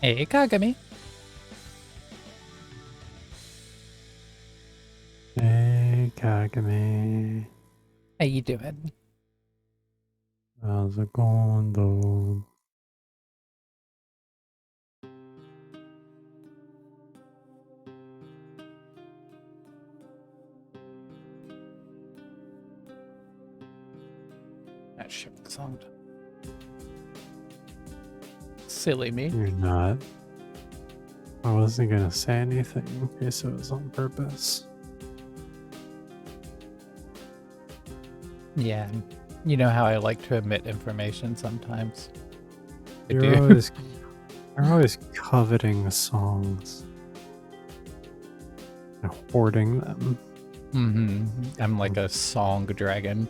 Hey, Kagami. Hey, Kagami. How you doing? How's it going, though? That ship song. Silly me. You're not. I wasn't gonna say anything in case it was on purpose. Yeah. You know how I like to omit information sometimes. I You're do. always coveting songs and hoarding them. I'm like a song dragon.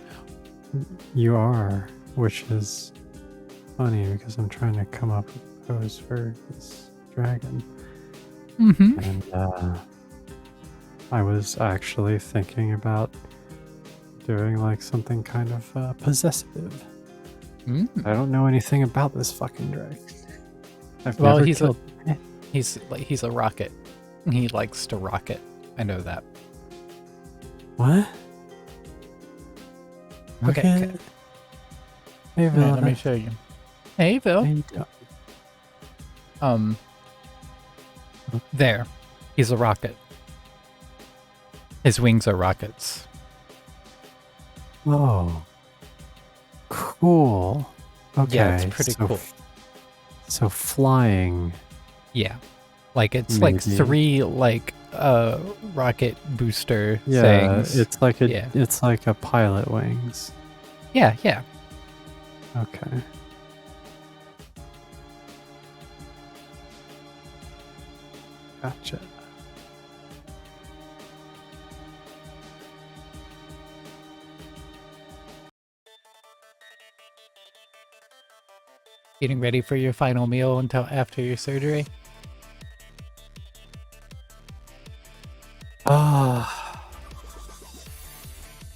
You are, which is funny because I'm trying to come up with a pose for this dragon. And I was actually thinking about doing like something kind of possessive. I don't know anything about this fucking dragon. I've never killed him. He's a rocket. He likes to rocket. I know that. What? Okay. Hey, Phil. Let me show you. Hey, Phil. How you doing? There. He's a rocket. His wings are rockets. Oh. Cool. Okay. Yeah, it's pretty cool. So flying. Yeah. Like it's Maybe. like 3 like rocket booster things. It's like it's like a pilot wings. Yeah. Okay. Gotcha. Getting ready for your final meal until after your surgery?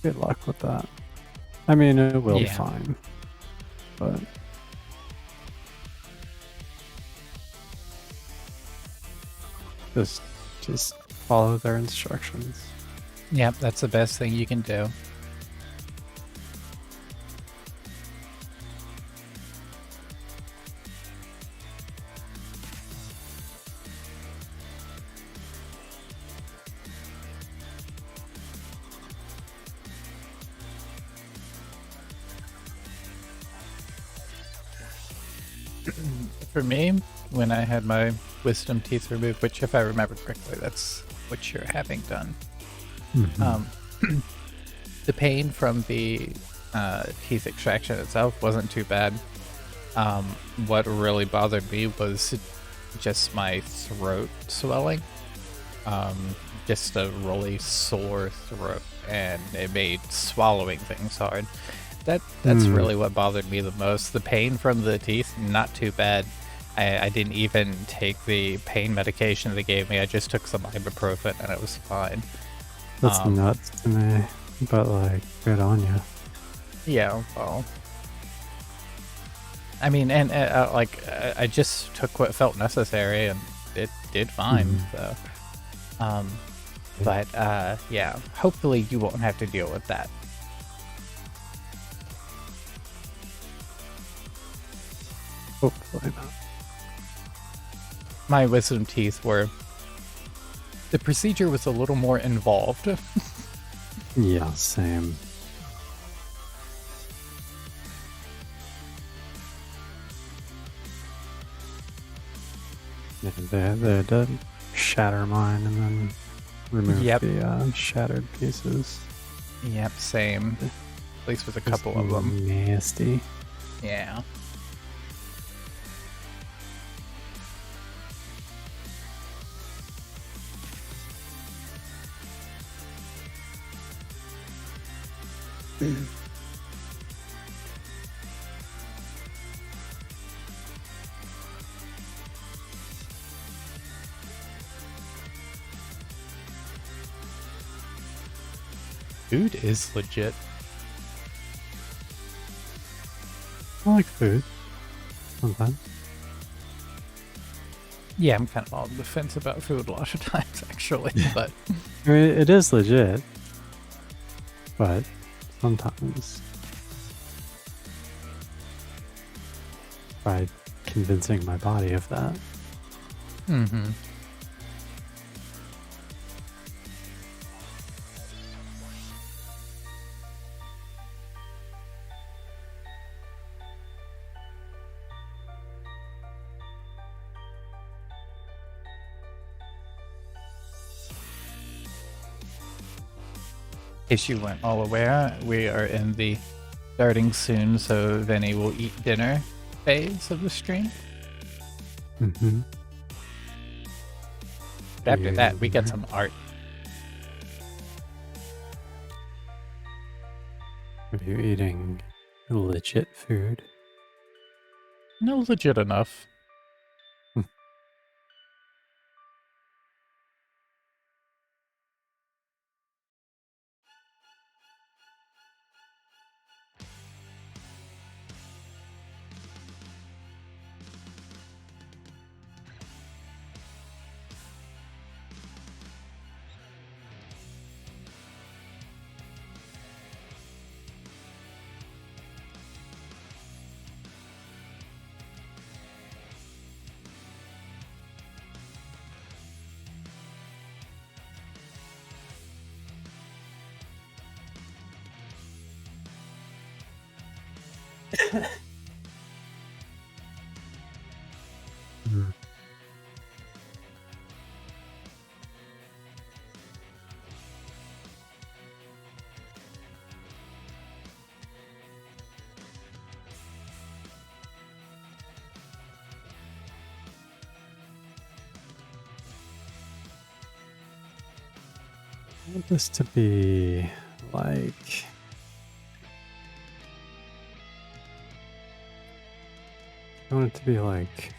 Good luck with that. I mean, it will be fine. But just follow their instructions. Yep, that's the best thing you can do. For me, when I had my wisdom teeth removed, which if I remember correctly, that's what you're having done. The pain from the teeth extraction itself wasn't too bad. What really bothered me was just my throat swelling. Just a really sore throat, and it made swallowing things hard. That's really what bothered me the most. The pain from the teeth, not too bad. I didn't even take the pain medication they gave me. I just took some ibuprofen and it was fine. That's nuts to me, but like, good on you. Yeah, well, I mean, and I just took what felt necessary, and it did fine. So, but yeah, hopefully you won't have to deal with that. Hopefully not. My wisdom teeth were. The procedure was a little more involved. Yeah, same. Yeah, they did shatter mine and then remove Yep. the shattered pieces. Yep, same. At least with a Just couple of them. nasty. Yeah. Food is legit. I like food. Sometimes. Yeah, I'm kind of on the fence about food a lot of times, actually. But I mean, it is legit. But sometimes by convincing my body of that. mm-hmm. In case you weren't all aware, we are in the starting soon, so Vinny will eat dinner phase of the stream. Mm-hmm. But after that, we get some art. Are you eating legit food? No, legit enough. Mm. I want this to be like I want it to be like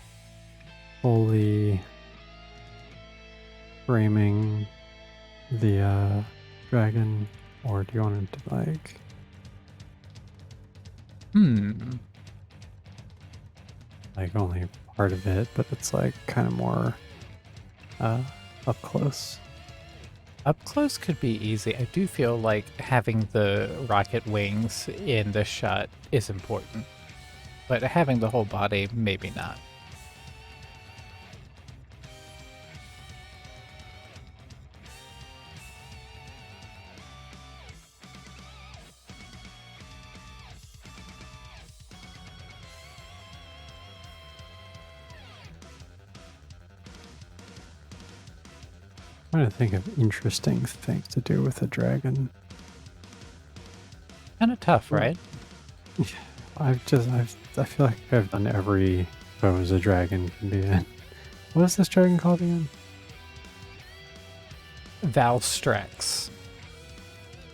fully framing the dragon, or do you want it to like like only part of it, but it's like kind of more up close? Up close could be easy. I do feel like having the rocket wings in the shot is important, but having the whole body, maybe not. I'm trying to think of interesting things to do with a dragon. Kind of tough, right? I feel like I've done every pose a dragon can be in. What is this dragon called again? Valstrax.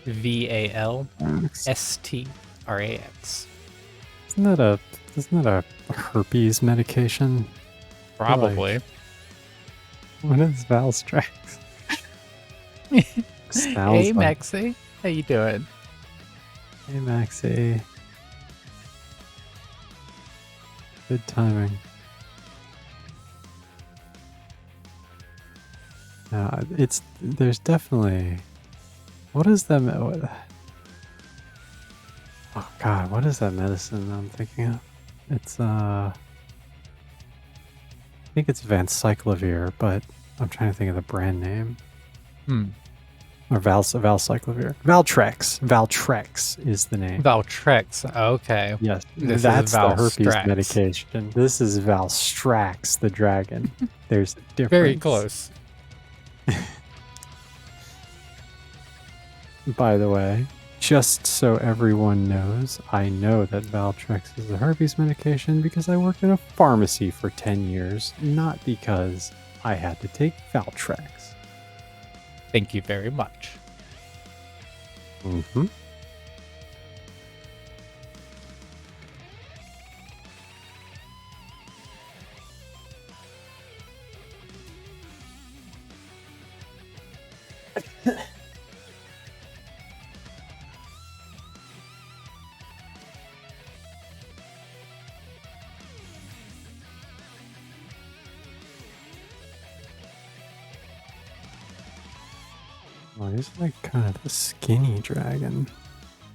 Max. VALSTRAX. Isn't that a herpes medication? Probably. Like, what is Valstrax? Hey, Maxie. How you doing? Hey, Maxie. Good timing. There's definitely. What is that? Oh God, what is that medicine I'm thinking of? It's think it's Vanciclovir, but I'm trying to think of the brand name. Or Valcyclovir. Valtrex. Valtrex is the name. Valtrex. Okay. Yes, This that's is the herpes Valstrax. medication. This is Valstrax, the dragon. There's a difference. Very close. By the way, just so everyone knows, I know that Valtrex is a herpes medication because I worked in a pharmacy for 10 years, not because I had to take Valtrex. Thank you very much. Mm-hmm. Well, he's like kind of a skinny dragon.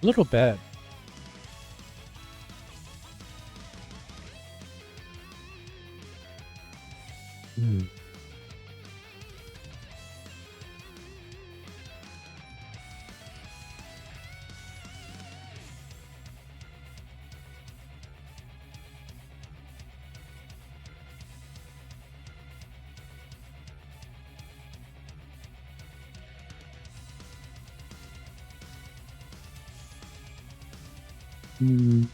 A little bit. Hmm. Hmm.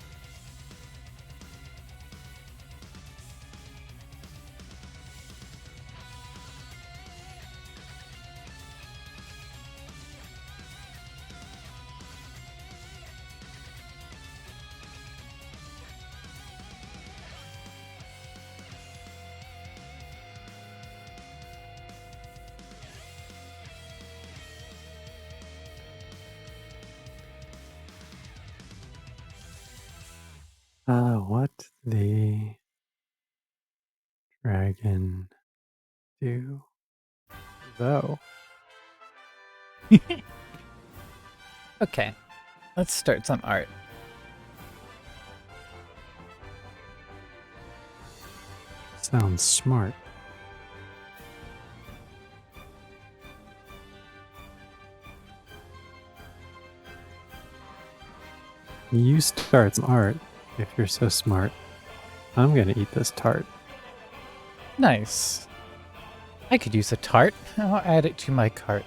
What the dragon do, though? Okay. Let's start some art. Sounds smart. You start some art if you're so smart. I'm gonna eat this tart. Nice. I could use a tart. I'll add it to my cart.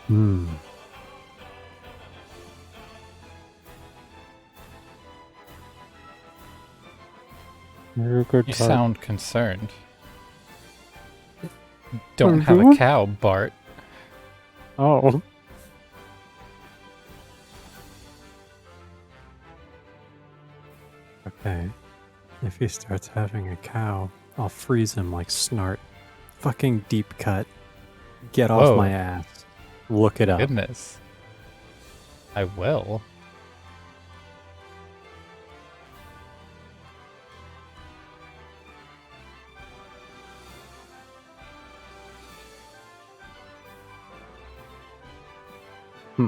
Hmm. You're a good You tart. sound concerned. Don't have a cow, Bart. Oh. Okay. If he starts having a cow, I'll freeze him like Snart. Fucking deep cut. Get off Whoa. my ass. Look it up. Goodness. I will. Hmm.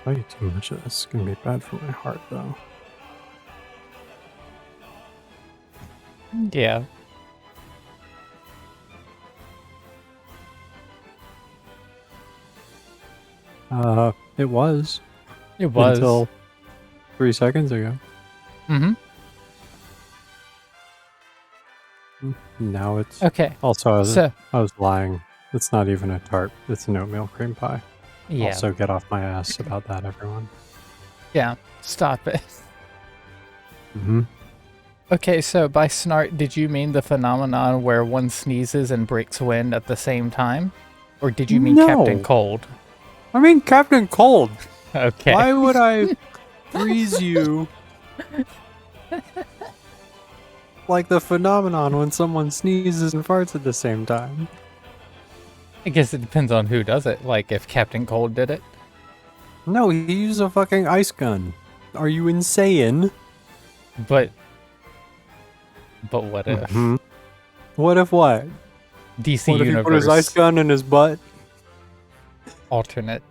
If I eat too much of this, it's gonna be bad for my heart, though. Yeah. It was. It was. Until 3 seconds ago. Mm-hmm. Now it's... Okay. Also, I was So, lying. It's not even a tart. It's an oatmeal cream pie. yeah. Also, get off my ass about that, everyone. Yeah. Stop it. Mm-hmm. Okay, so by snart, did you mean the phenomenon where one sneezes and breaks wind at the same time? Or did you mean Captain No. Cold? I mean Captain Cold. Okay. Why would I freeze you? Like the phenomenon when someone sneezes and farts at the same time. I guess it depends on who does it. Like if Captain Cold did it. No, he used a fucking ice gun. Are you insane? But what if? Mhm. What if what? DC What if he put his ice universe gun in his butt? alternate.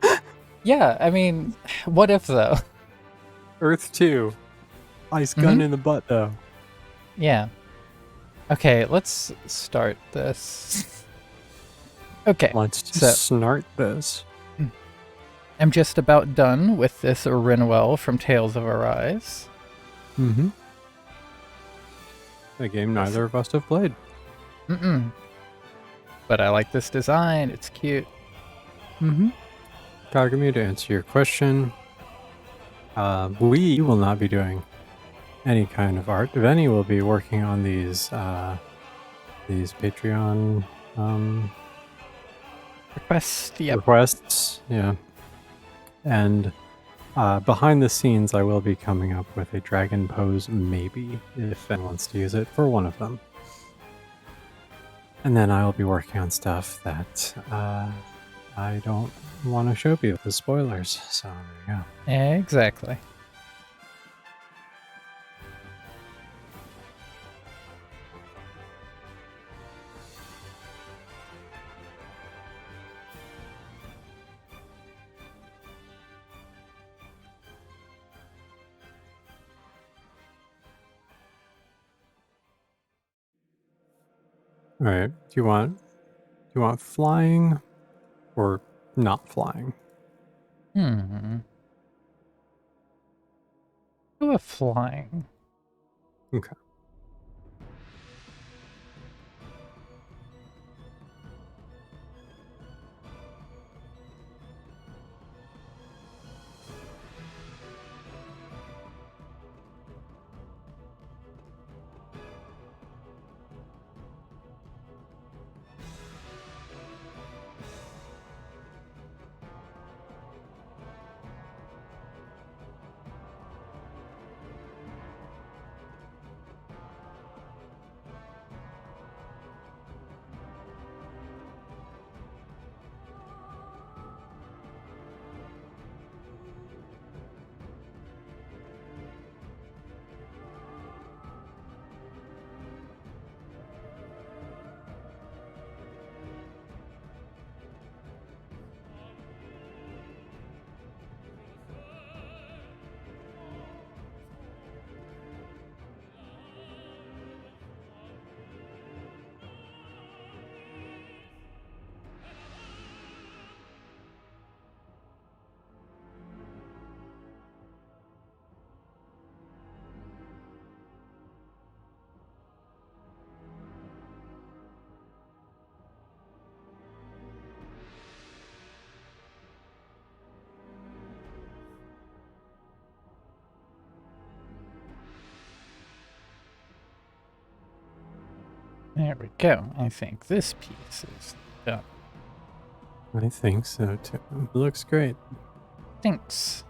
Yeah, I mean, what if though? Earth 2. Ice gun in the butt, though. Yeah. Okay, let's start this. Okay, Let's just so snart this. I'm just about done with this Rinwell from Tales of Arise. Mm-hmm. A game neither of us have played. But I like this design. It's cute. Mm-hmm. Kagami, to answer your question, we will not be doing any kind of art. Venny will be working on these Patreon requests. Yeah. And behind the scenes, I will be coming up with a dragon pose, maybe, if anyone wants to use it for one of them. And then I will be working on stuff that I don't want to show people as spoilers. So there you go. Exactly. All right. Do you want flying or not flying? Go with flying. Okay. There we go. I think this piece is done. I think so too. It looks great. Thanks.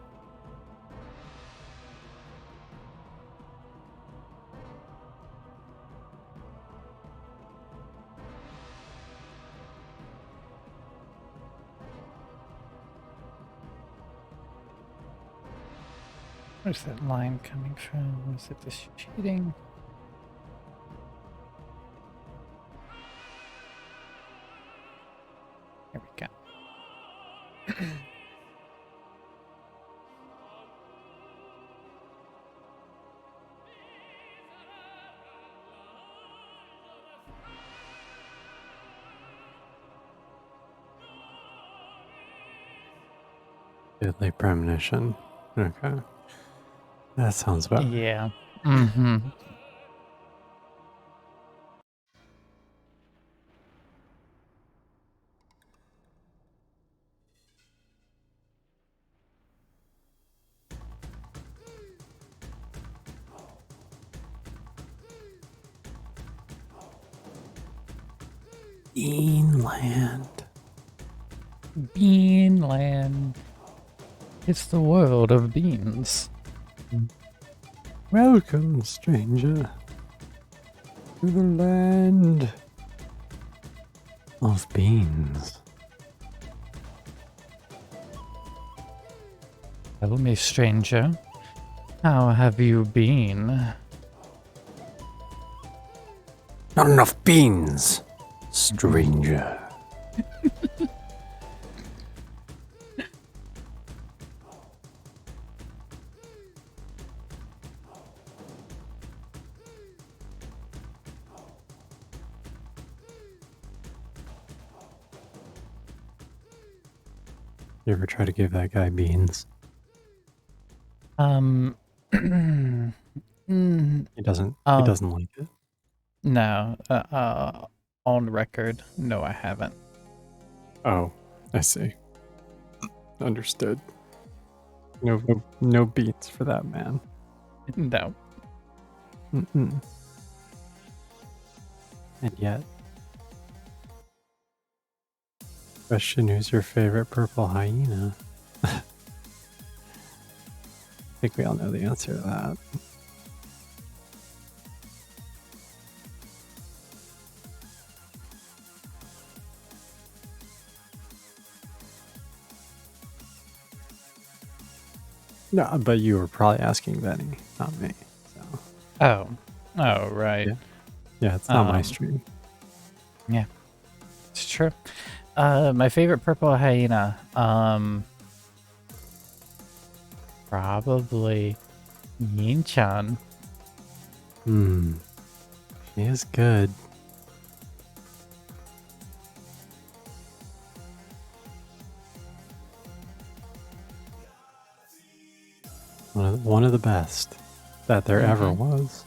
Where's that line coming from? Is it this cheating? There we go. Deadly premonition. Okay. That sounds better. Yeah. Mm-hmm. Beanland. Beanland. It's the world of beans. Welcome, stranger, to the land of beans. Tell me, stranger, how have you been? Not enough beans, Stranger. You ever try to give that guy beans? Mm, He doesn't. He um, doesn't like it. no. On record, no, I haven't. Oh, I see. Understood. No beans for that man. No. Mm-mm. And yet, question: who's your favorite purple hyena? I think we all know the answer to that. No, but you were probably asking Benny, not me. So Oh, right. Yeah. yeah, it's not my Um, stream. Yeah, it's true. My favorite purple hyena. Probably Yin-chan. She is good. One of the best that there ever was.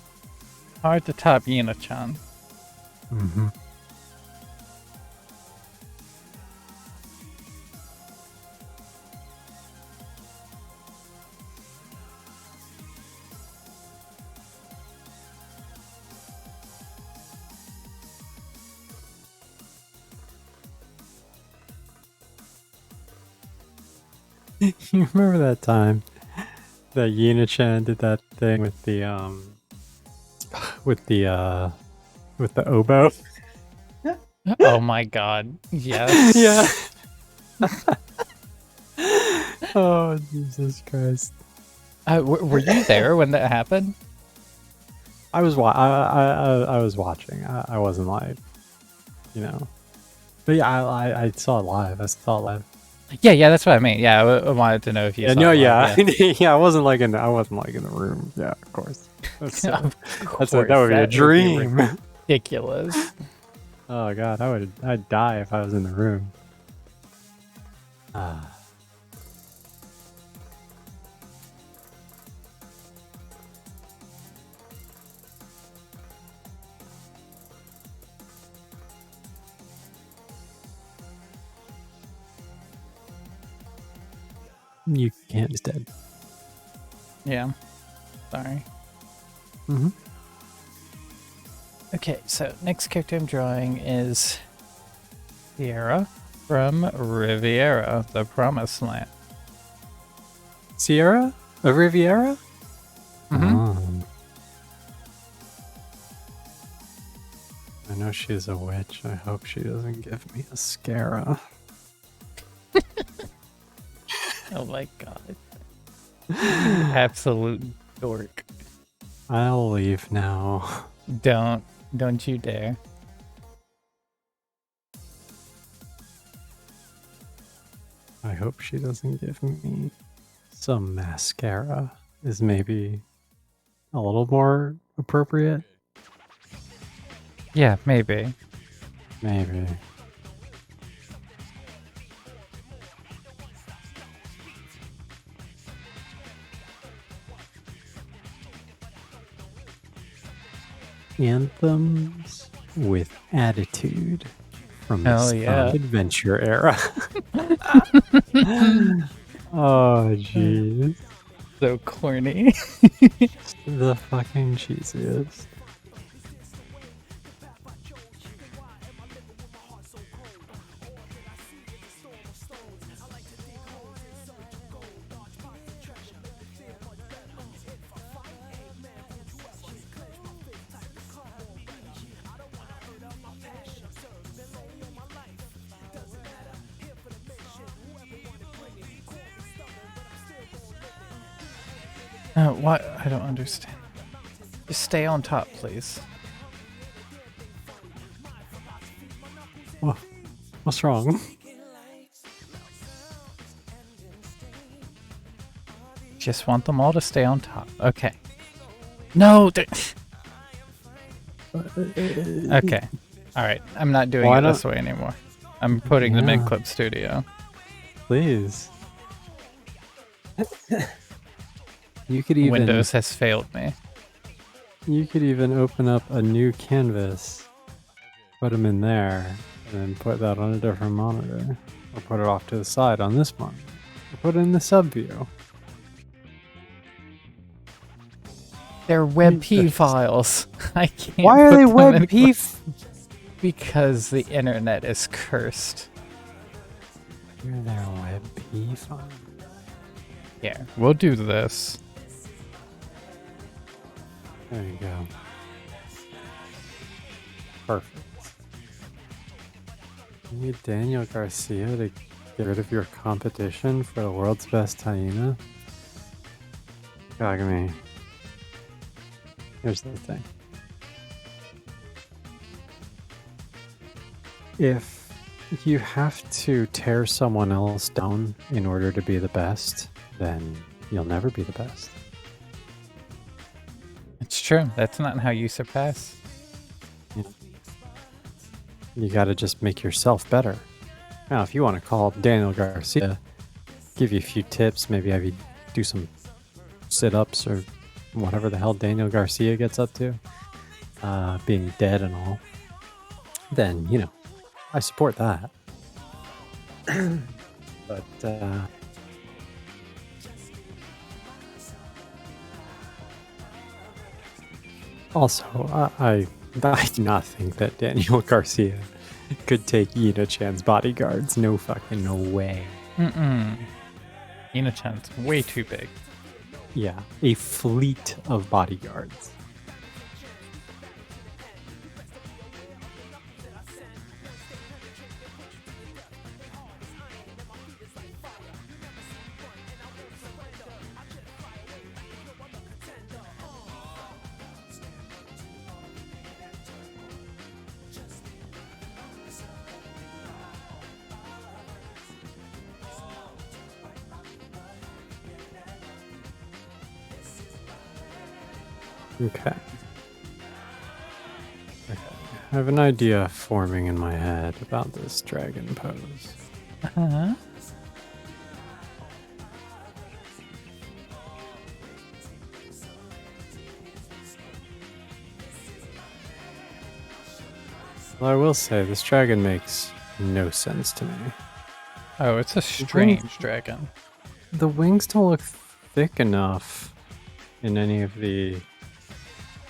Hard to top Yin-chan. Mm-hmm. You remember that time that Yina-chan did that thing with the with the oboe? Oh my god. Yes. Yeah. Oh Jesus Christ! Were you there when that happened? I was watching. I wasn't live, you know. But yeah, I saw it live. I saw it live. Yeah, that's what I mean. Yeah, I wanted to know if you Yeah, saw no, it yeah, live, yeah. I wasn't like in the room. Yeah, of course. That's Of that would be a that would be dream. ridiculous. Oh god, I'd die if I was in the room. Ah. You can't. He's dead. Yeah. Sorry. Mm-hmm. Okay, so next character I'm drawing is Cierra from Riviera, the Promised Land. Cierra of Riviera. Mm-hmm. Oh. I know she's a witch. I hope she doesn't give me a Scara. Oh my god. Absolute dork. I'll leave now. Don't you dare. I hope she doesn't give me some mascara. Is maybe a little more appropriate. Yeah, maybe. Maybe. Anthems with attitude from the Hell yeah. Adventure era. Oh, jeez. So corny. The fucking cheesiest. What? I don't understand. Just stay on top, please. What's wrong? Just want them all to stay on top. Okay. No! Okay. Alright, I'm not doing it this way anymore. I'm putting the mid-clip studio. Please. You could even... Windows has failed me. You could even open up a new canvas, put them in there, and then put that on a different monitor. Or put it off to the side on this monitor. Or put it in the sub-view. They're WebP files. I can't. Why are they WebP? Because the internet is cursed. You're their WebP file. Yeah, we'll do this. There you go. Perfect. You need Daniel Garcia to get rid of your competition for the world's best hyena? Gog me. Here's the thing. If you have to tear someone else down in order to be the best, then you'll never be the best. It's true. That's not how you surpass. You gotta just make yourself better. Now, if you want to call Daniel Garcia, give you a few tips, maybe have you do some sit-ups or whatever the hell Daniel Garcia gets up to, being dead and all, then, you know, I support that. But, also, I do not think that Daniel Garcia could take Ina-chan's bodyguards. No fucking no way. Ina-chan's way too big. Yeah, a fleet of bodyguards. Okay. I have an idea forming in my head about this dragon pose. Uh-huh. Well, I will say, this dragon makes no sense to me. Oh, it's a strange dragon. The wings don't look thick enough in any of the...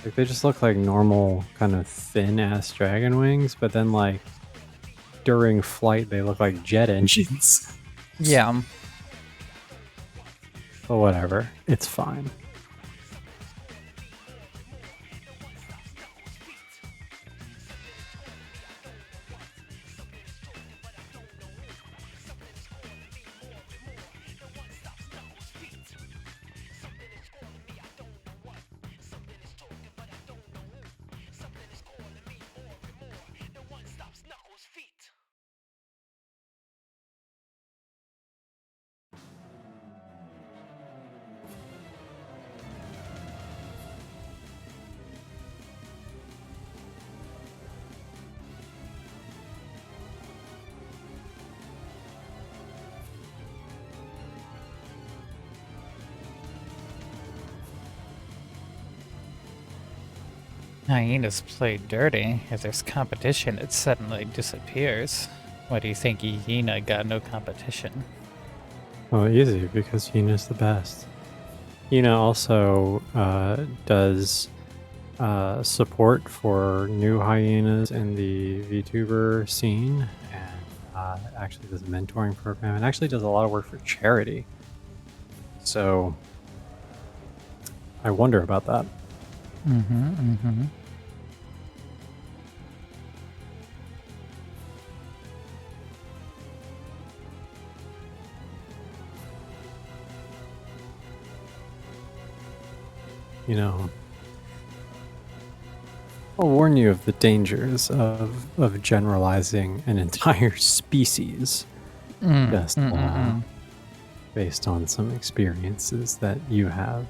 Like, they just look like normal, kind of thin-ass dragon wings, but then, like, during flight, they look like jet engines. Yeah. But whatever. It's fine. Hyenas play dirty. If there's competition, it suddenly disappears. Why do you think hyena got no competition? Well, easy, because Hina's the best. Hina also does support for new hyenas in the VTuber scene, and actually does a mentoring program, and actually does a lot of work for charity. So, I wonder about that. You know, I'll warn you of the dangers of generalizing an entire species just based on some experiences that you have.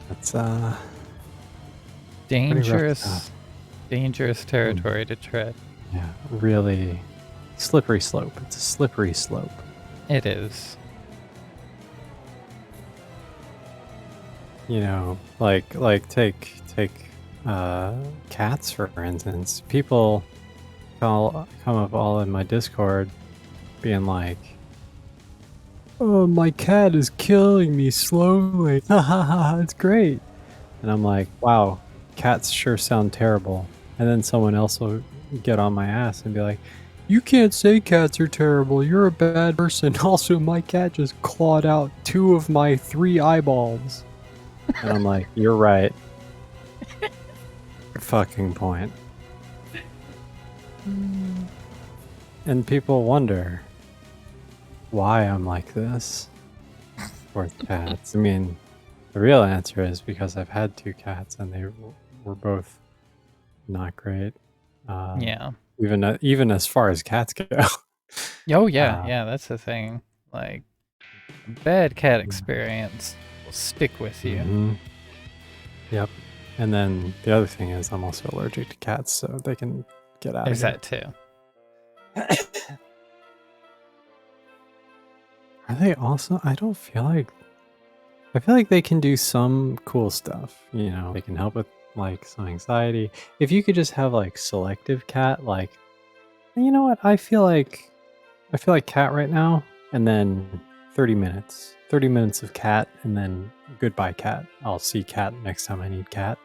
That's pretty rough stuff. Dangerous territory to tread. Yeah, really slippery slope. It's a slippery slope. It is. You know, like take cats for instance. People come up all in my Discord being like, "Oh, my cat is killing me slowly. Ha ha ha, it's great." And I'm like, "Wow, cats sure sound terrible." And then someone else will get on my ass and be like, "You can't say cats are terrible. You're a bad person. Also, my cat just clawed out 2 of my 3 eyeballs." And I'm like, "You're right." Fucking point. And people wonder why I'm like this with cats. I mean, the real answer is because I've had 2 cats and they were both not great. Yeah. Even as far as cats go. Oh yeah, that's the thing. Like, a bad cat experience will stick with you. Mm-hmm. Yep. And then the other thing is I'm also allergic to cats, so they can get out There's of that here. too. Are they also? I feel like they can do some cool stuff. You know, they can help with like some anxiety. If you could just have like selective cat, like, you know what? I feel like cat right now, and then 30 minutes of cat, and then goodbye cat. I'll see cat next time I need cat.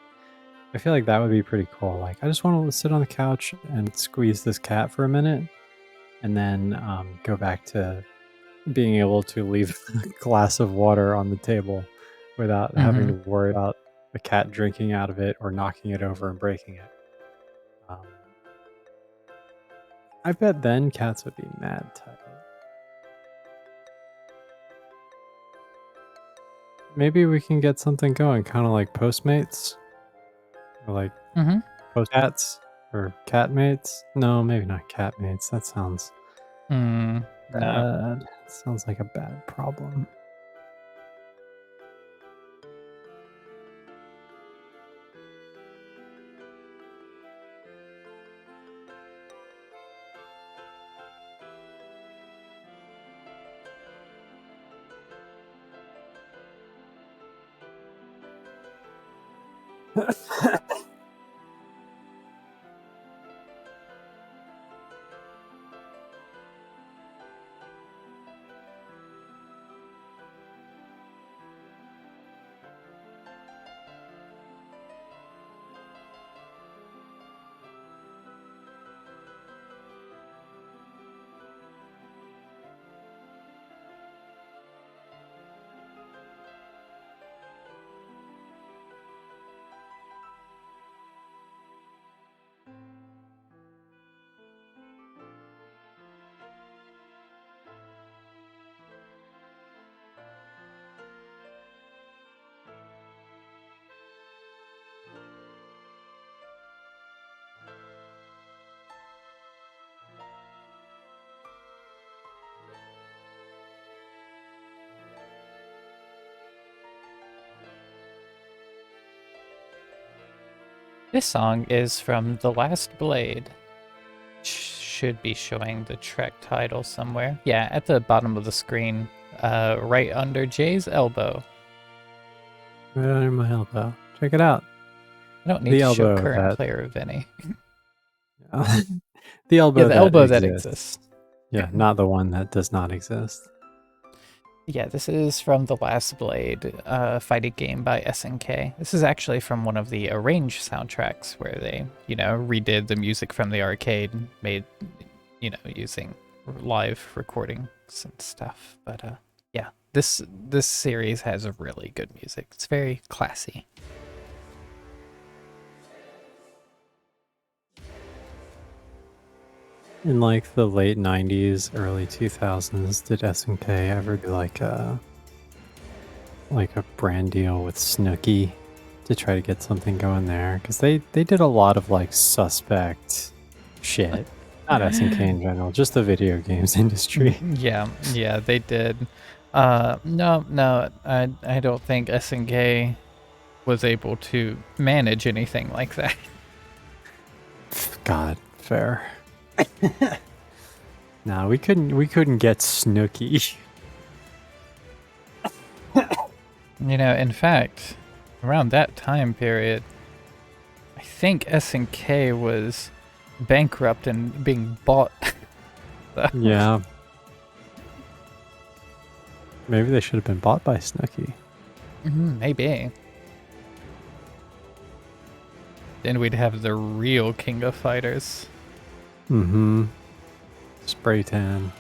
I feel like that would be pretty cool. Like, I just want to sit on the couch and squeeze this cat for a minute, and then go back to being able to leave a glass of water on the table without having to worry about the cat drinking out of it or knocking it over and breaking it. I bet then cats would be mad tight. Maybe we can get something going, kind of like Postmates, or like Post Cats or Catmates. No, maybe not Catmates. That sounds bad. No. Sounds like a bad problem. This song is from The Last Blade. Should be showing the track title somewhere. Yeah, at the bottom of the screen, right under Jay's elbow. Right under my elbow. Check it out. I don't need to show current player of any. The elbow, yeah, the elbow that exists. Yeah, not the one that does not exist. Yeah, this is from The Last Blade, fighting game by SNK. This is actually from one of the arranged soundtracks where they, redid the music from the arcade, made, using live recordings and stuff. But yeah, this series has really good music. It's very classy. In like the late 90s, early 2000s, did SNK ever do like a brand deal with Snooki to try to get something going there because they did a lot of like suspect shit. Not SNK in general, just the video games industry. Yeah, they did. No, I don't think SNK was able to manage anything like that. God, fair. No, we couldn't get Snooky. In fact, around that time period, I think SNK was bankrupt and being bought. Yeah. Maybe they should have been bought by Snooky. Maybe. Then we'd have the real King of Fighters. Mm-hmm. Spray tan.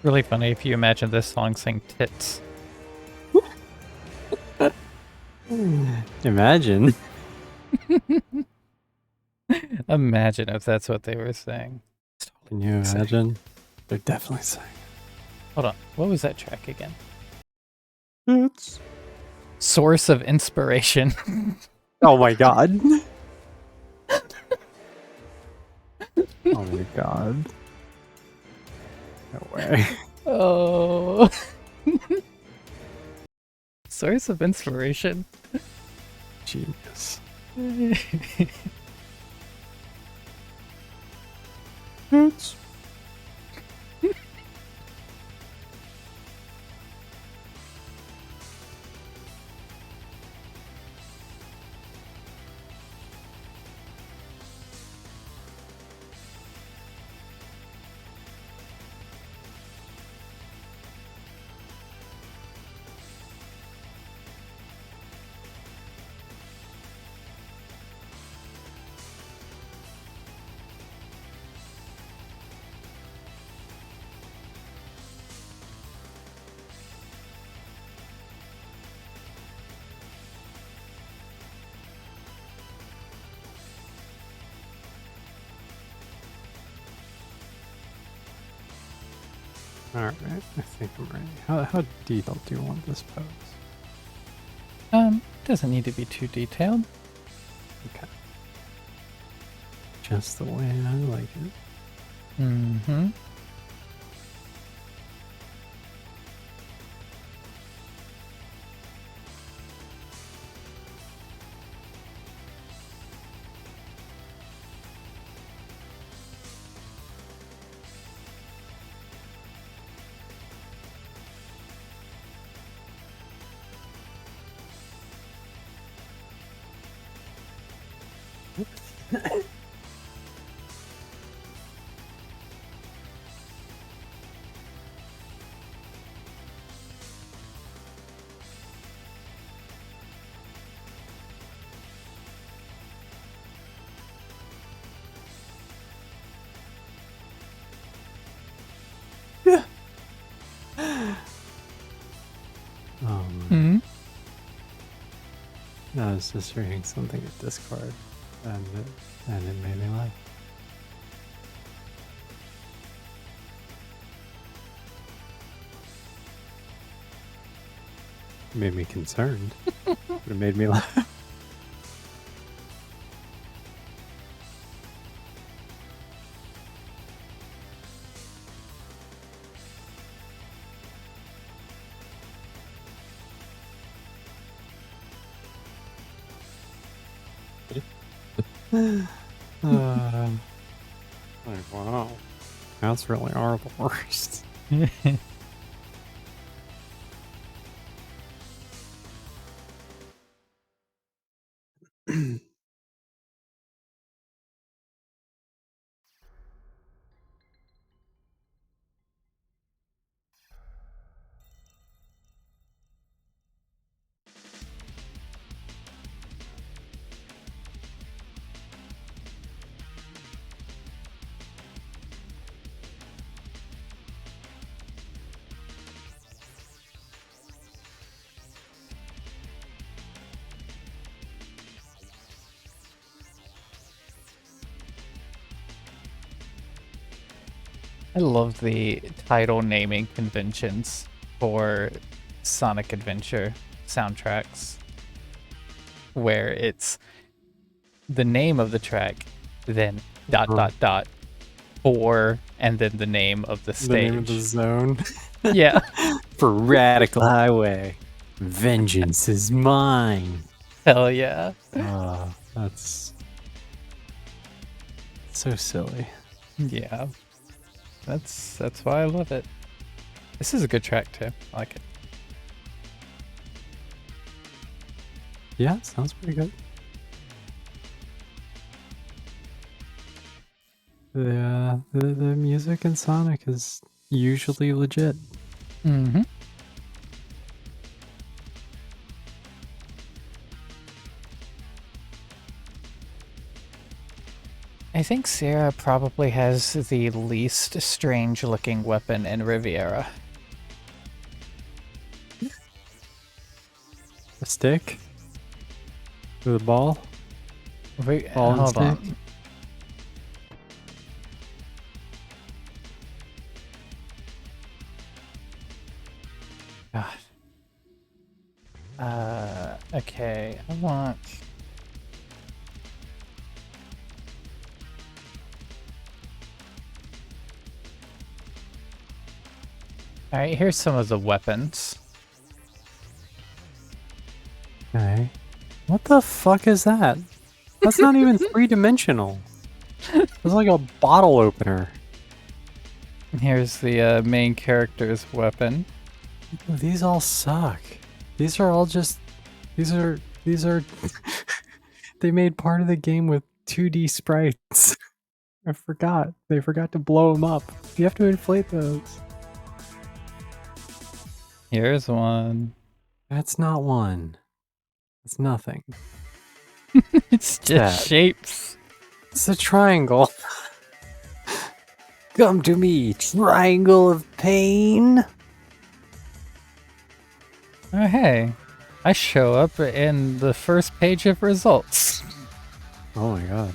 Really funny if you imagine this song saying tits. Imagine. Imagine if that's what they were saying. Can you imagine? They're definitely saying Hold on, what was that track again? it. Source of inspiration. Oh my god. Oh my god. No way. Oh. Source of inspiration. Genius. It's alright, I think I'm ready. How detailed do you want this pose? Doesn't need to be too detailed. Okay. Just the way I like it. Mm-hmm. Mm-hmm. I was just reading something at Discord, and it made me laugh. made me concerned. But it made me laugh. Like, wow. That's really are the worst. I love the title naming conventions for Sonic Adventure soundtracks, where it's the name of the track, then dot Uh-huh. dot dot, or, and then the name of the The name of the stage. zone. Yeah. For Radical Highway. Vengeance is mine. Hell yeah. That's so silly. Yeah. That's why I love it. This is a good track too. I like it. Yeah, sounds pretty good. The music in Sonic is usually legit. Mm-hmm. I think Cierra probably has the least strange looking weapon in Riviera. A stick with a ball. Wait, Ball and hold stick. on. God. Okay, I want... Alright, here's some of the weapons. Okay. What the fuck is that? That's not even three-dimensional. It's like a bottle opener. Here's the main character's weapon. These all suck. These are all just... These are... They made part of the game with 2D sprites. I forgot. They forgot to blow them up. You have to inflate those. Here's one. That's not one. It's nothing. It's just that? shapes. It's a triangle. Come to me, triangle of pain. Oh, hey. I show up in the first page of results. Oh my god.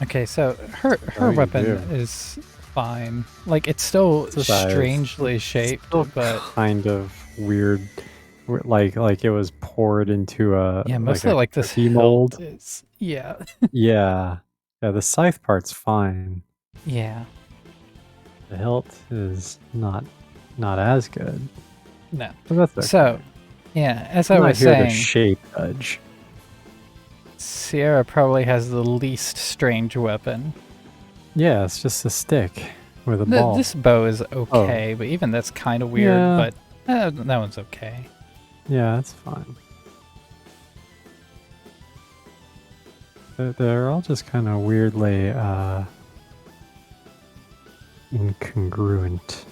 Okay, so her Oh, you weapon do. is fine. Like, it's still It's size. strangely shaped, Still but... kind of weird. Like it was poured into a Yeah, mostly like this cookie hilt mold. is... Yeah. Yeah. Yeah, the scythe part's fine. Yeah. The hilt is not as good. No. But that's okay. So, yeah, as I'm I not was here to saying, shape judge. Cierra probably has the least strange weapon. Yeah, it's just a stick with a ball. This bow is okay, but even that's kind of weird, Yeah. but that one's okay. Yeah, it's fine. They're all just kind of weirdly incongruent.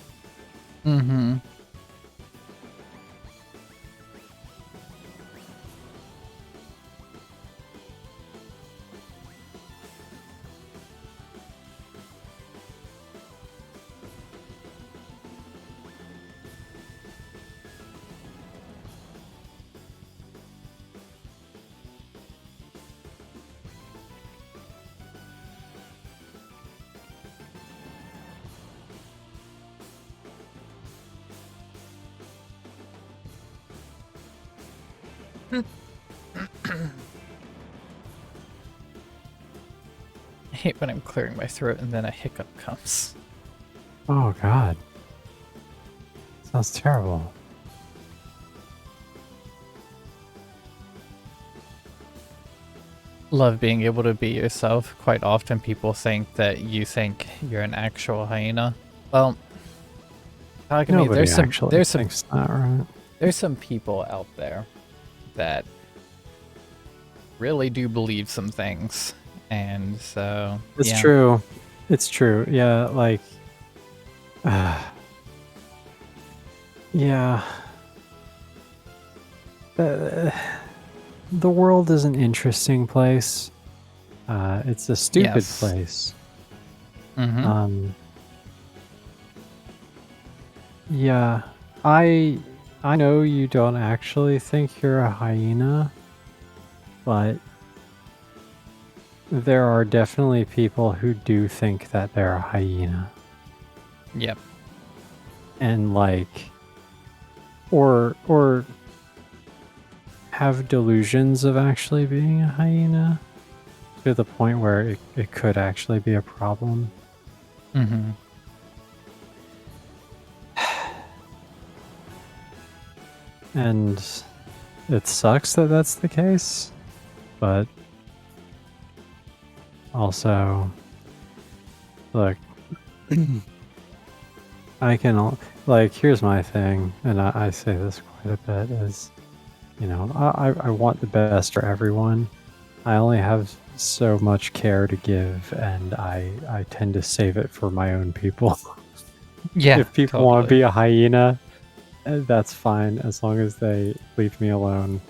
Mm-hmm. I hate when I'm clearing my throat and then a hiccup comes. Oh God. Sounds terrible. Love being able to be yourself. Quite often people think that you think you're an actual hyena. Well, talk to me. Nobody actually thinks that, right? There's some people out there that really do believe some things. And so It's yeah. true. It's true. Yeah, like yeah. The world is an interesting place. It's a stupid Yes. place. Mm-hmm. Yeah. I know you don't actually think you're a hyena, but there are definitely people who do think that they're a hyena. Yep. And like or have delusions of actually being a hyena to the point where it could actually be a problem. Mm-hmm. And it sucks that that's the case, but also, look, I can, like, here's my thing, and I say this quite a bit, is, you know, I want the best for everyone. I only have so much care to give, and I tend to save it for my own people. Yeah. If people want to be a hyena, that's fine, as long as they leave me alone.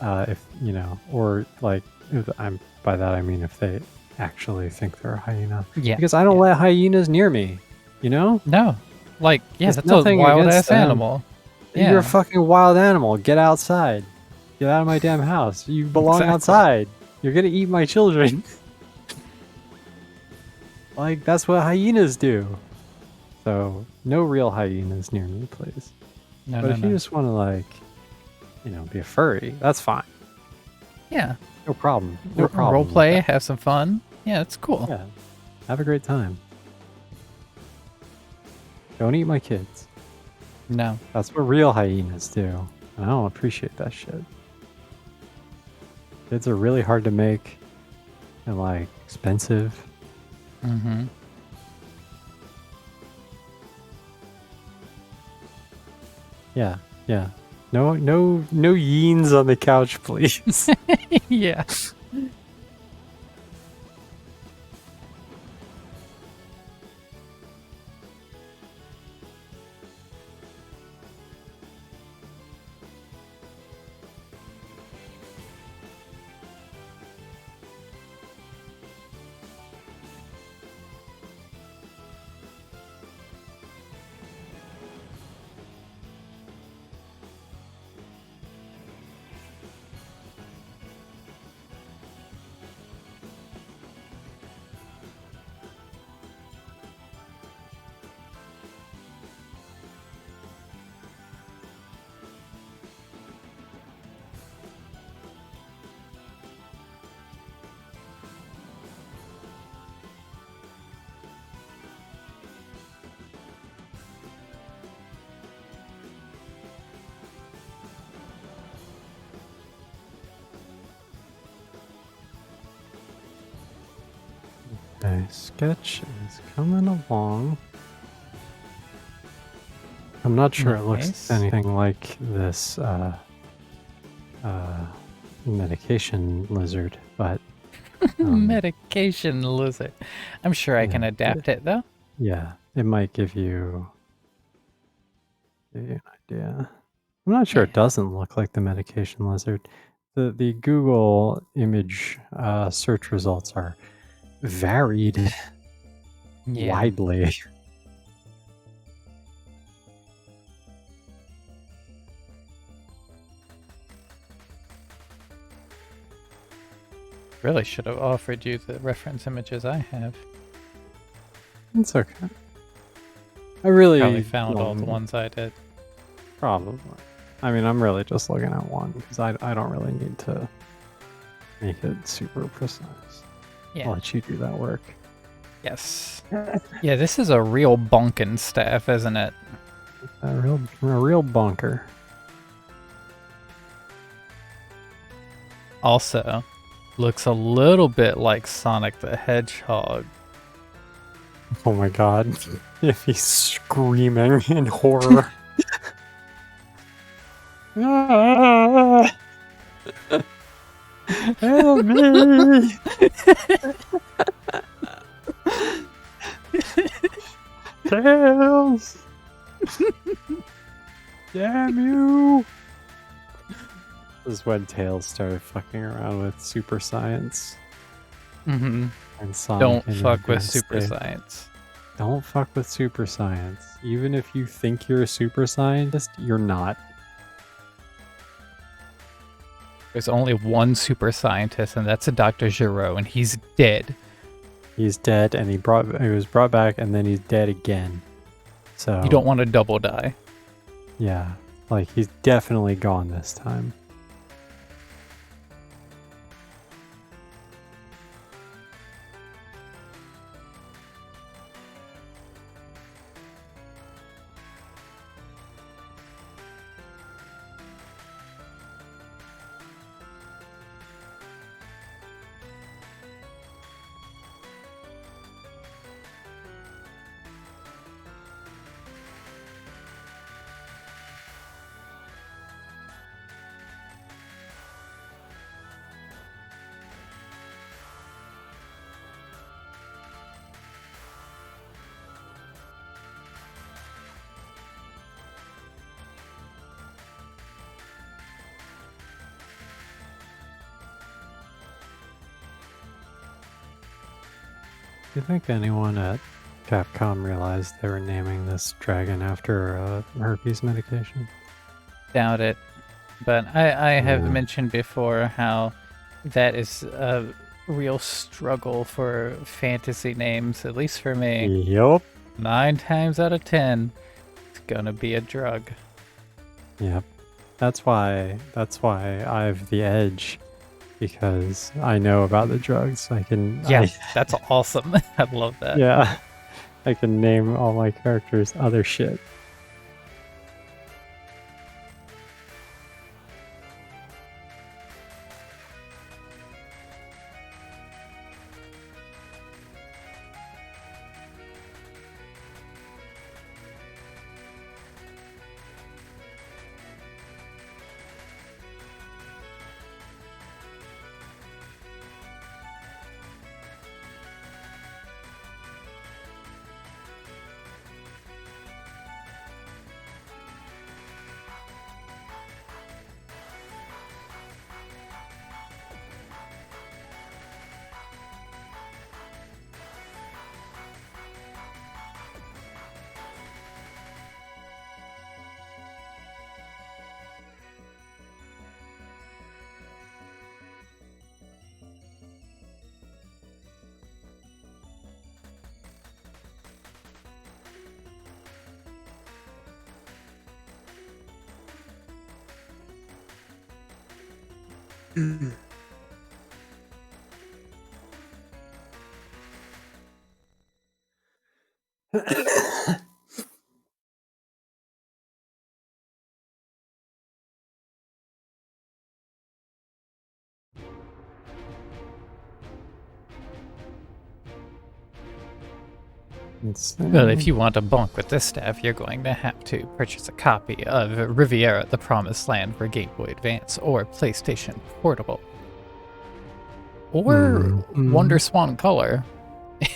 If, you know, or like, by that I mean if they actually think they're a hyena. Yeah. Because I don't let hyenas near me, you know? No. Like, yeah, There's that's a wild ass them. animal. Yeah. You're a fucking wild animal. Get outside. Get out of my damn house. You belong outside. You're gonna eat my children. Like, that's what hyenas do. So, no real hyenas near me, please. No, But if you just want to, like, you know, be a furry, that's fine. Yeah. No problem. No problem. Role play, have some fun. Yeah, it's cool. Yeah. Have a great time. Don't eat my kids. No. That's what real hyenas do. And I don't appreciate that shit. Kids are really hard to make and, like, expensive. Mm-hmm. Yeah, yeah. No yeens on the couch, please. Yeah. Okay, sketch is coming along. I'm not sure it looks anything like this medication lizard, but medication lizard. I'm sure I can adapt it though. Yeah, it might give you an idea. I'm not sure it doesn't look like the medication lizard. The Google image search results are varied widely. Really should have offered you the reference images I have. It's okay. I really probably found all the ones I did. Probably. I mean, I'm really just looking at one because I don't really need to make it super precise. Yeah. I'll let you do that work. Yes. Yeah, this is a real bonkin' staff, isn't it? A real bunker. Also, looks a little bit like Sonic the Hedgehog. Oh my god. If he's screaming in horror. Ah! Help me! Tails! Damn you! This is when Tails started fucking around with super science. Mm-hmm. And Sonic Don't in fuck with advanced super state. science. Don't fuck with super science. Even if you think you're a super scientist, you're not. There's only one super scientist, and that's a Dr. Giro, and he's dead. He's dead, and he was brought back, and then he's dead again. So You don't want to double die. yeah, like he's definitely gone this time. Do you think anyone at Capcom realized they were naming this dragon after a herpes medication? Doubt it. But I have Yeah. mentioned before how that is a real struggle for fantasy names, at least for me. Yup. 9 times out of 10, it's gonna be a drug. Yep. That's why I have the edge, because I know about the drugs. Yeah, that's awesome. I love that. Yeah. I can name all my characters other shit. Well, if you want to bonk with this staff, you're going to have to purchase a copy of Riviera: The Promised Land for Game Boy Advance or PlayStation Portable. Or Wonder Swan Color,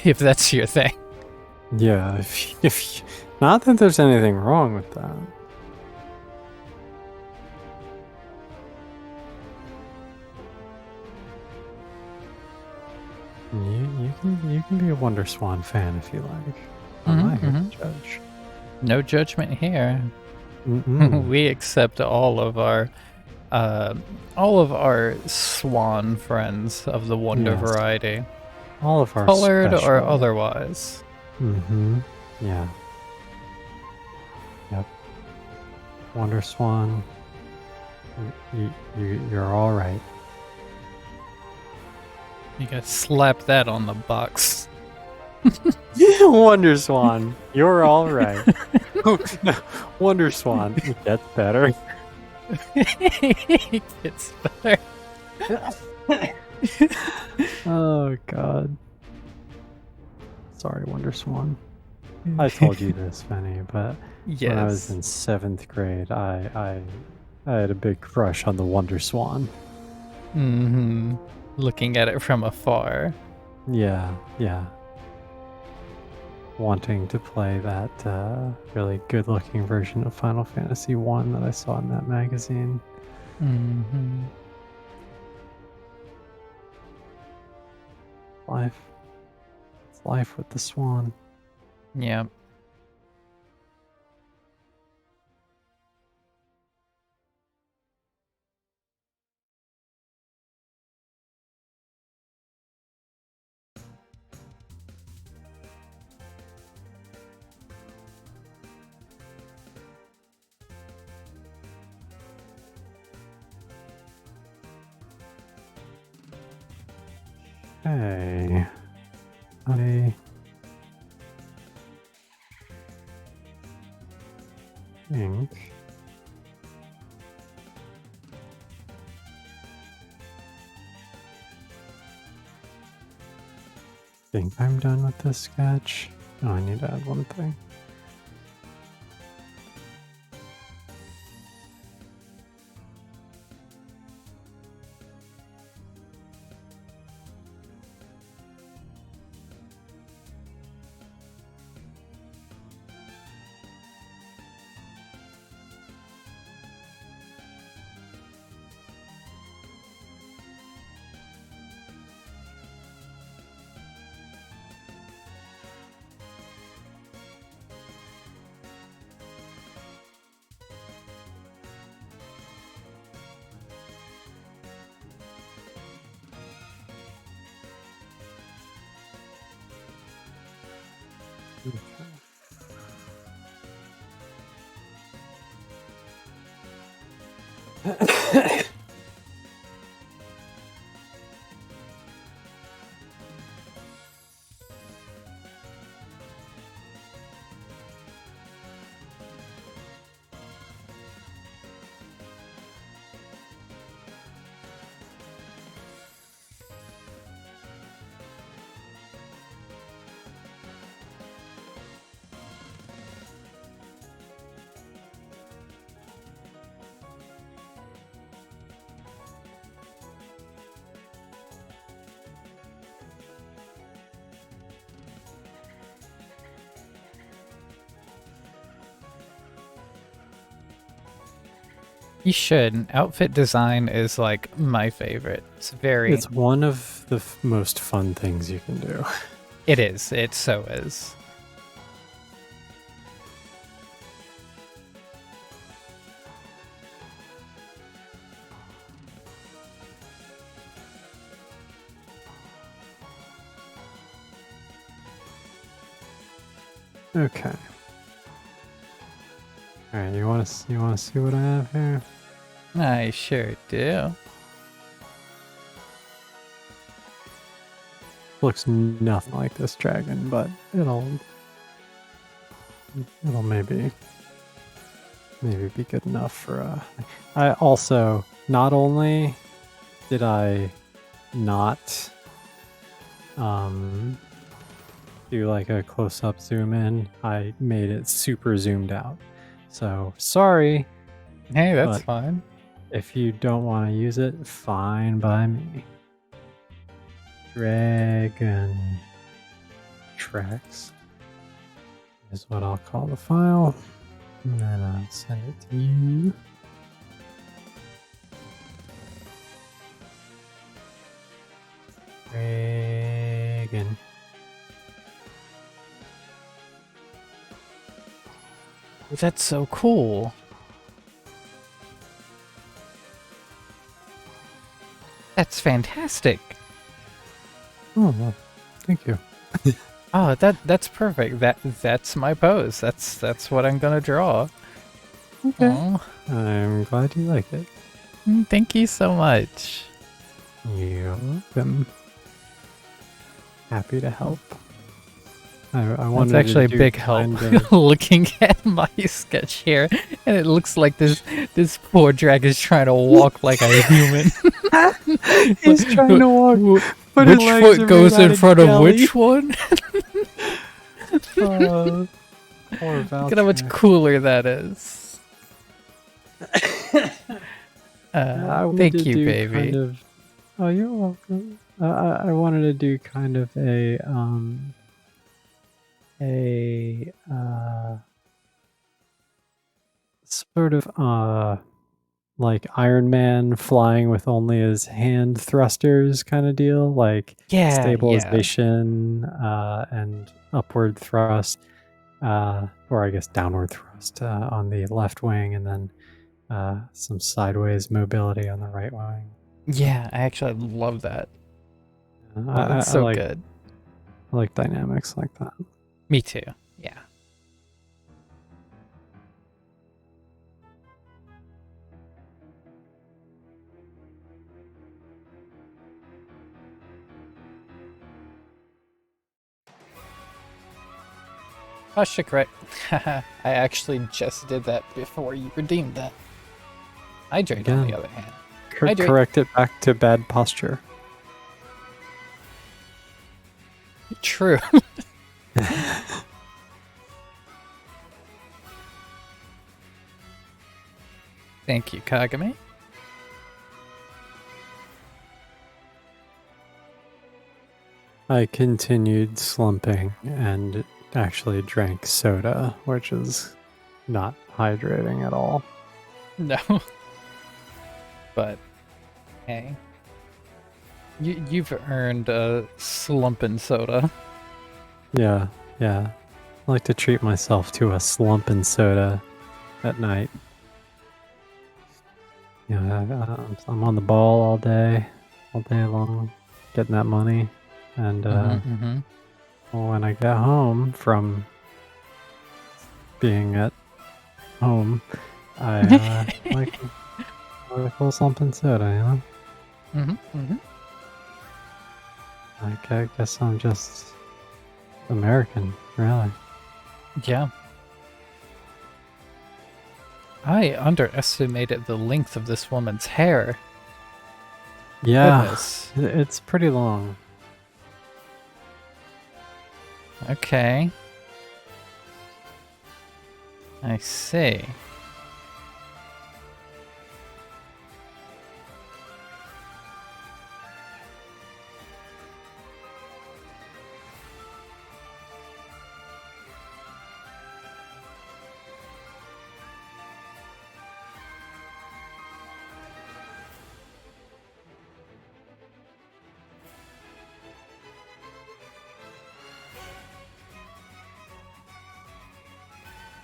if that's your thing. Yeah, if not that there's anything wrong with that. You can be a Wonder Swan fan if you like. I'm not here to judge. No judgment here. Mm-mm. We accept all of our swan friends of the Wonder Yes. variety, All of our colored or special- otherwise. Mm-hmm. Yeah. Yep. Wonder Swan, You're all right. You gotta slap that on the box. Wonder Swan, you're all right. Wonder Swan, it gets better. It's better. Oh God. Sorry, Wonder Swan. I told you this, Penny, but when I was Yes. in 7th grade, I had a big crush on the Wonder Swan. Mm-hmm. Looking at it from afar. Yeah. Wanting to play that really good-looking version of Final Fantasy 1 that I saw in that magazine. Mm-hmm. Life. It's life with the swan. Yeah. Hey. I think I'm done with this sketch. Oh, I need to add one thing. You should. Outfit design is like my favorite. It's one of the most fun things you can do. It is. It so is. Okay. All right, you want to see what I have here? I sure do. Looks nothing like this dragon, but it'll maybe be good enough for I also, not only did I not do like a close-up zoom in, I made it super zoomed out. So sorry. Hey, that's fine. If you don't want to use it, fine by me. Dragon tracks is what I'll call the file. And then I'll send it to you. Dragon. That's so cool. That's fantastic. Oh, well, thank you. Oh, that's perfect. That's my pose. That's what I'm gonna draw. Okay. Aww. I'm glad you like it. Thank you so much. You're welcome. Happy to help. I wanted That's actually a to do big help. kind of- Looking at my sketch here, and it looks like this poor drag is trying to walk like a human. He's trying to walk, but which his legs foot are goes made out in front of jelly. which one? Poor Look at how much cooler that is. I wanted Thank to you, do baby. kind of. Oh, you're welcome. I wanted to do kind of a sort of like Iron Man flying with only his hand thrusters kind of deal, like Yeah. stabilization and upward thrust, or I guess downward thrust on the left wing, and then some sideways mobility on the right wing. Yeah, I actually love that. I It's so like, good. I like dynamics like that. Me too. Yeah. Posture correct. I actually just did that before you redeemed that. Hydrate, on the Again. other hand. Correct it back to bad posture. True. Thank you, Kagami. I continued slumping and actually drank soda, which is not hydrating at all. No. But, hey. You've earned a slumpin' soda. Yeah. I like to treat myself to a slumping soda at night. I'm on the ball all day long, getting that money. And when I get home from being at home, I like a little something soda, you know? I guess I'm just American, really. Yeah. I underestimated the length of this woman's hair. Yeah, Goodness. it's pretty long. Okay. I see.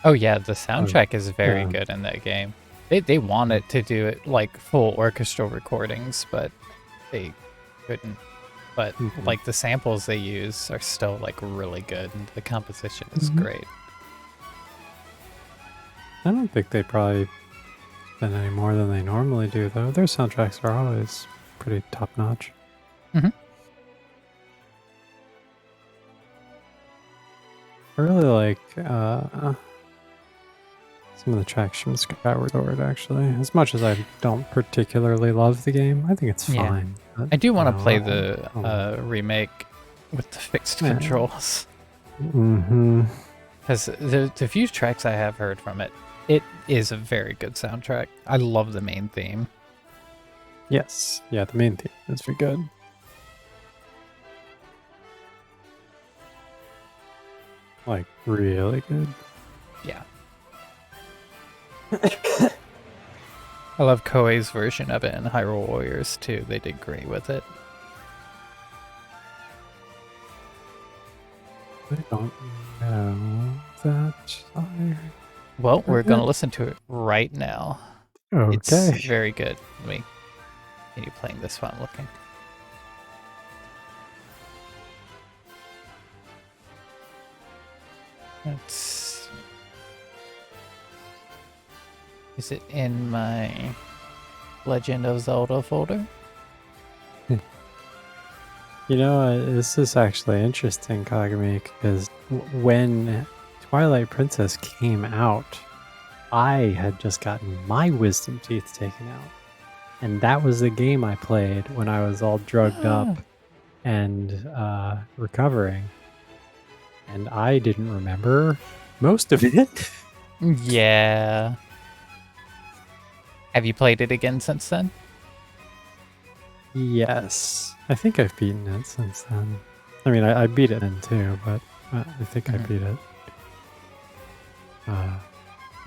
Oh yeah, the soundtrack is very good in that game. They wanted to do it like full orchestral recordings, but they couldn't. But like the samples they use are still like really good, and the composition is great. I don't think they probably spend any more than they normally do, though. Their soundtracks are always pretty top notch. I really like some of the tracks from Skyward Sword, actually. As much as I don't particularly love the game, I think it's fine. I do want to play the remake with the fixed controls. Because the few tracks I have heard from it, it is a very good soundtrack. I love the main theme. Yes. Yeah, the main theme is very good. Like, really good. Yeah. I love Koei's version of it in Hyrule Warriors too. They did great with it. I don't know that Well, we're going to listen to it right now. Okay. It's very good. Let me continue playing this while I'm looking. Is it in my Legend of Zelda folder. You know, this is actually interesting, Kagami, because when Twilight Princess came out, I had just gotten my wisdom teeth taken out. And that was the game I played when I was all drugged up and recovering. And I didn't remember most of it. Yeah. Have you played it again since then? Yes. I think I've beaten it since then. I mean, I beat it then too, but I think I beat it.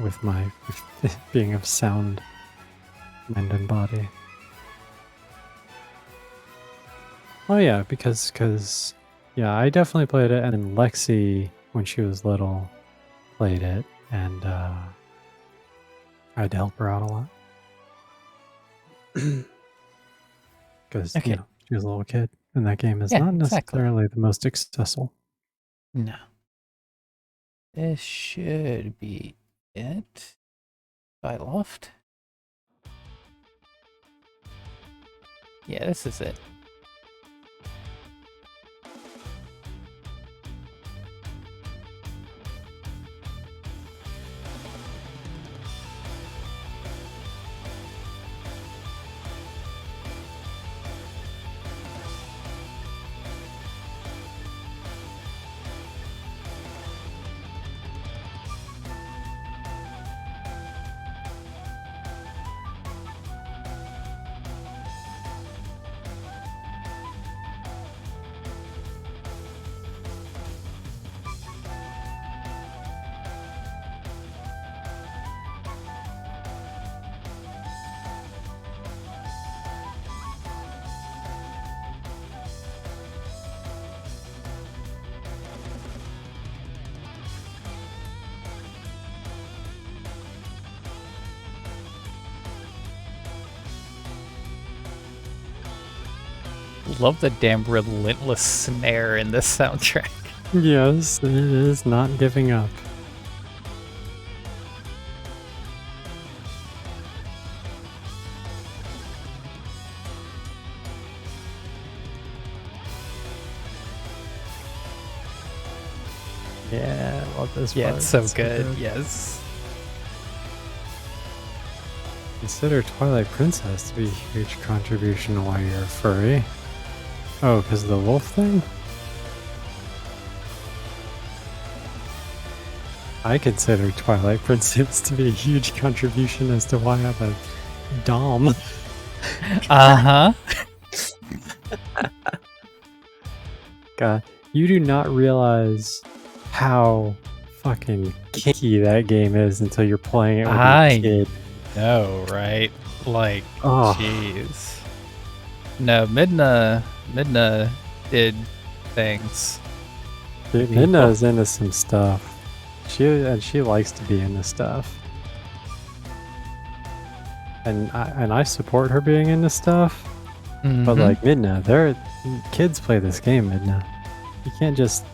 With my being of sound mind and body. Oh yeah, because yeah, I definitely played it, and then Lexi, when she was little, played it, and I had to help her out a lot. Because, Okay. she was a little kid, and that game is Yeah, not exactly. necessarily the most accessible. No. This should be it. By loft. Yeah, this is it. Love the damn relentless snare in this soundtrack. Yes, it is not giving up. Yeah, I love this Yeah, part. it's so good. Yes. Consider Twilight Princess to be a huge contribution while you're a furry. Oh, because of the wolf thing? I consider Twilight Princess to be a huge contribution as to why I'm a dom. Uh-huh. God, you do not realize how fucking kinky that game is until you're playing it with your kid. No, right? Like, Oh. jeez. No, Midna did things. Dude, Midna's into some stuff. She likes to be into stuff. And I support her being into stuff. Mm-hmm. But like Midna, kids play this game, Midna. You can't just,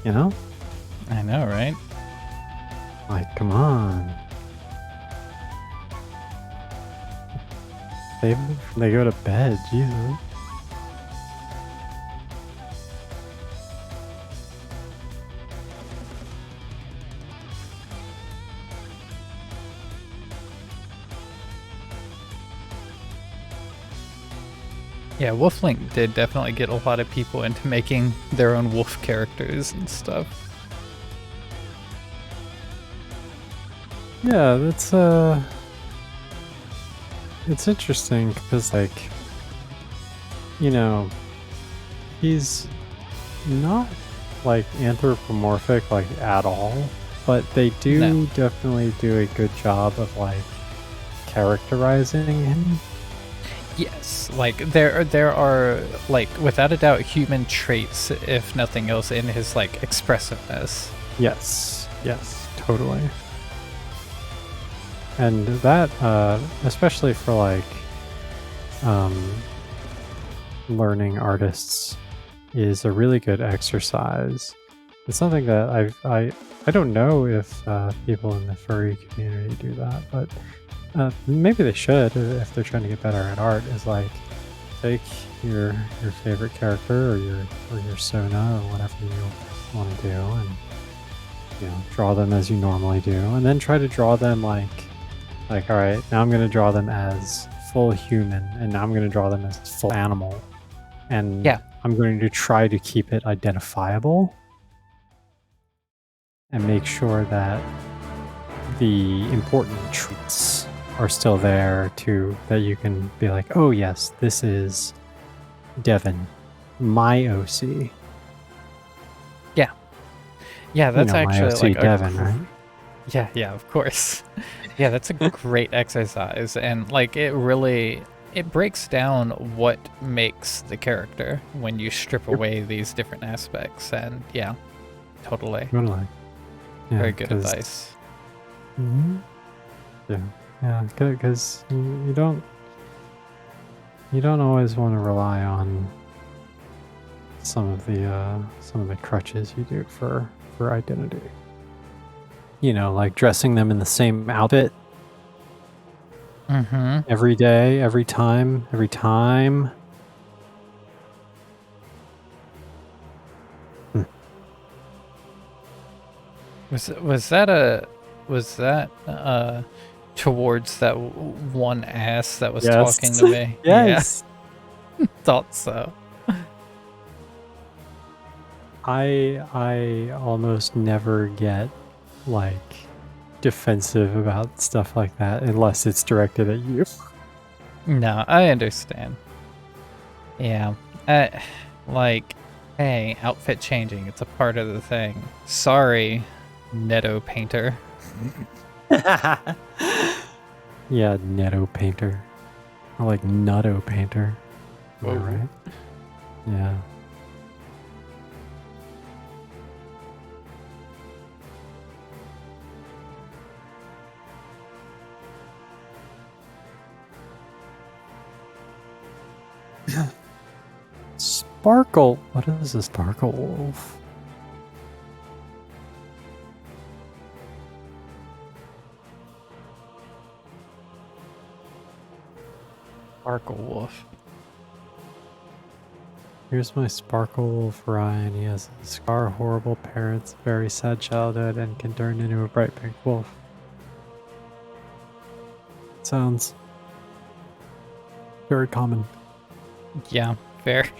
you know? I know, right? Like, come on. They go to bed, Jesus. Yeah, Wolflink did definitely get a lot of people into making their own wolf characters and stuff. Yeah, that's it's interesting because like, he's not like anthropomorphic like at all, but they do definitely do a good job of like characterizing him. Yes, like there are like without a doubt human traits, if nothing else, in his like expressiveness. Yes, totally. And that, especially for like learning artists, is a really good exercise. It's something that I don't know if people in the furry community do that, but maybe they should if they're trying to get better at art. Is like take your favorite character or your Sona or whatever you want to do, and draw them as you normally do, and then try to draw them like all right, now I'm going to draw them as full human, and now I'm going to draw them as full animal, and Yeah. I'm going to try to keep it identifiable and make sure that the important traits are still there that you can be like, oh yes, this is Devin, my OC. Yeah, that's my actually OC like Devin, right? Yeah, of course. Yeah, that's a great exercise, and like it breaks down what makes the character when you strip away these different aspects, and yeah, totally. Totally. Yeah, Very good advice. Yeah, because you don't always want to rely on some of the crutches you do for identity. Like dressing them in the same outfit every day, every time. Was that towards that one ass that was talking to me? Yes. Yeah. Thought so. I almost never get like defensive about stuff like that unless it's directed at you. No, I understand. Yeah. Like, hey, outfit changing. It's a part of the thing. Sorry, Netto painter. Yeah, Netto painter. Or like Nutto painter. Am I right? Yeah. Sparkle. What is a sparkle wolf? Sparkle wolf. Here's my sparkle wolf Ryan. He has a scar, horrible parents, very sad childhood, and can turn into a bright pink wolf. Sounds very common. Yeah, very.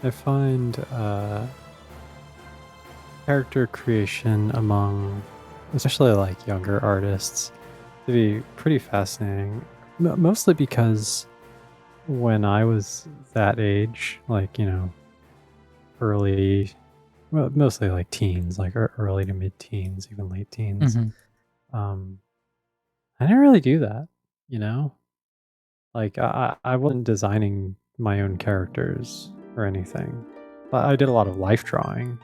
I find character creation among, especially like younger artists, to be pretty fascinating. Mostly because when I was that age, like, early, well, mostly like teens, like early to mid teens, even late teens, I didn't really do that, you know? Like, I wasn't designing my own characters or anything. But I did a lot of life drawing.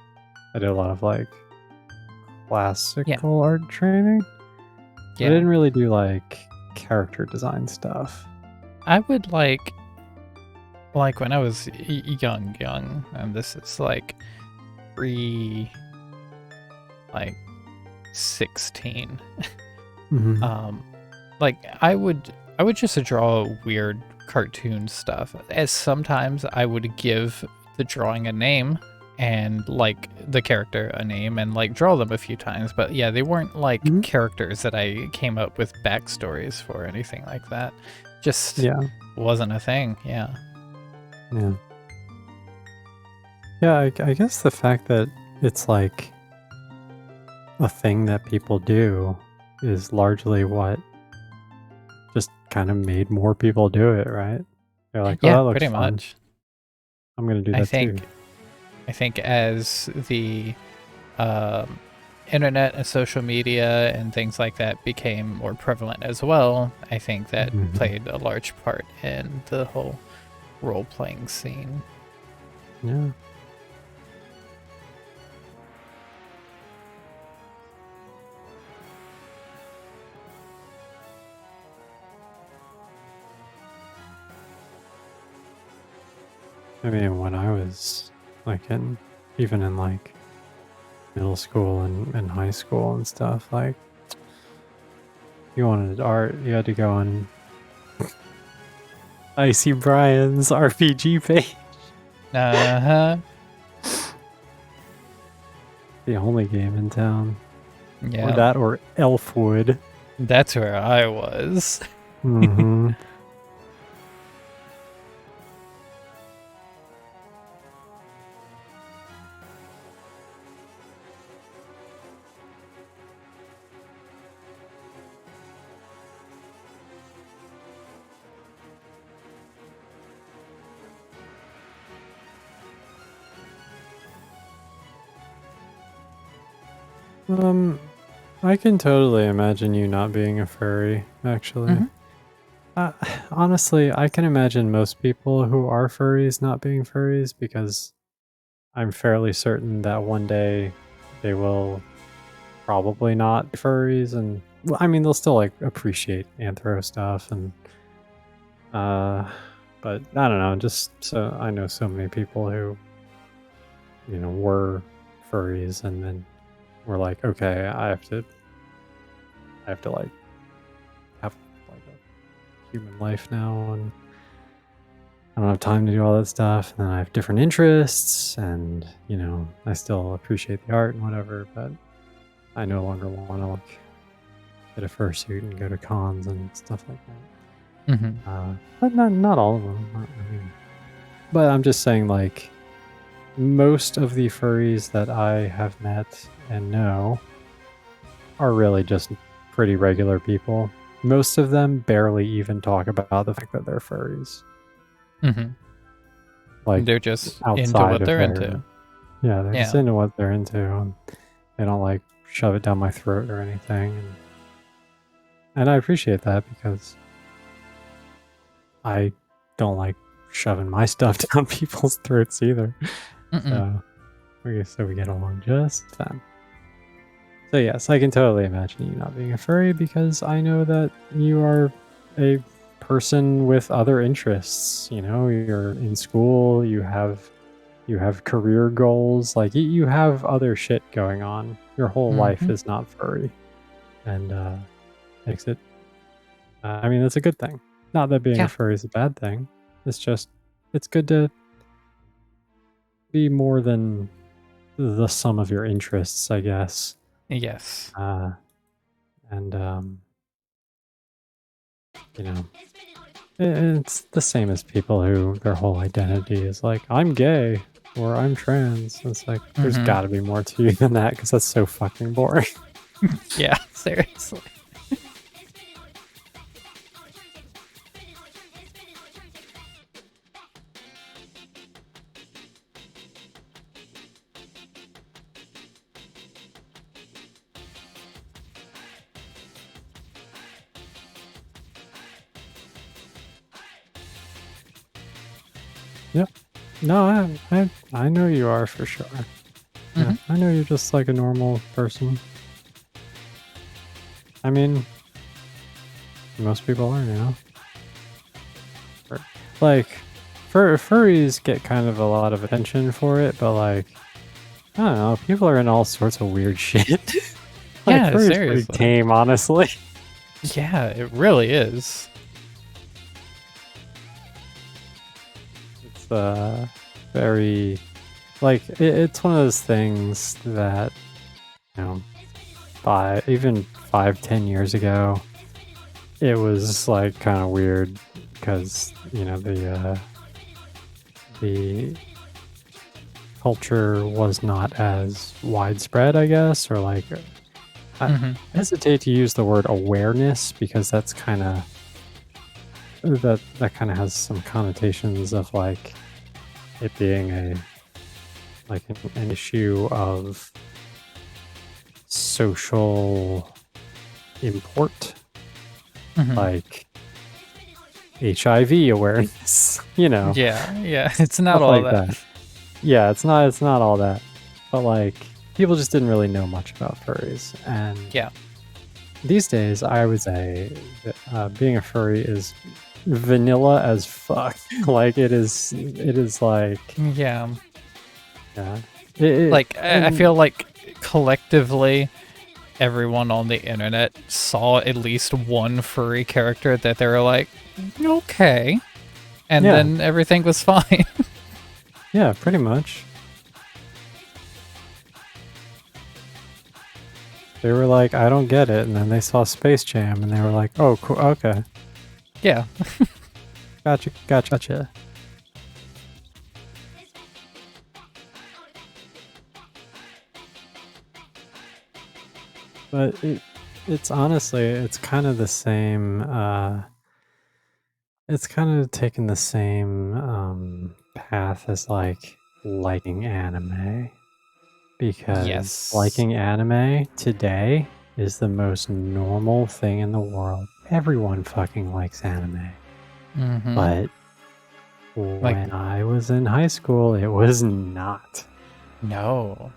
I did a lot of like classical art training. Yeah. I didn't really do like character design stuff. I would like when I was young, and this is like like 16. Like I would just draw weird cartoon stuff. As sometimes I would give the drawing a name and like the character a name and like draw them a few times, but yeah, they weren't like characters that I came up with backstories for or anything like that. Just wasn't a thing. Yeah. I guess the fact that it's like a thing that people do is largely what just kind of made more people do it, right? They're like, yeah, that looks pretty fun. much. I'm gonna do that too. I think as the internet and social media and things like that became more prevalent as well, I think that played a large part in the whole role-playing scene. Yeah. I mean, when I was like even in like middle school and high school and stuff, like you wanted art, you had to go on Icy Brian's RPG page. Uh-huh. The only game in town. Yeah. Or that or Elfwood. That's where I was. Mm-hmm. I can totally imagine you not being a furry, actually. Mhm. Honestly, I can imagine most people who are furries not being furries because I'm fairly certain that one day they will probably not be furries, and well, I mean they'll still like appreciate anthro stuff and but I don't know, just so I know so many people who were furries and then were like, okay, I have to like have like a human life now, and I don't have time to do all that stuff, and then I have different interests, and I still appreciate the art and whatever, but I no longer want to like get a fursuit and go to cons and stuff like that. But not all of them. I mean, but I'm just saying, like, most of the furries that I have met and know are really just pretty regular people. Most of them barely even talk about the fact that they're furries. Mhm. Like, They're just into outside what of they're their into. yeah, they're just Yeah. into what they're into, and they don't like shove it down my throat or anything. And I appreciate that because I don't like shoving my stuff down people's throats either. Mm-mm. So we get along just fine. So yes, I can totally imagine you not being a furry because I know that you are a person with other interests. You're in school, you have career goals, like you have other shit going on. Your whole life Mhm. is not furry, and makes it. I mean, that's a good thing. Not that being a Yeah. furry is a bad thing. It's good to be more than the sum of your interests, I guess. Yes. And you know, it's the same as people who their whole identity is like, I'm gay or I'm trans. It's like, there's Mhm. got to be more to you than that because that's so fucking boring. Yeah, seriously. Yep. No, I know you are for sure. Yeah, Mhm. I know you're just like a normal person. I mean, most people are. Like, furries get kind of a lot of attention for it, but like, I don't know, people are in all sorts of weird shit. Like, Yeah, furry's pretty seriously. tame, honestly. Yeah, it really is. It's very like it's one of those things that you know, even 5-10 years ago, it was like kind of weird because the culture was not as widespread, I guess, or like I Mhm. hesitate to use the word awareness because that's kind of that kind of has some connotations of like it being an issue of social import, Mhm. like HIV awareness, Yeah, yeah. It's not stuff all like that. that. Yeah, it's not all that, but like people just didn't really know much about furries, and Yeah. these days I would say that being a furry is vanilla as fuck. Like it is like Yeah. yeah. Like, I feel like collectively, everyone on the internet saw at least one furry character that they were like, okay. And Yeah. then everything was fine. Yeah, pretty much. They were like, I don't get it, and then they saw Space Jam and they were like, oh cool, okay. Yeah. Gotcha. But it's honestly, it's kind of the same. It's kind of taken the same path as like liking anime, because Yes. liking anime today is the most normal thing in the world. Everyone fucking likes anime. Mm-hmm. But when I was in high school, it was not. No.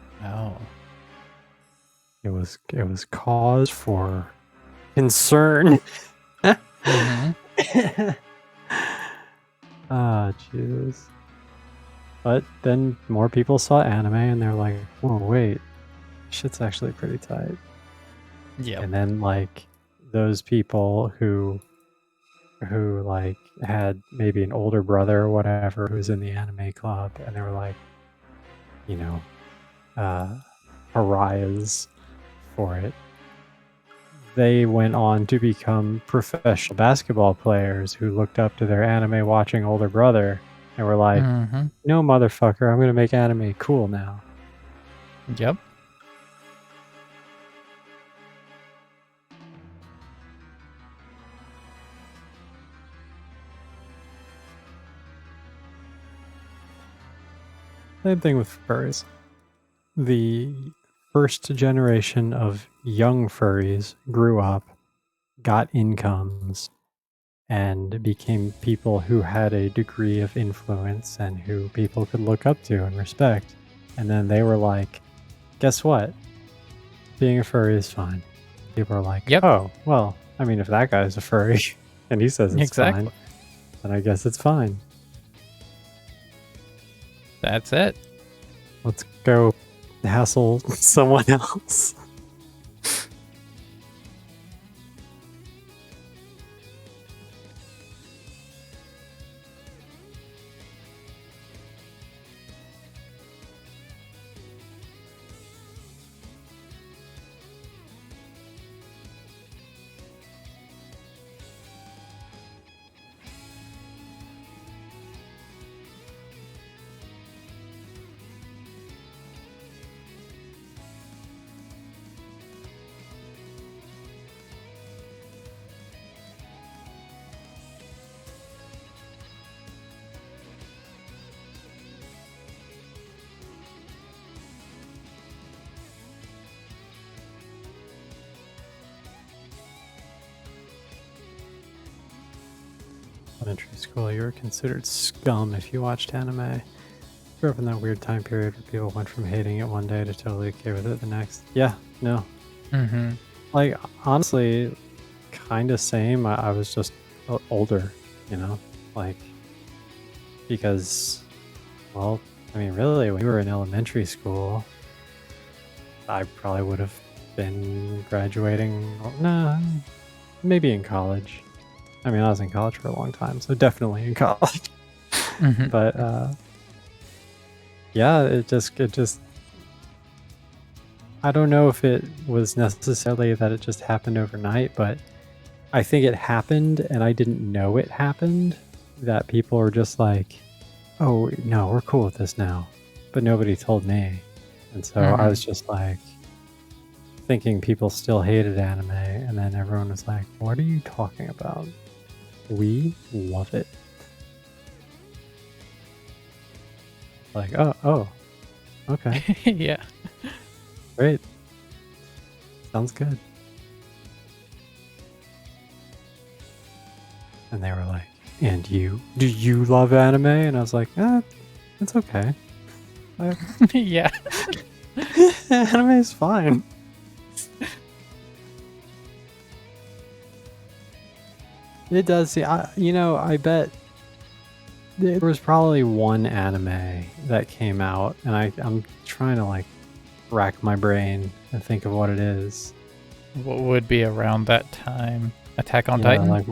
It was cause for concern. Mm-hmm. Ah, Jesus. But then more people saw anime and they're like, whoa, wait, shit's actually pretty tight. Yeah. And then like those people who like had maybe an older brother or whatever who's in the anime club, and they were like, you know, pariahs for it. They went on to become professional basketball players who looked up to their anime watching older brother and were like, Mm-hmm. no, motherfucker, I'm going to make anime cool now. Yep. Same thing with furries. The first generation of young furries grew up, got incomes, and became people who had a degree of influence and who people could look up to and respect. And then they were like, guess what? Being a furry is fine. People are like, Yep. oh, well, I mean, if that guy's a furry and he says it's Exactly. fine, then I guess it's fine. That's it. Let's go hassle someone else. Elementary school, you were considered scum if you watched anime. Grew up in that weird time period where people went from hating it one day to totally okay with it the next. Yeah, no. Mm-hmm. Like, honestly, kind of same. I was just older, you know? Like, because, well, I mean, really, when we were in elementary school, I probably would have been graduating, nah, maybe in college. I mean, I was in college for a long time, so definitely in college. Mm-hmm. But yeah, it just I don't know if it was necessarily that it just happened overnight, but I think it happened and I didn't know it happened. That people were just like, oh no, we're cool with this now, but nobody told me. And so I was just like thinking people still hated anime, and then everyone was like, what are you talking about? We love it. Like, oh, okay, Yeah. great. Sounds good. And they were like, and you, do you love anime? And I was like, it's okay. Yeah. Anime is fine. It does. I bet there was probably one anime that came out, and I'm trying to like rack my brain and think of what it is. What would be around that time? Attack on Yeah, Titan? like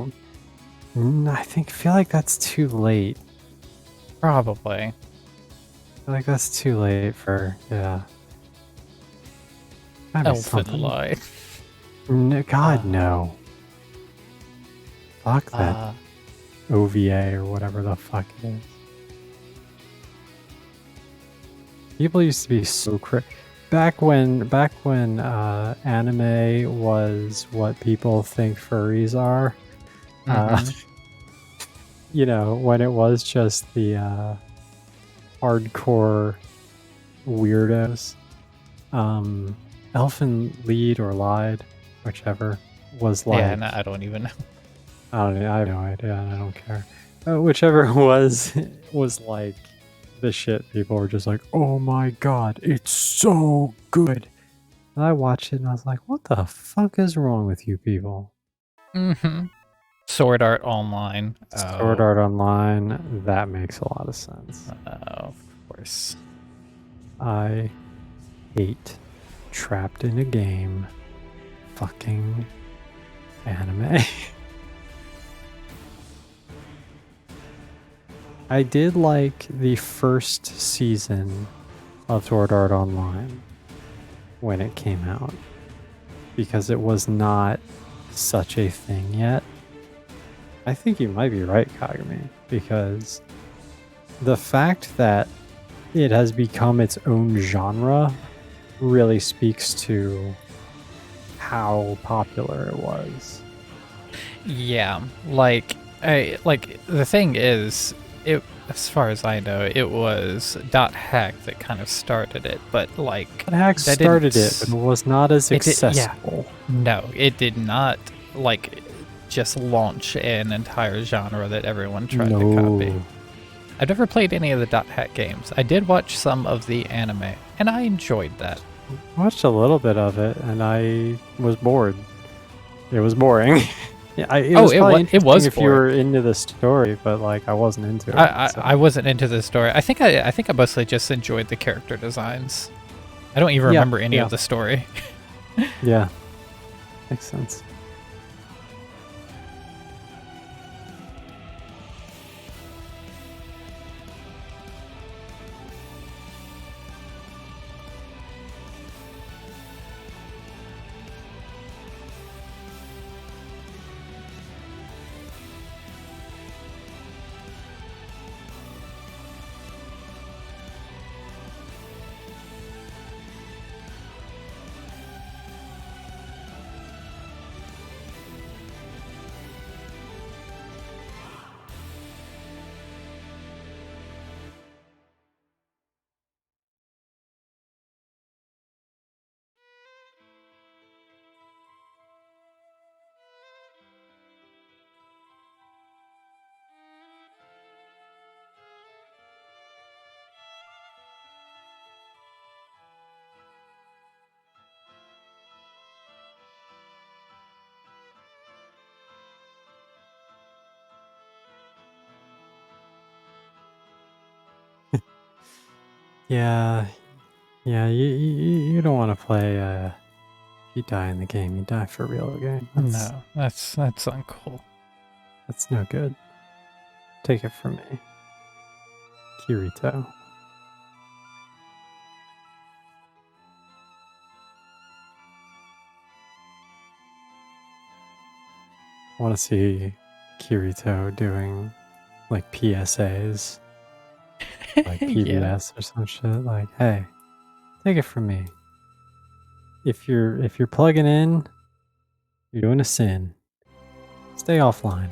feel like that's too late. Probably. I feel like that's too late for Gotta be Elfen something. Life. God no. Fuck that OVA or whatever the fuck it is. People used to be so back when anime was what people think furries are. When it was just the hardcore weirdos. Elfin Lead or Lied, whichever, was like... Yeah, no, I don't even know. I have no idea, and I don't care. Whichever was like the shit. People were just like, oh my god, it's so good. And I watched it and I was like, what the fuck is wrong with you people? Sword Art Online. Sword Art Online, that makes a lot of sense. Of course. I hate trapped in a game fucking anime. I did like the first season of Sword Art Online when it came out because it was not such a thing yet. I think you might be right, Kagami, because the fact that it has become its own genre really speaks to how popular it was. Yeah, the thing is, as far as I know, it was .hack that kind of started it, but like .hack started it, but it was not as accessible. No, it did not just launch an entire genre that everyone tried to copy. I've never played any of the .hack games. I did watch some of the anime, and I enjoyed that. I watched a little bit of it, and I was bored. It was boring. It was if you were into the story, but like I wasn't into it. I wasn't into the story. I think I mostly just enjoyed the character designs. I don't even remember any of the story. Yeah, makes sense. Yeah, you don't want to play. You die in the game. You die for real again. No, that's uncool. That's no good. Take it from me, Kirito. I want to see Kirito doing like PSAs, like PBS or some shit. Like, hey, take it from me. If you're plugging in, you're doing a sin. Stay offline.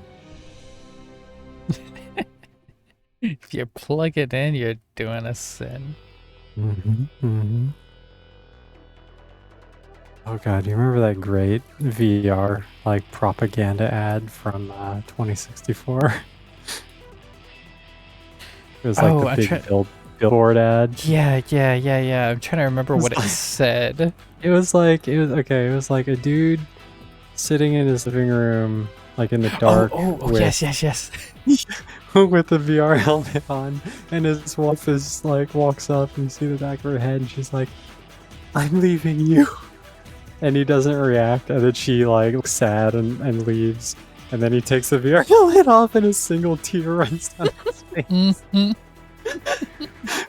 If you plug it in, you're doing a sin. Oh god, do you remember that great VR like propaganda ad from 2064? It was like the big billboard ad. Yeah. I'm trying to remember what it said. It was like a dude sitting in his living room, like in the dark yes, yes, yes. with the VR helmet on, and his wife is like walks up and you see the back of her head and she's like, I'm leaving you. And he doesn't react, and then she like looks sad and leaves. And then he takes the VR helmet off and a single tear runs down his face. Mhm.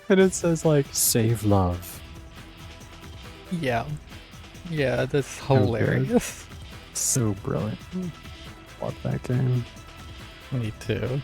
And it says like, save love. Yeah. Yeah, that's good. hilarious. So brilliant. Love that game. Me too.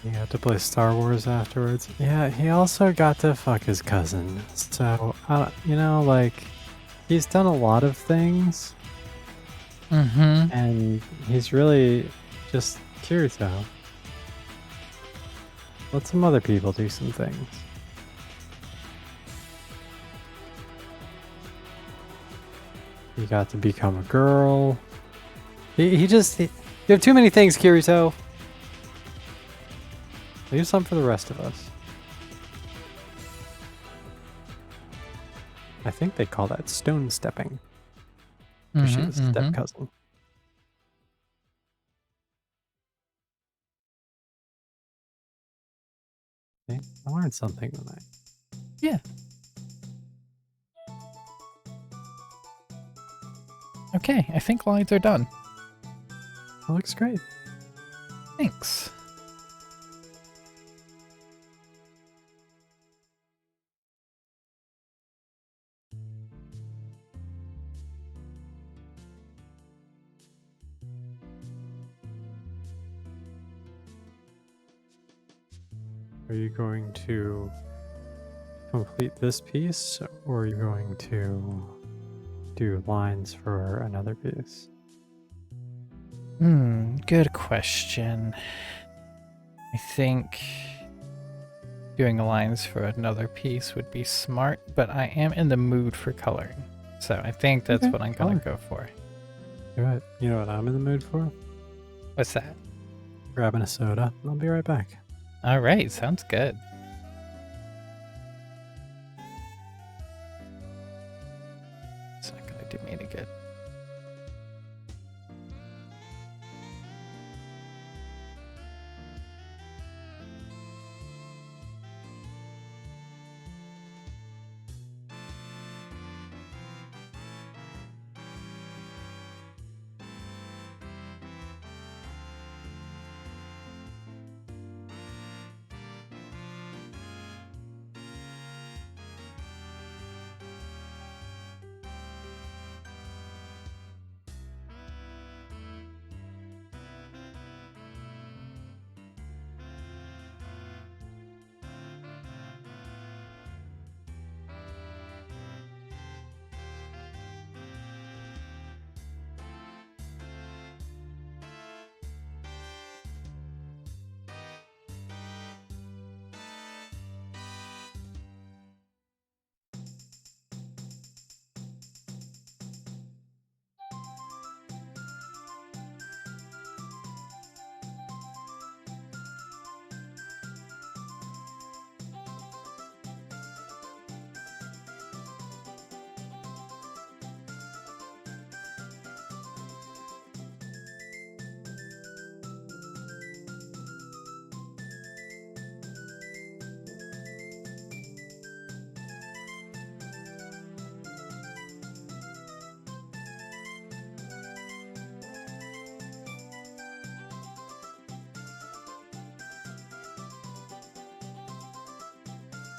You got to play Star Wars afterwards. Yeah, he also got to fuck his cousin. So, you know, like, he's done a lot of things, Mm-hmm. and he's really just Kirito. Let some other people do some things. He got to become a girl. You have too many things, Kirito. Leave some for the rest of us. I think they call that stone stepping. Because she was a step cousin. Okay, I learned something tonight. Yeah. Okay, I think lines are done. That looks great. Thanks. Are you going to complete this piece, or are you going to do lines for another piece? Good question. I think doing lines for another piece would be smart, but I am in the mood for coloring. So I think that's what I'm gonna go for. Good. You know what I'm in the mood for? What's that? Grabbing a soda. I'll be right back. All right, sounds good. It's not gonna do me any good.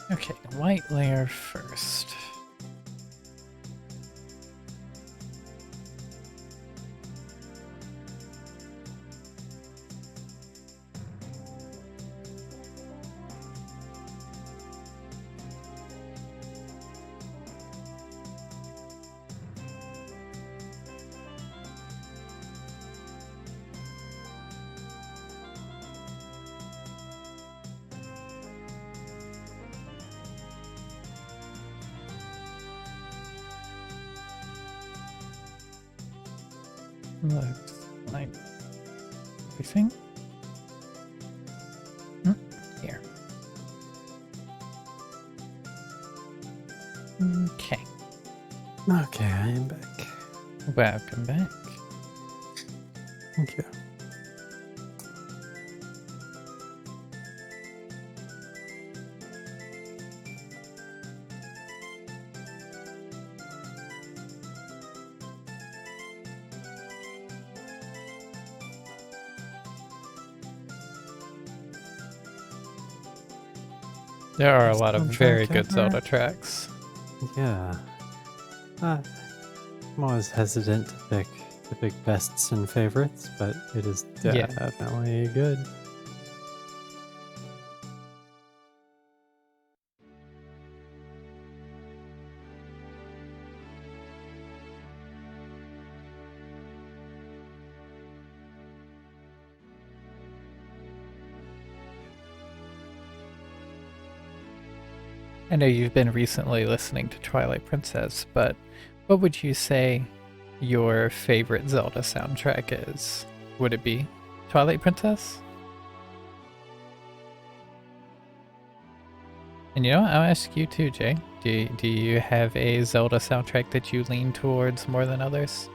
Okay, white layer first. Looks like everything. Here. Okay. Okay, I am back. Welcome back. Thank you. There are a lot of very Soundtrack good ever? Zelda tracks. Yeah. I'm always hesitant to pick bests and favorites, but it is Yeah. definitely good. I know you've been recently listening to Twilight Princess, but what would you say your favorite Zelda soundtrack is? Would it be Twilight Princess? And you know what? I'll ask you too, Jay. Do you have a Zelda soundtrack that you lean towards more than others?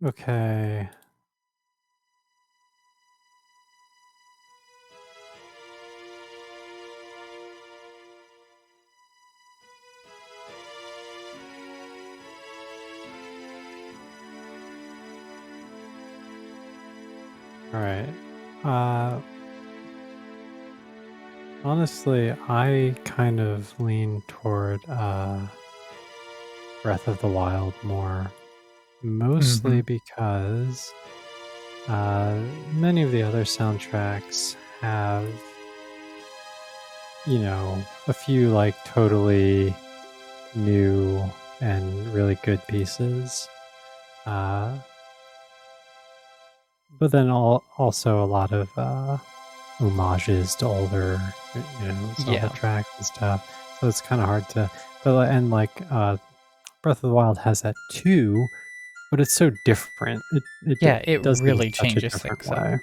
Okay. All right. Honestly, I kind of lean toward Breath of the Wild more, Mm-hmm. mostly because many of the other soundtracks have, a few like totally new and really good pieces. Uh, but then also a lot of homages to older, Zelda Yeah. tracks and stuff. So it's kind of hard to, and like Breath of the Wild has that too, but it's so different. It Yeah, it does it in really such a changes different things up. way.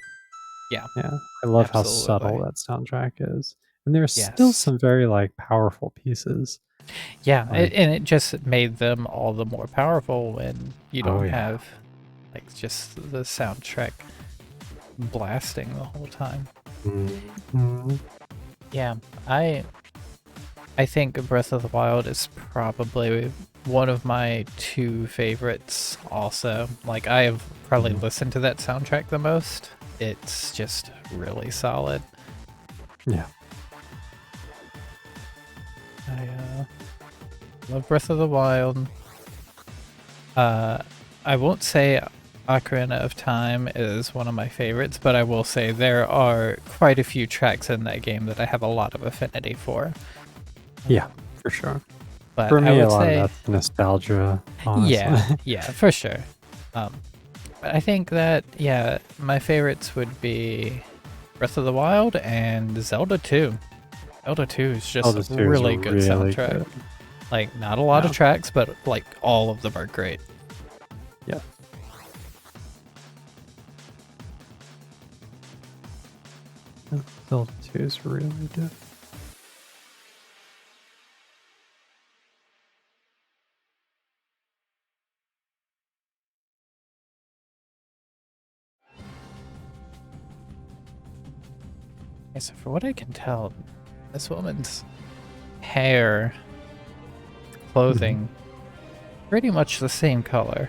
Yeah, Yeah, I love how subtle absolutely. that soundtrack is, and there's still Yes. some very like powerful pieces. Yeah, Like, and it just made them all the more powerful when you oh don't yeah, have like just the soundtrack blasting the whole time. Mhm. Yeah, I think Breath of the Wild is probably one of my two favorites also. Like I have probably Mhm. listened to that soundtrack the most. It's just really solid. Yeah. I love Breath of the Wild. Uh, I won't say Ocarina of Time is one of my favorites, but I will say there are quite a few tracks in that game that I have a lot of affinity for. Yeah, for sure. But For I me, a would lot of say, that's nostalgia, honestly. yeah, for sure. Um, but I think that, yeah, my favorites would be Breath of the Wild and Zelda 2. Zelda 2 is just Zelda a 2 is really good really soundtrack. good. Like, not a lot of Yeah. tracks, but like all of them are great. Yeah. Zelda 2 is really good. Okay, so for what I can tell, this woman's hair, Mhm. clothing, pretty much the same color.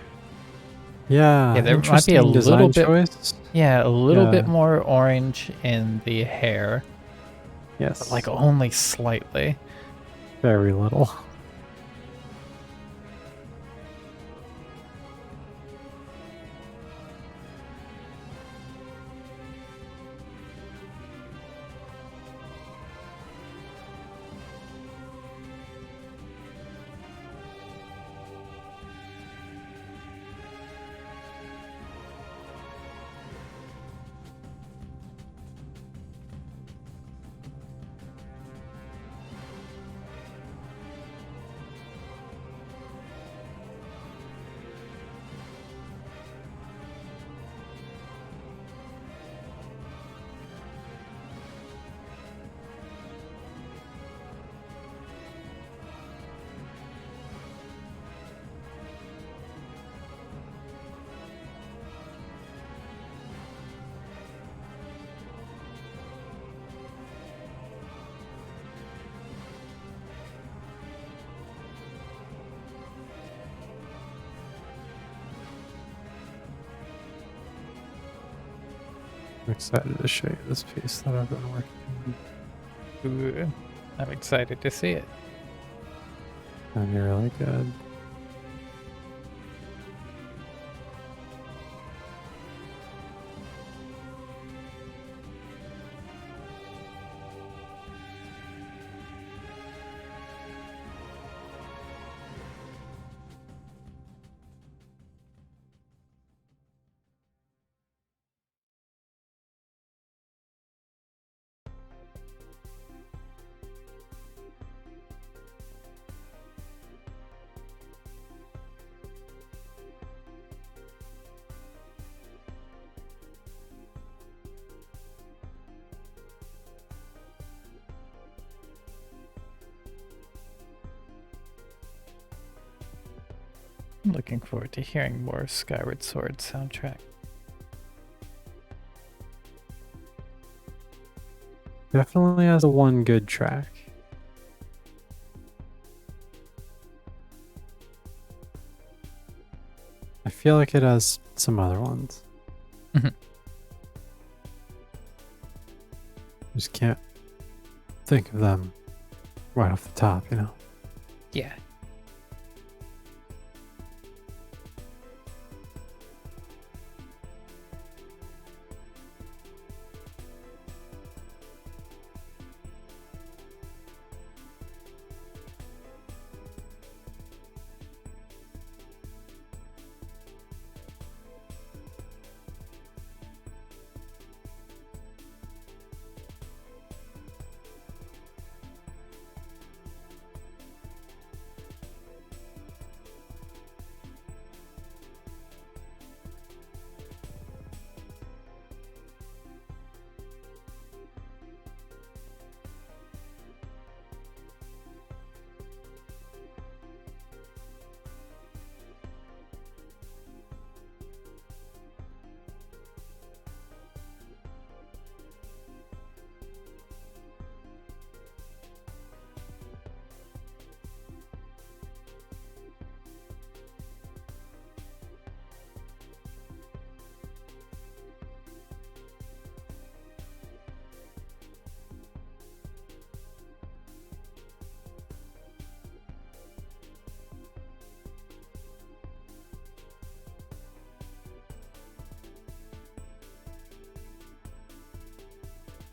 Yeah, Yeah, there might be a interesting little design bit, choice. yeah, a little bit Yeah. more orange in the hair, but like Yes. only slightly. Very little. I'm excited to show you this piece that I've been working on. Ooh, I'm excited to see it. That'd be really good. I'm looking forward to hearing more Skyward Sword soundtrack. Definitely has a one good track. I feel like it has some other ones. Mhm. Just can't think of them right off the top, you know? Yeah.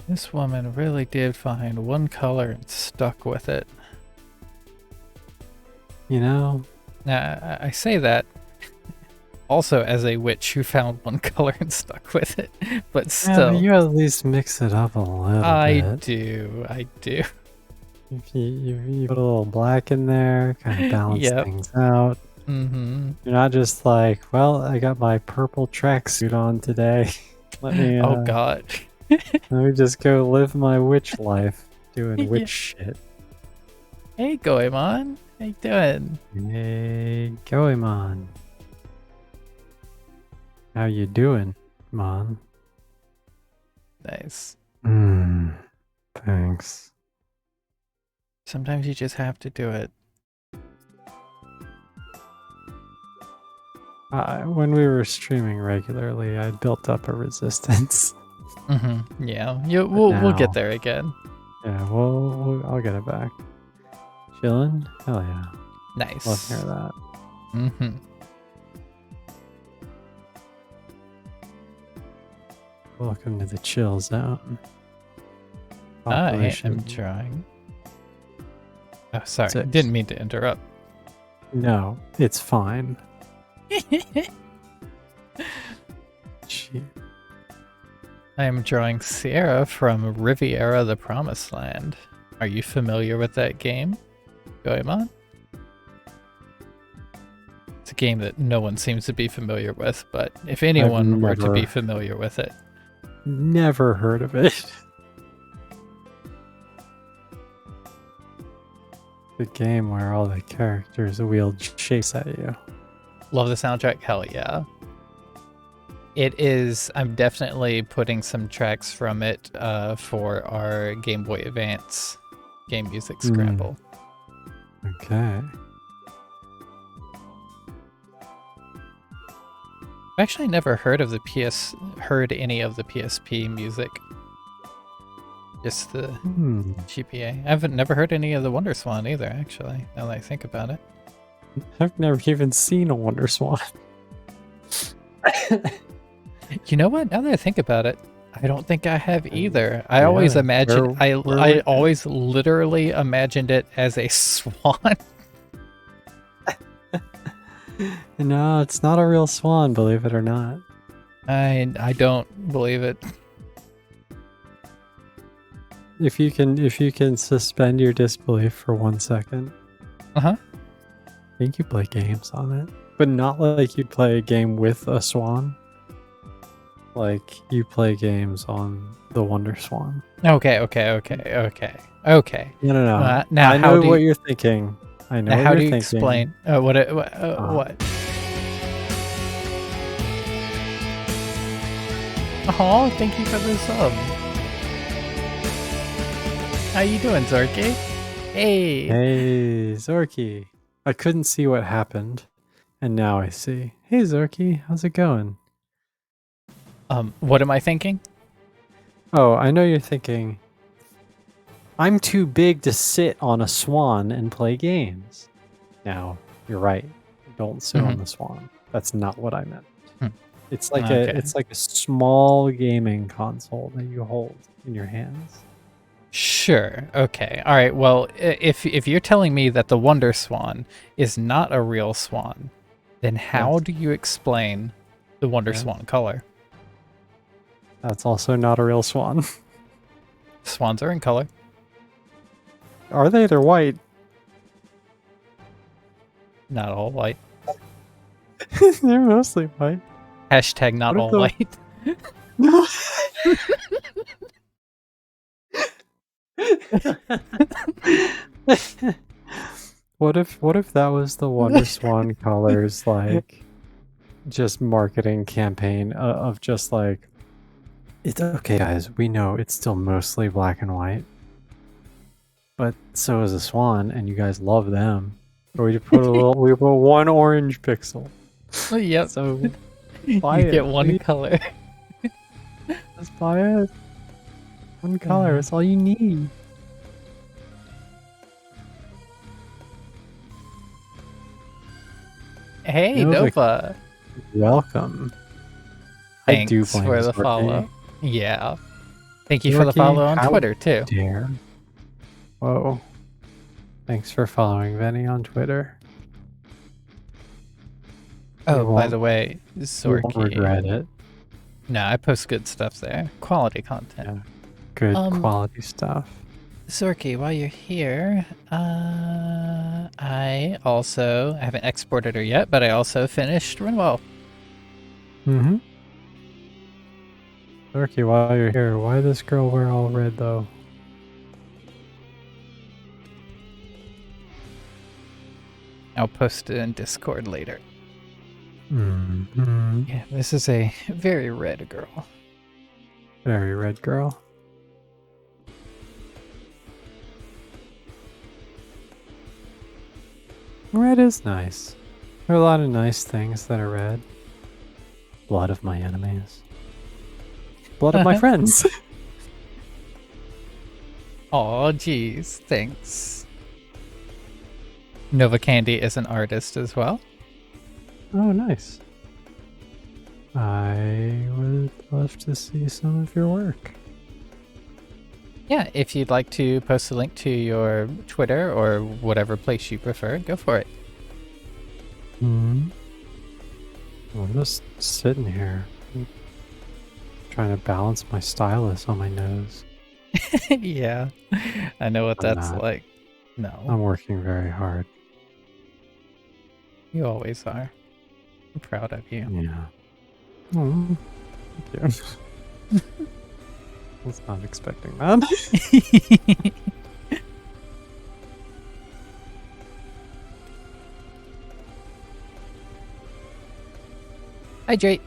This woman really did find one color and stuck with it. You know? Now, I say that also as a witch who found one color and stuck with it, but Yeah, still. but you at least mix it up a little I bit. do. If you put a little black in there, kind of balance Yep. things out. Mm-hmm. You're not just like, well, I got my purple tracksuit on today. Let me Oh God. let me just go live my witch life doing witch Yeah. shit. Hey, Goemon. How you doing? Hey, Goemon. How you doing, Mon? Nice. Thanks. Sometimes you just have to do it. When we were streaming regularly, I built up a resistance. Mm-hmm. Yeah. We'll get now- there again. Yeah, I'll get it back. Chillin'? Hell yeah. Nice. Love to hear that. Mm-hmm. Welcome to the chill zone. I am trying. Oh, sorry. 6. Didn't mean to interrupt. No, it's fine. Shit. I am drawing Cierra from Riviera the Promised Land. Are you familiar with that game, Goemon? It's a game that no one seems to be familiar with, but if anyone were to be familiar with it. Never heard of it. The game where all the characters wield shapes at you. Love the soundtrack? Hell yeah. It is, I'm definitely putting some tracks from it for our Game Boy Advance game music scramble. Okay. I've actually never heard of heard any of the PSP music. Just the GPA. I haven't never heard any of the Wonder Swan either, actually, now that I think about it. I've never even seen a Wonder Swan. You know what? Now that I think about it, I don't think I have either. I always imagined, I always literally imagined it as a swan. No, it's not a real swan, believe it or not. I don't believe it. If you can suspend your disbelief for 1 second. Uh-huh. I think you play games on it. But not like you play a game with a swan. Like you play games on the Wonder Swan. Okay. No. Now I know what you're thinking. I know how what do you're you thinking. explain? What? Oh, thank you for the sub. How you doing, Zorky? Hey. Hey, Zorky. I couldn't see what happened, and now I see. Hey, Zorky, how's it going? What am I thinking? Oh, I know you're thinking, I'm too big to sit on a swan and play games. Now, you're right. Don't sit on the swan. That's not what I meant. It's like it's like a small gaming console that you hold in your hands. Sure. Okay. All right. Well, if you're telling me that the Wonder Swan is not a real swan, then how do you explain the Wonder Swan color? That's also not a real swan. Swans are in color. Are they? They're white. Not all white. They're mostly white. Hashtag not all white. No. What if that was the Wonder Swan colors, like just marketing campaign of just like, it's okay guys, we know it's still mostly black and white, but so is a swan and you guys love them. But we put we put one orange pixel. Yep. So you get one color. Just buy it. One color, that's all you need. Hey, Nova. Welcome. Thanks I do blame for the Zorky. follow. Yeah. Thank you for the follow on Twitter, too. Dare. Whoa. Thanks for following Venny on Twitter. Oh, by the way, Zorky. You won't regret it. No, I post good stuff there. Quality content. Yeah. Good quality stuff. Zorky, while you're here, I haven't exported her yet, but I also finished Rinwell. Mm-hmm. Zorky, while you're here, why this girl wear all red, though? I'll post it in Discord later. Mm-hmm. Yeah, this is a very red girl. Very red girl. Red is nice. There are a lot of nice things that are red. Blood of my enemies. Blood of my friends. Aw, geez, thanks. Nova Candy is an artist as well. Oh, nice. I would love to see some of your work. Yeah, if you'd like to post a link to your Twitter or whatever place you prefer, go for it. I'm just sitting here trying to balance my stylus on my nose. Yeah, I know what that's like. No. I'm working very hard. You always are. I'm proud of you. Yeah. Oh, thank you. I was not expecting that. Hydrate.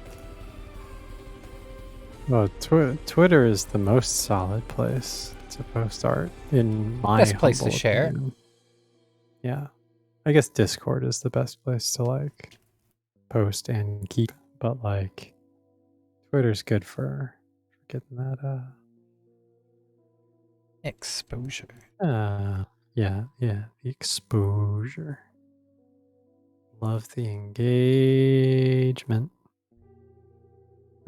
Well, Twitter is the most solid place to post art in my best place to humble share. opinion. Yeah. I guess Discord is the best place to like post and keep, but but like Twitter's good for getting that Exposure. yeah, the exposure. Love the engagement.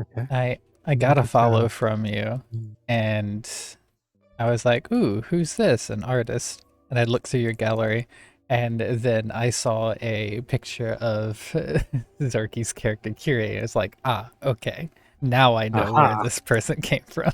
Okay. I got a Good job. follow from you, and I was like, ooh, who's this? An artist. And I looked through your gallery, and then I saw a picture of Zarky's character Kyrie. I was like, ah, okay. Now I know where Aha. this person came from.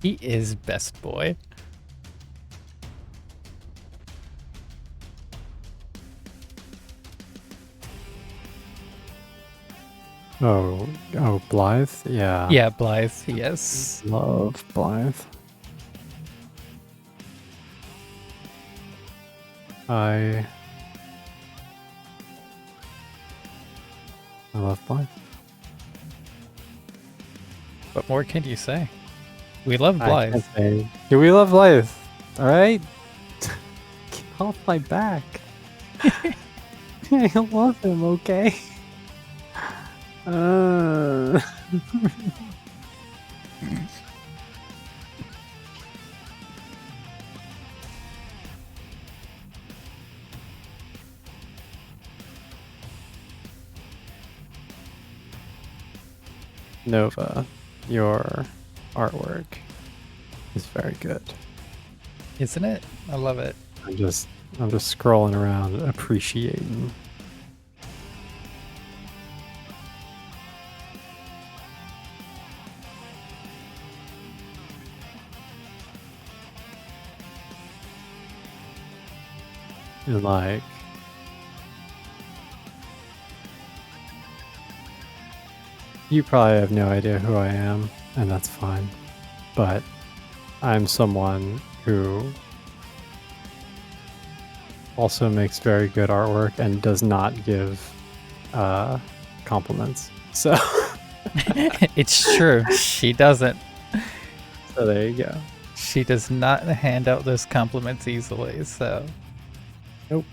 He is best boy. Oh, Blythe? Yeah. Yeah, Blythe, yes. Love Blythe. I love Blythe. What more can you say? We love I Blythe. can't say. Yeah, we love Blythe. All right. Get off my back. I love him. Okay. Nova, your artwork is very good. Isn't it? I love it. I'm just scrolling around appreciating. And like you probably have no idea who I am, and that's fine. But I'm someone who also makes very good artwork and does not give compliments. So It's true. She doesn't. so there you go. She does not hand out those compliments easily, so. Nope.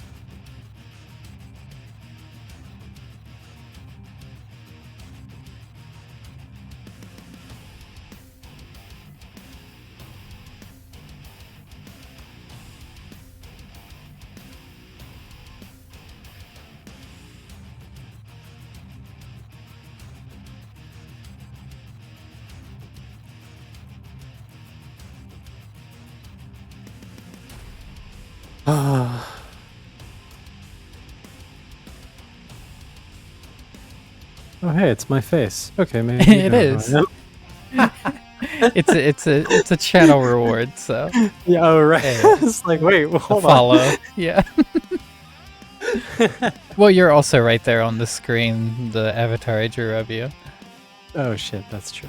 Oh hey, it's my face. Okay, maybe It is. It's a channel reward, so. Yeah, oh right. Hey. It's like wait, well, hold Follow. on. Yeah. Well, you're also right there on the screen, the avatar I drew of you. Oh shit, that's true.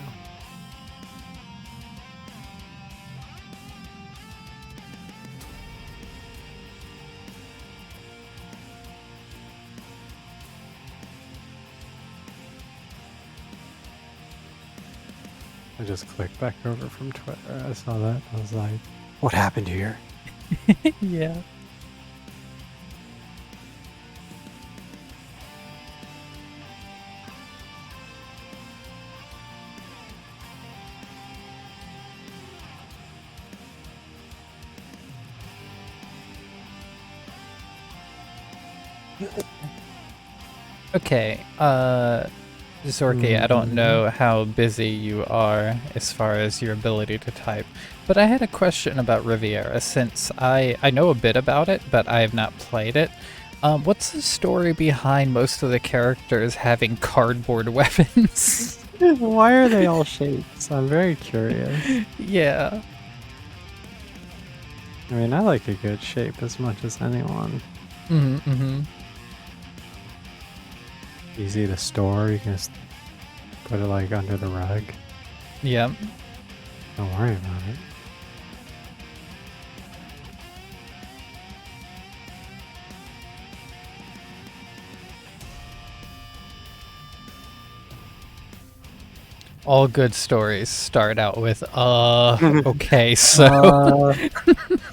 I just clicked back over from Twitter. I saw that. I was like, what happened here? Yeah. Okay, Zorky, I don't know how busy you are as far as your ability to type, but I had a question about Riviera since I know a bit about it, but I have not played it. What's the story behind most of the characters having cardboard weapons? Why are they all shapes? I'm very curious. Yeah. I mean, I like a good shape as much as anyone. Mm-hmm. Easy to store. You can just put it like under the rug. Yep. Don't worry about it. All good stories start out with, okay, so.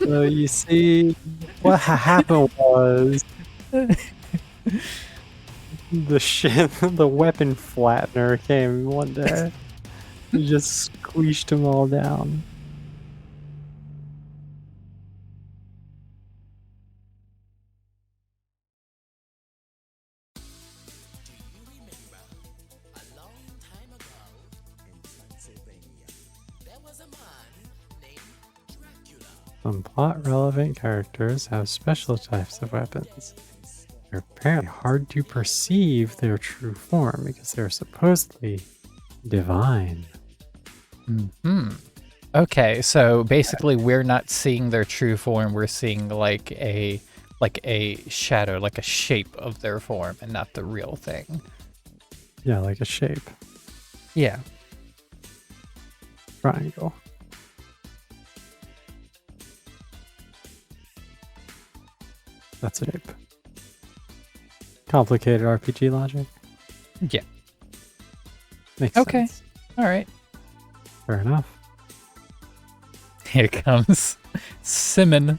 So you see, what happened was the weapon flattener came one day. He just squeezed them all down. Some plot-relevant characters have special types of weapons. They're apparently hard to perceive their true form because they're supposedly divine. Okay, so basically we're not seeing their true form, we're seeing like a shadow, like a shape of their form and not the real thing. Yeah, like a shape. Yeah. Triangle. That's a shape. Complicated RPG logic. Yeah. Makes Okay. sense. All right. Fair enough. Here comes Simon.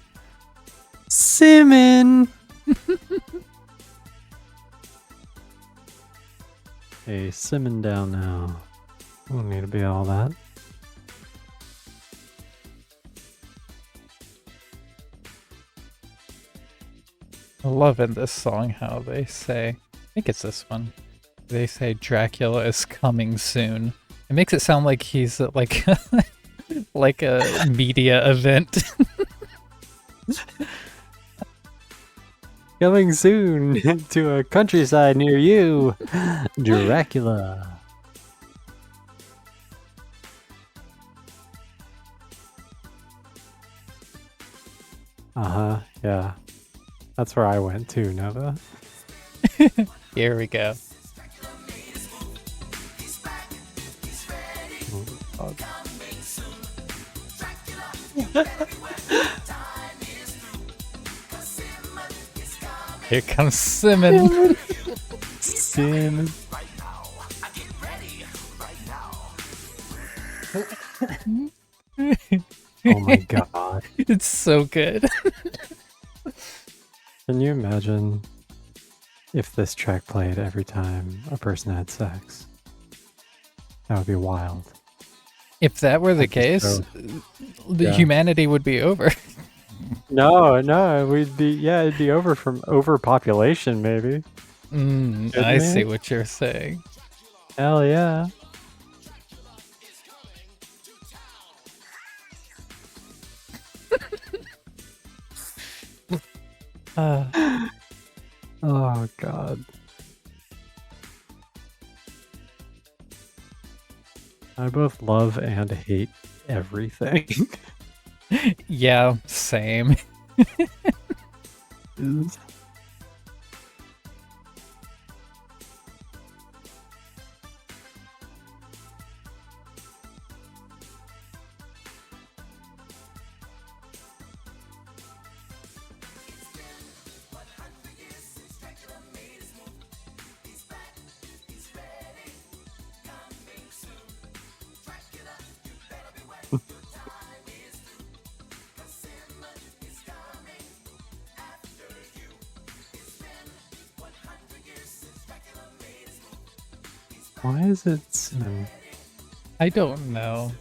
Simon! Hey, Simon down now. Don't need to be all that. I love in this song how they say, I think it's this one, they say Dracula is coming soon. It makes it sound like he's at like like a media event. Coming soon to a countryside near you, Dracula. Uh-huh, yeah. That's where I went too, Nova. Here we go. Oh, Here comes Simon. Simon. Oh my god. It's so good. Can you imagine if this track played every time a person had sex? That would be wild. If that were the That'd be case, so- the yeah. humanity would be over. No, it'd be over from overpopulation, maybe. I me? see what you're saying. Hell yeah. Oh god. I both love and hate everything. Yeah, same. Why is it Simon? I don't know.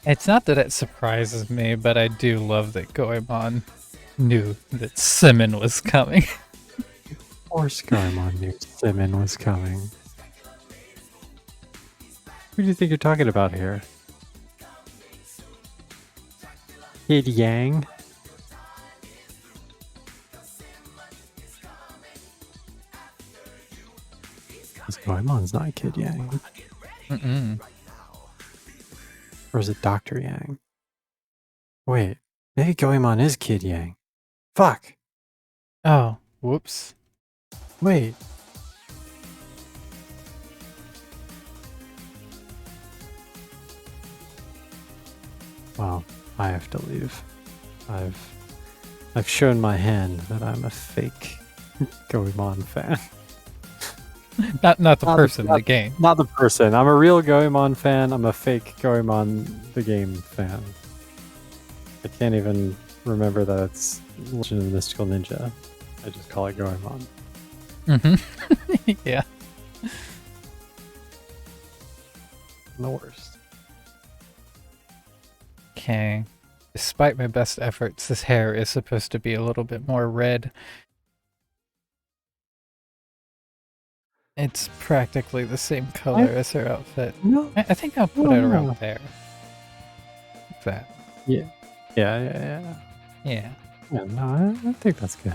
It's not that it surprises me, but I do love that Goemon knew that Simon was coming. Or Skarmon knew Simon was coming. Who do you think you're talking about here? Kid Yang? Because Goemon's not Kid Yang. Mm-mm. Or is it Dr. Yang? Wait, maybe Goemon is Kid Yang. Fuck! Oh, whoops. Wait. Well, I have to leave. I've shown my hand that I'm a fake Goemon fan. Not the person, the game. Not the person. I'm a real Goemon fan. I'm a fake Goemon the game fan. I can't even remember that it's Legend of the Mystical Ninja. I just call it Goemon. Mm-hmm. Yeah. I'm the worst. Okay. Despite my best efforts, this hair is supposed to be a little bit more red. It's practically the same color as her outfit. No. I think I'll put it around there. Like that. Yeah. Yeah. Yeah, no, I think that's good.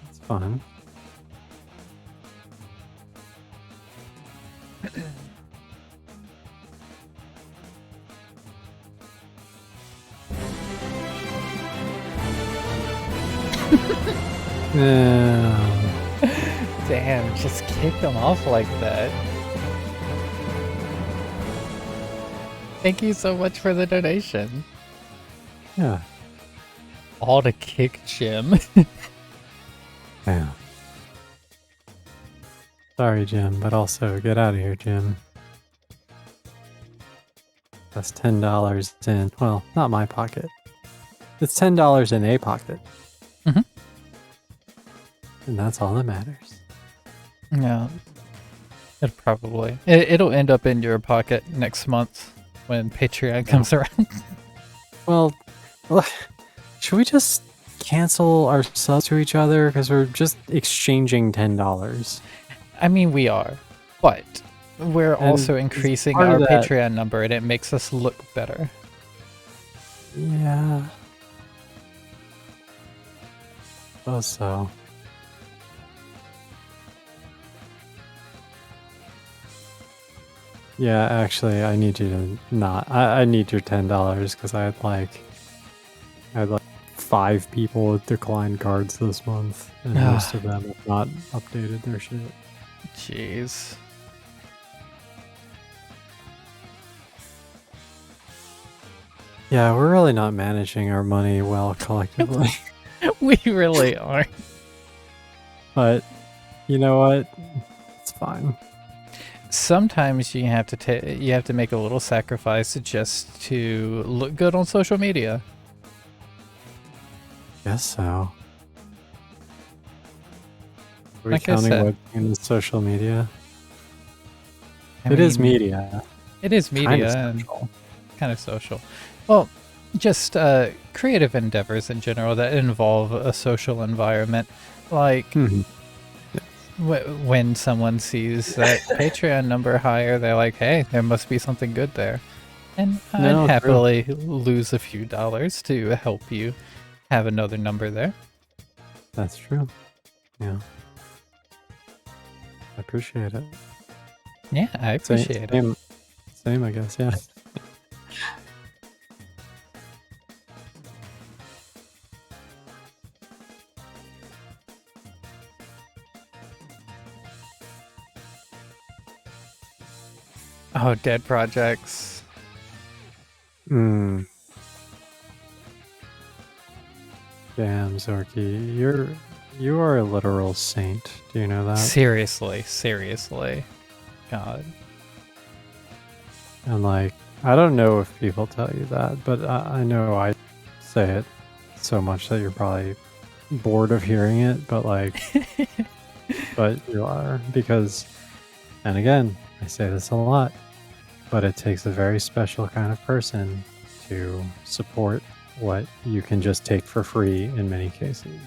It's fun. Damn, just kick them off like that. Thank you so much for the donation. Yeah. All to kick Jim. Yeah. Sorry, Jim, but also get out of here, Jim. That's $10 in, well, not my pocket. It's $10 in a pocket. Mm-hmm. And that's all that matters. Yeah. It'll end up in your pocket next month when Patreon comes around. Well, should we just cancel our subs to each other? Because we're just exchanging $10. I mean, we are. But we're also increasing our Patreon number, and it makes us look better. Yeah. So. Yeah, actually, I need you to not. I need your $10 because I had like 5 people decline cards this month, and most of them have not updated their shit. Jeez. Yeah, we're really not managing our money well collectively. We really are. But you know what? It's fine. Sometimes you have to make a little sacrifice just to look good on social media. Guess so. Are we Like I counting said. webcam as social media? I It is mean, media. It is media and kind of social. Well, just creative endeavors in general that involve a social environment. Like when someone sees that Patreon number higher, they're like, hey, there must be something good there. And I'd happily lose a few dollars to help you have another number there. That's true. Yeah. I appreciate it. Yeah, I appreciate it. Same, I guess, yeah. Oh, dead projects. Damn, Zorky, you are a literal saint. Do you know that? Seriously. God. And like, I don't know if people tell you that, but I know I say it so much that you're probably bored of hearing it, but like, but you are, because, and again, I say this a lot, but it takes a very special kind of person to support what you can just take for free in many cases.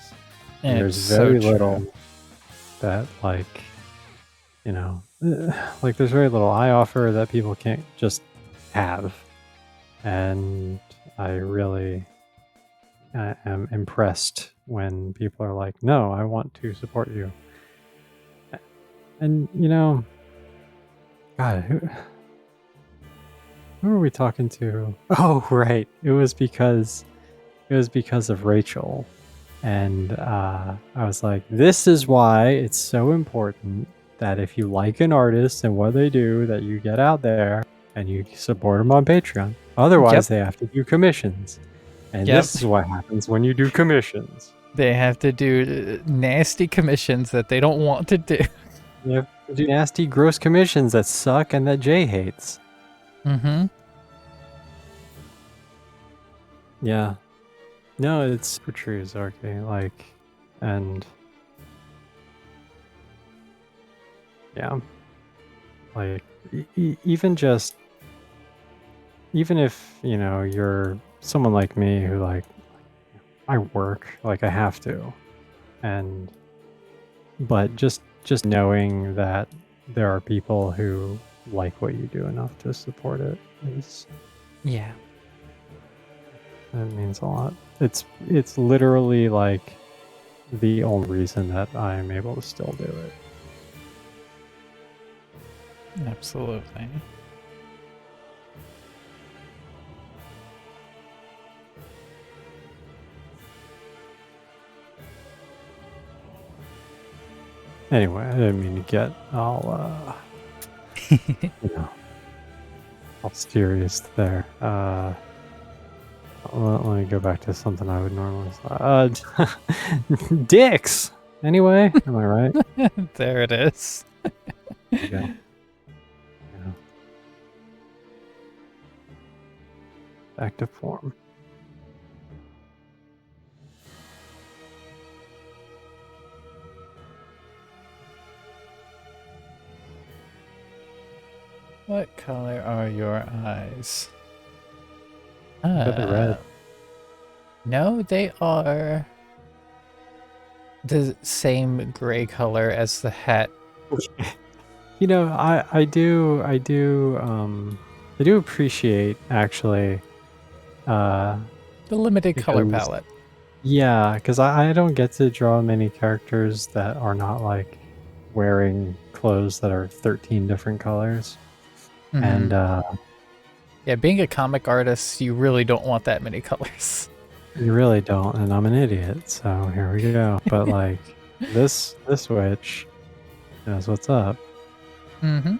And there's very little that, like, you know, like there's very little I offer that people can't just have. And I really am impressed when people are like, no, I want to support you. And, you know, God, who are we talking to? Oh, right. It was because of Rachel. And I was like, this is why it's so important that if you like an artist and what they do, that you get out there and you support them on Patreon. Otherwise, they have to do commissions. And Yep. this is what happens when you do commissions. They have to do nasty commissions that they don't want to do. You have to do nasty, gross commissions that suck and that Jay hates. Mm-hmm. Yeah. No, it's super true, Zarky. Like, and yeah, like even if you're someone like me who like I work, like I have to, and but just knowing that there are people who like what you do enough to support it is Yeah. that means a lot. It's literally like the only reason that I'm able to still do it. Absolutely. Anyway, I didn't mean to get all all serious there. Let me go back to something I would normally say. Dicks! Anyway, am I right? There it is. Yeah. Back to form. What color are your eyes? Got the red. No, they are the same gray color as the hat. I do appreciate actually The limited color because palette. yeah, because I don't get to draw many characters that are not like wearing clothes that are 13 different colors. Mm-hmm. And yeah, being a comic artist, you really don't want that many colors. you really don't, and I'm an idiot, so here we go. But like this witch knows what's up, Mm-hmm.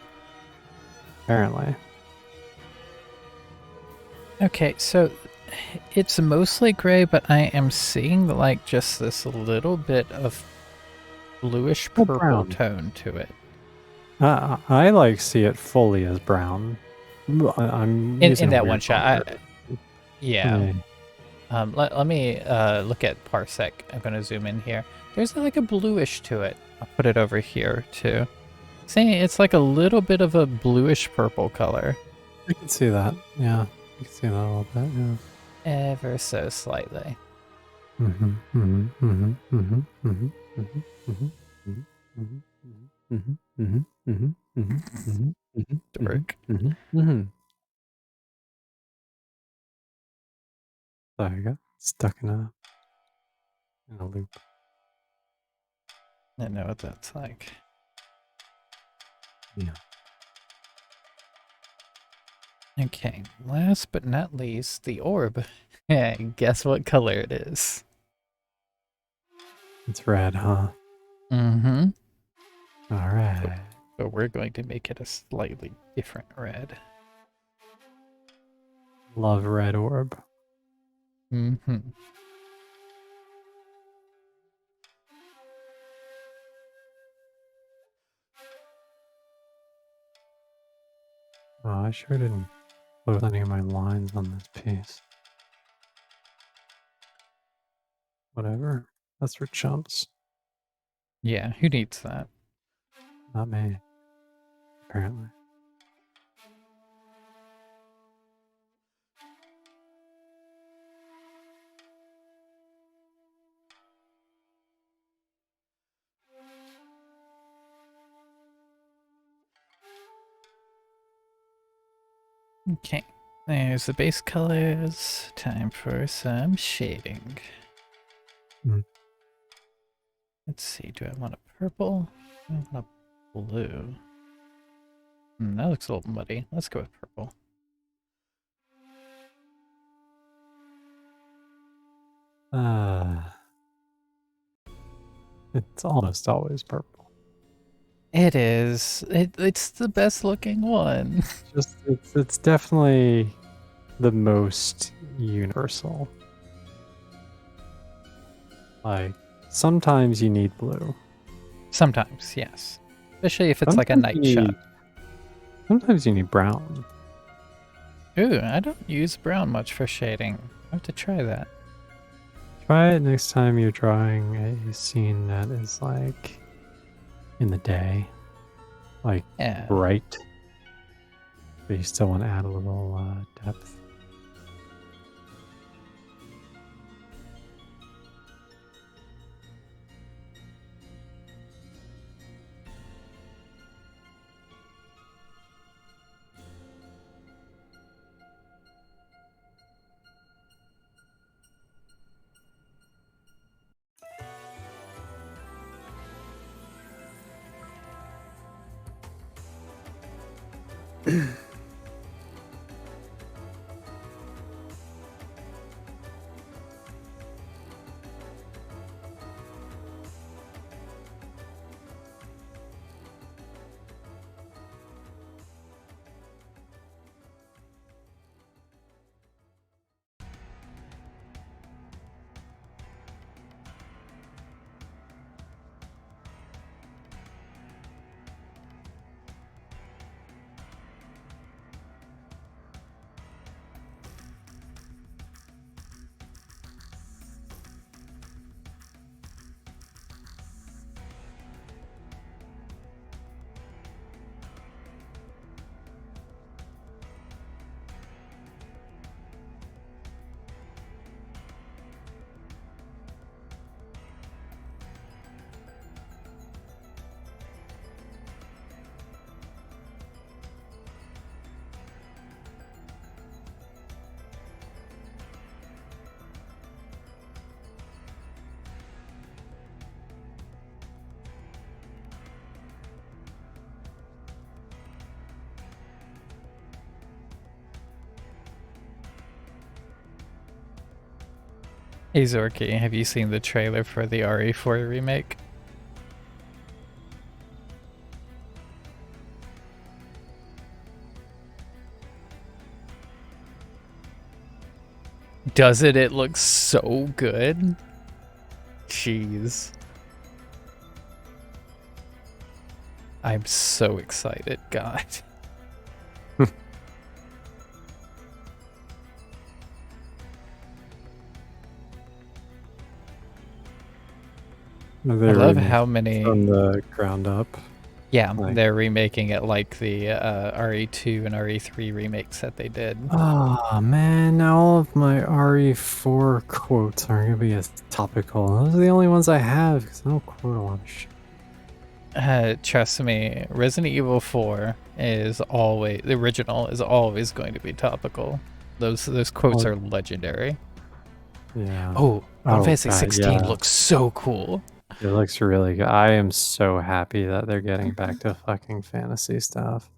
apparently. Okay, so it's mostly gray, but I am seeing like just this little bit of bluish purple brown. tone to it. I like see it fully as brown. I'm In that one shot. Yeah. Yeah. Let me look at Parsec. I'm going to zoom in here. There's like a bluish to it. I'll put it over here too. See, it's like a little bit of a bluish purple color. I can see that. Yeah, I can see that a little bit. Yeah. Ever so slightly. Dork. There you go. Stuck in a loop. I know what that's like. Yeah. Okay, last but not least, the orb. Yeah, guess what color it is? It's red, huh? Mm-hmm. All right. But we're going to make it a slightly different red. Love red orb. Mm-hmm. Oh, I sure didn't close any of my lines on this piece. Whatever. That's for chumps. Yeah, who needs that? Not me. Apparently. Okay, there's the base colors. Time for some shading. Let's see, do I want a purple? I want a blue. That looks a little muddy. Let's go with purple. It's almost always purple. It is. It's the best looking one. It's definitely the most universal. Like, sometimes you need blue. Sometimes, yes. Especially if it's like a Sometimes you night shot. need sometimes you need brown. Ooh, I don't use brown much for shading. I have to try that. Try it next time you're drawing a scene that is like in the day, like Yeah. bright, but you still want to add a little depth. Hey Zorky, have you seen the trailer for the RE4 remake? Does it? It looks so good. Jeez. I'm so excited, God. I They're love remaking how many... from the ground up. Yeah, Like, they're remaking it like the RE2 and RE3 remakes that they did. oh man, now all of my RE4 quotes are gonna be as topical. Those are the only ones I have because I don't quote a lot of shit. Trust me, Resident Evil 4 is always... The original is always going to be topical. Those quotes Well, are legendary. yeah. Oh, Final Oh Fantasy god, 16 yeah. looks so cool. It looks really good. I am so happy that they're getting back to fucking fantasy stuff.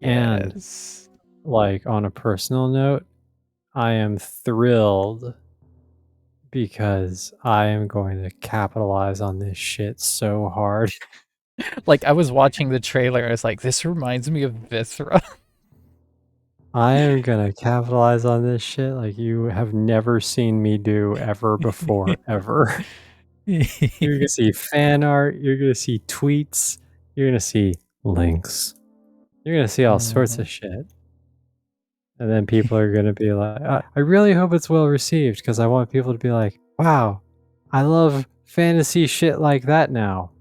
And Yes. like on a personal note, I am thrilled because I am going to capitalize on this shit so hard. Like, I was watching the trailer, I was like, this reminds me of Viscera. I am gonna capitalize on this shit like you have never seen me do ever before, ever. You're gonna see fan art, you're gonna see tweets, you're gonna see links. You're gonna see all sorts Mhm. of shit. And then people are gonna be like, I really hope it's well received because I want people to be like, wow, I love fantasy shit like that now.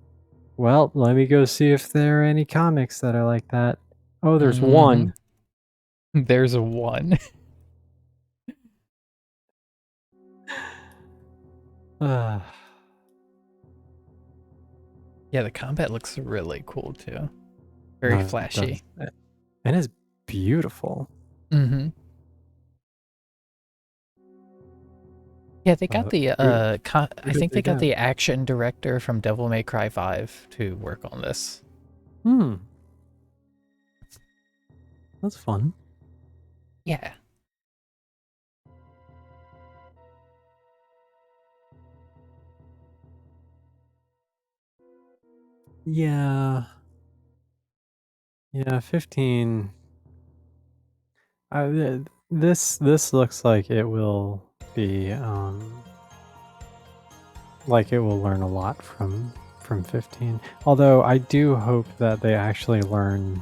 Well, let me go see if there are any comics that are like that. Oh, there's Mhm. one. There's one. Ah, Yeah, the combat looks really cool too. Very no, it flashy. does. And it's beautiful. Mhm. Yeah, they got the Who I did think they they got get? the action director from Devil May Cry 5 to work on this. Hmm, that's fun. Yeah. Yeah, yeah, 15. This looks like it will be like it will learn a lot from 15. Although I do hope that they actually learned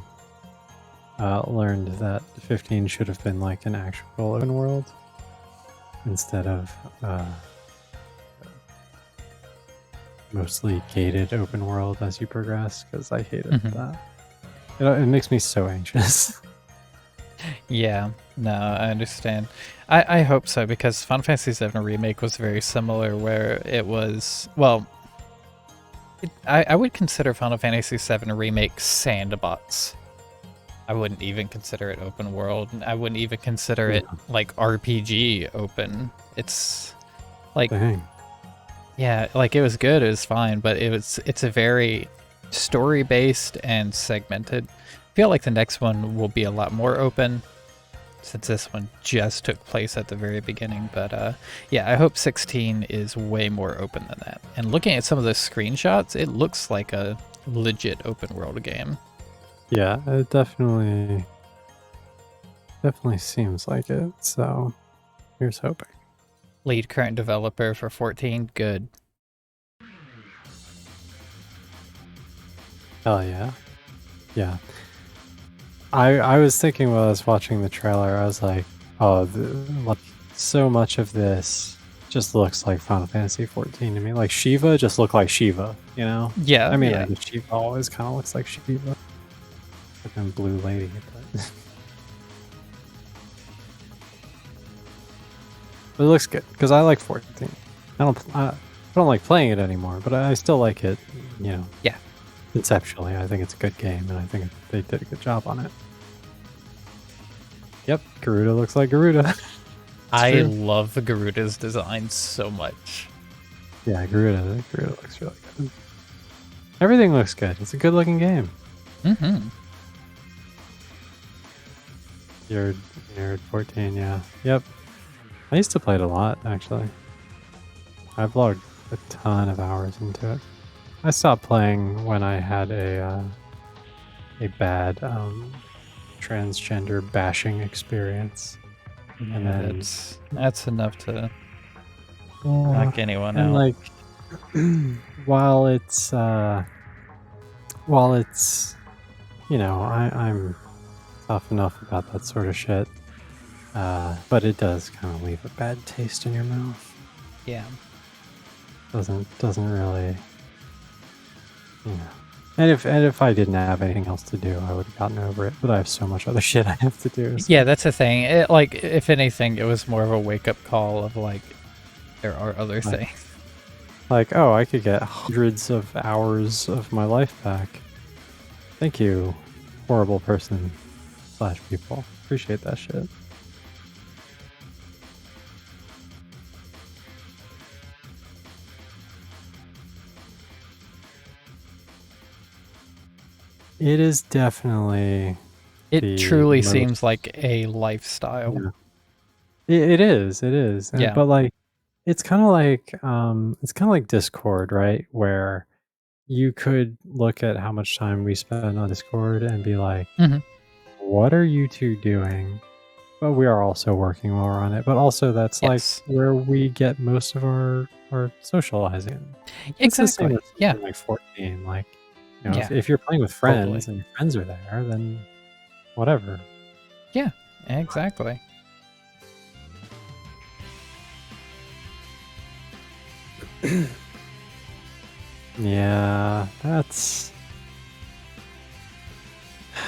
that 15 should have been like an actual open world instead of mostly gated open world as you progress, because I hated that. It makes me so anxious. Yeah, no, I understand. I hope so, because Final Fantasy VII Remake was very similar, where it was, well, I would consider Final Fantasy VII Remake sandbox. I wouldn't even consider it open world. I wouldn't even consider it like RPG open. It's like, Dang. yeah, like it was good, it was fine, but it's a very story based and segmented. I feel like the next one will be a lot more open, since this one just took place at the very beginning. But yeah, I hope 16 is way more open than that. And looking at some of those screenshots, it looks like a legit open world game. Yeah, it definitely seems like it. So here's hoping. Lead current developer for 14, good. Hell yeah. Yeah. I was thinking while I was watching the trailer, I was like, oh, so much of this just looks like Final Fantasy 14 to me. Like Shiva just looked like Shiva, you know? Yeah, I mean, yeah. I guess Shiva always kind of looks like Shiva. Fucking blue lady. But but it looks good, because I like 14. I don't like playing it anymore, but I still like it, you know. Yeah. Conceptually, I think it's a good game, and I think they did a good job on it. Yep, Garuda looks like Garuda. I love Garuda's design so much. Yeah, Garuda looks really good. Everything looks good. It's a good looking game. Mm-hmm. You're 14, yeah. Yep. I used to play it a lot, actually. I've logged a ton of hours into it. I stopped playing when I had a bad transgender bashing experience. And then that's enough to knock anyone and out. like while it's you know, I'm tough enough about that sort of shit, but it does kind of leave a bad taste in your mouth. Yeah. Doesn't really, you know. And if I didn't have anything else to do, I would have gotten over it. But I have so much other shit I have to do. So. Yeah, that's the thing. It, like, if anything, it was more of a wake-up call of, like, there are other things. Like, oh, I could get hundreds of hours of my life back. Thank you, horrible person / people. Appreciate that shit. It is definitely. It truly seems like a lifestyle. Yeah. It is. Yeah. But like, it's kind of like Discord, right? Where you could look at how much time we spend on Discord and be like, what are you two doing? But we are also working while we're on it. But also that's like where we get most of our socializing. It's the same as like 14. Like, you know, if you're playing with friends and your friends are there, then whatever. Yeah, exactly. Yeah, that's.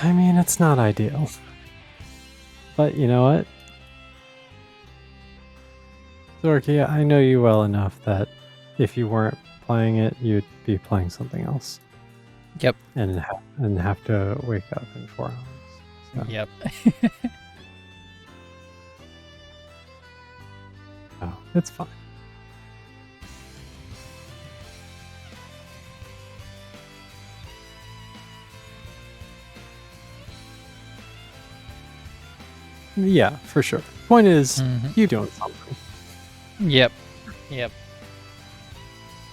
I mean, it's not ideal. But you know what? Zorky, I know you well enough that if you weren't playing it, you'd be playing something else. Yep. And have to wake up in 4 hours. So. Yep. Oh, it's fine. Yeah, for sure. Point is, you doing something. Yep.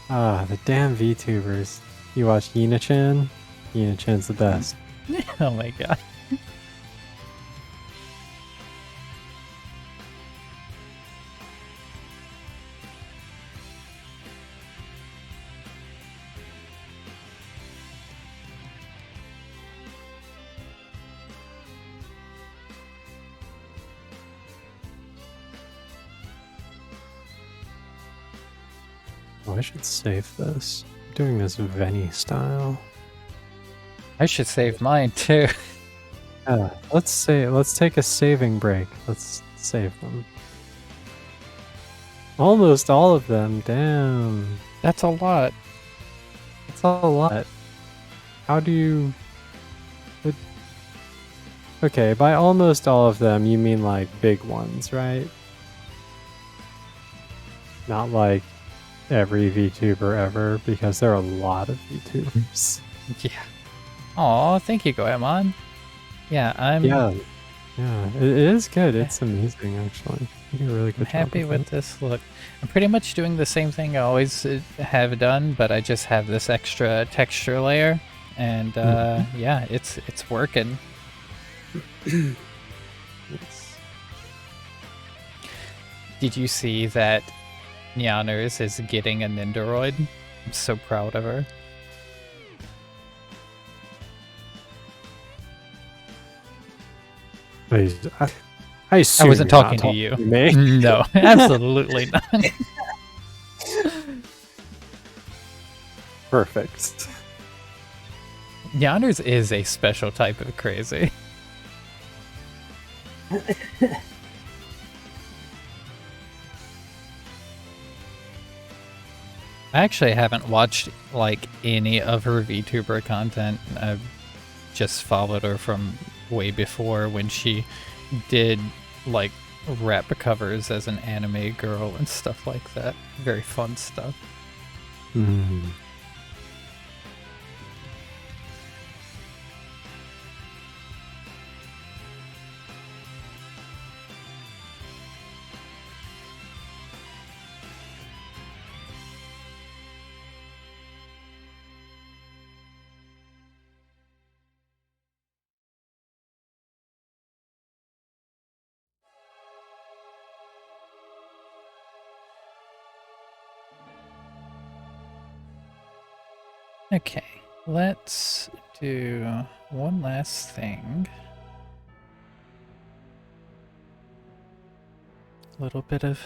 The damn VTubers. You watch Yina-chan? Yina-chan's the best. Oh my god. Oh, I should save this. I'm doing this Venny style. I should save mine too. Let's take a saving break. Let's save them. Almost all of them. Damn. That's a lot. That's a lot. How do you... Okay, by almost all of them, you mean like big ones, right? Not like every VTuber ever, because there are a lot of VTubers. Yeah. Aw, thank you, Goemon. Yeah, Yeah, it is good. It's amazing, actually. You do a really good job. Happy with this look. I'm pretty much doing the same thing I always have done, but I just have this extra texture layer, and yeah, it's working. Yes. Did you see that Nyanners is getting a Nindoroid? I'm so proud of her. I assume wasn't you're talking not to you. me. No, absolutely not. Perfect. Nyanners is a special type of crazy. I actually haven't watched like any of her VTuber content. I've just followed her from way before when she did like rap covers as an anime girl and stuff like that. Very fun stuff. Okay, let's do one last thing. A little bit of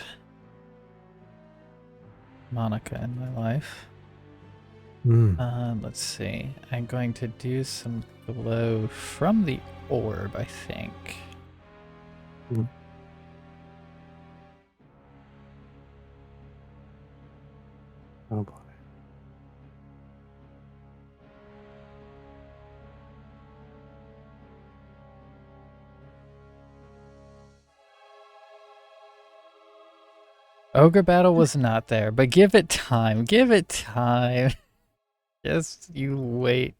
Monica in my life. Let's see. I'm going to do some glow from the orb, I think. Oh boy. Ogre battle was not there, but give it time. Give it time. Just you wait.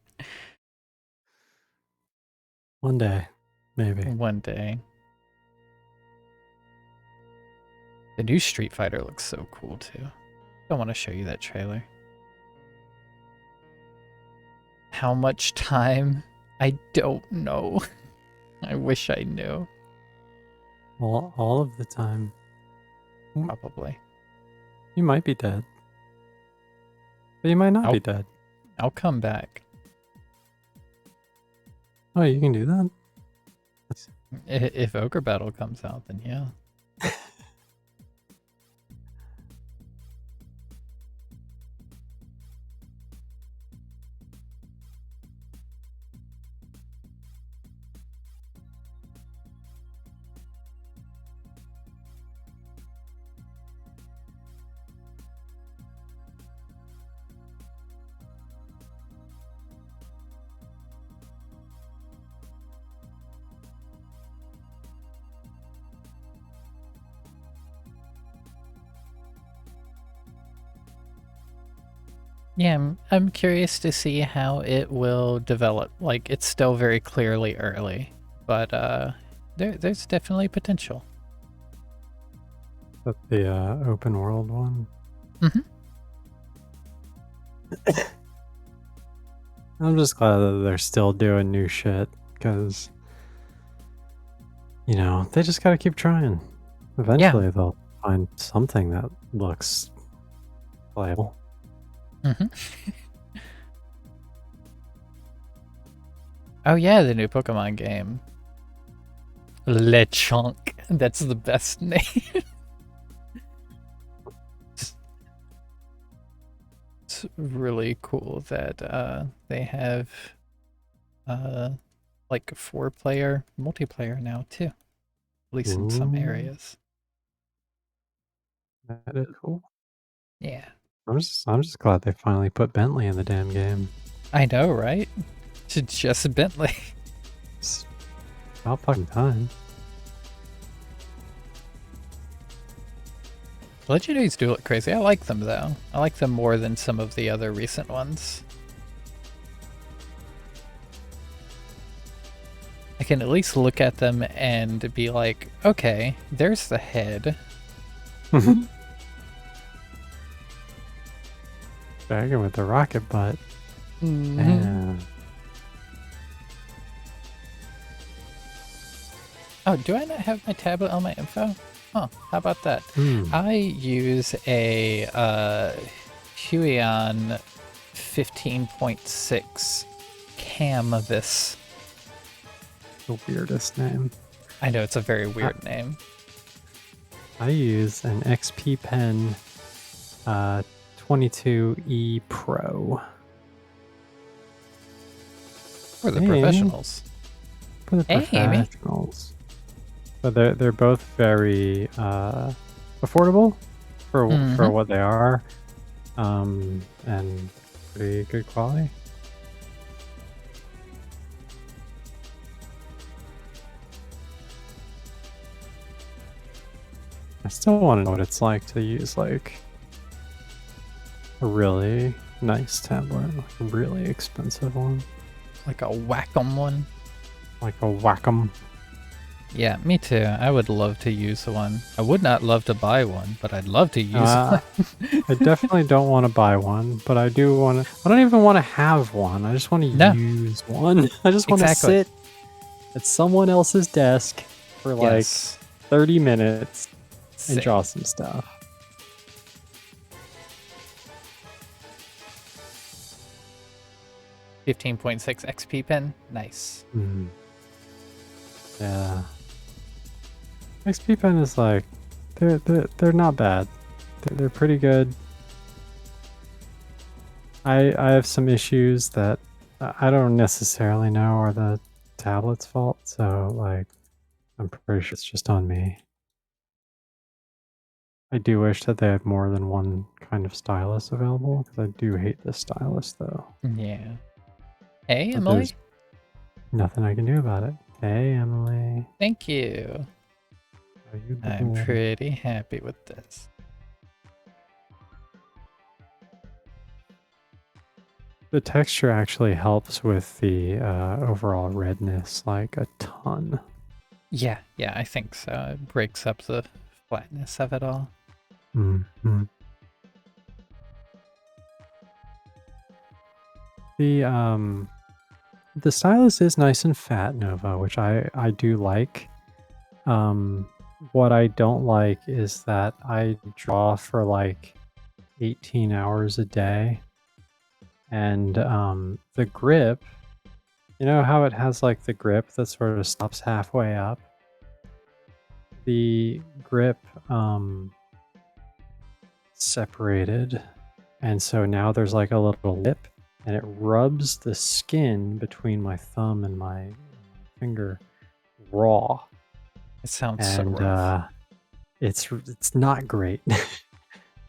One day, maybe. One day. The new Street Fighter looks so cool too. I want to show you that trailer. How much time? I don't know. I wish I knew. All of the time. Probably. You might be dead. But you might not be dead. I'll come back. Oh, you can do that? If Ogre Battle comes out, then yeah. Yeah, I'm curious to see how it will develop. Like, it's still very clearly early, but there's definitely potential. But the open world one? Mm-hmm. I'm just glad that they're still doing new shit, because, you know, they just gotta keep trying. Eventually they'll find something that looks playable. Mm-hmm. Oh yeah, the new Pokemon game. Lechonk. That's the best name. it's really cool that they have like 4-player multiplayer now too, at least in some Ooh, areas. that is cool. Yeah, I'm just glad they finally put Bentley in the damn game. I know, right? It's just Bentley. It's about fucking time. Legendaries do look crazy. I like them though. I like them more than some of the other recent ones. I can at least look at them and be like, okay, there's the head. Dragon with the rocket butt. Mm-hmm. Yeah. Oh, do I not have my tablet on my info? Huh, how about that? Hmm. I use a Huion 15.6 Canvas. The weirdest name. I know it's a very weird name. I use an XP Pen 22E Pro. For the Hey, professionals. For the Hey, Amy. professionals. But they're both very affordable for what they are, and pretty good quality. I still want to know what it's like to use like a really nice tablet, like a really expensive one, Like a Wacom one. like a Wacom. Yeah, me too. I would love to use one. I would not love to buy one, but I'd love to use one. I definitely don't want to buy one, but I do want to. I don't even want to have one. I just want to No. use one. I just want to Exactly. sit at someone else's desk for like Yes. 30 minutes and Same. draw some stuff. .6 XP pen. Nice. Yeah. XP Pen is like they're not bad. They're pretty good. I have some issues that I don't necessarily know are the tablet's fault, so like I'm pretty sure it's just on me. I do wish that they had more than one kind of stylus available, because I do hate this stylus though. Yeah. Hey, But Emily. there's nothing I can do about it. Hey, Emily. Thank you. How you I'm doing? pretty happy with this. The texture actually helps with the overall redness like a ton. Yeah, I think so. It breaks up the flatness of it all. Mm-hmm. The stylus is nice and fat, Nova, which I do like. What I don't like is that I draw for like 18 hours a day, and the grip, you know how it has like the grip that sort of stops halfway up? The grip separated, and so now there's like a little lip, and it rubs the skin between my thumb and my finger raw, It sounds so and rough. it's not great.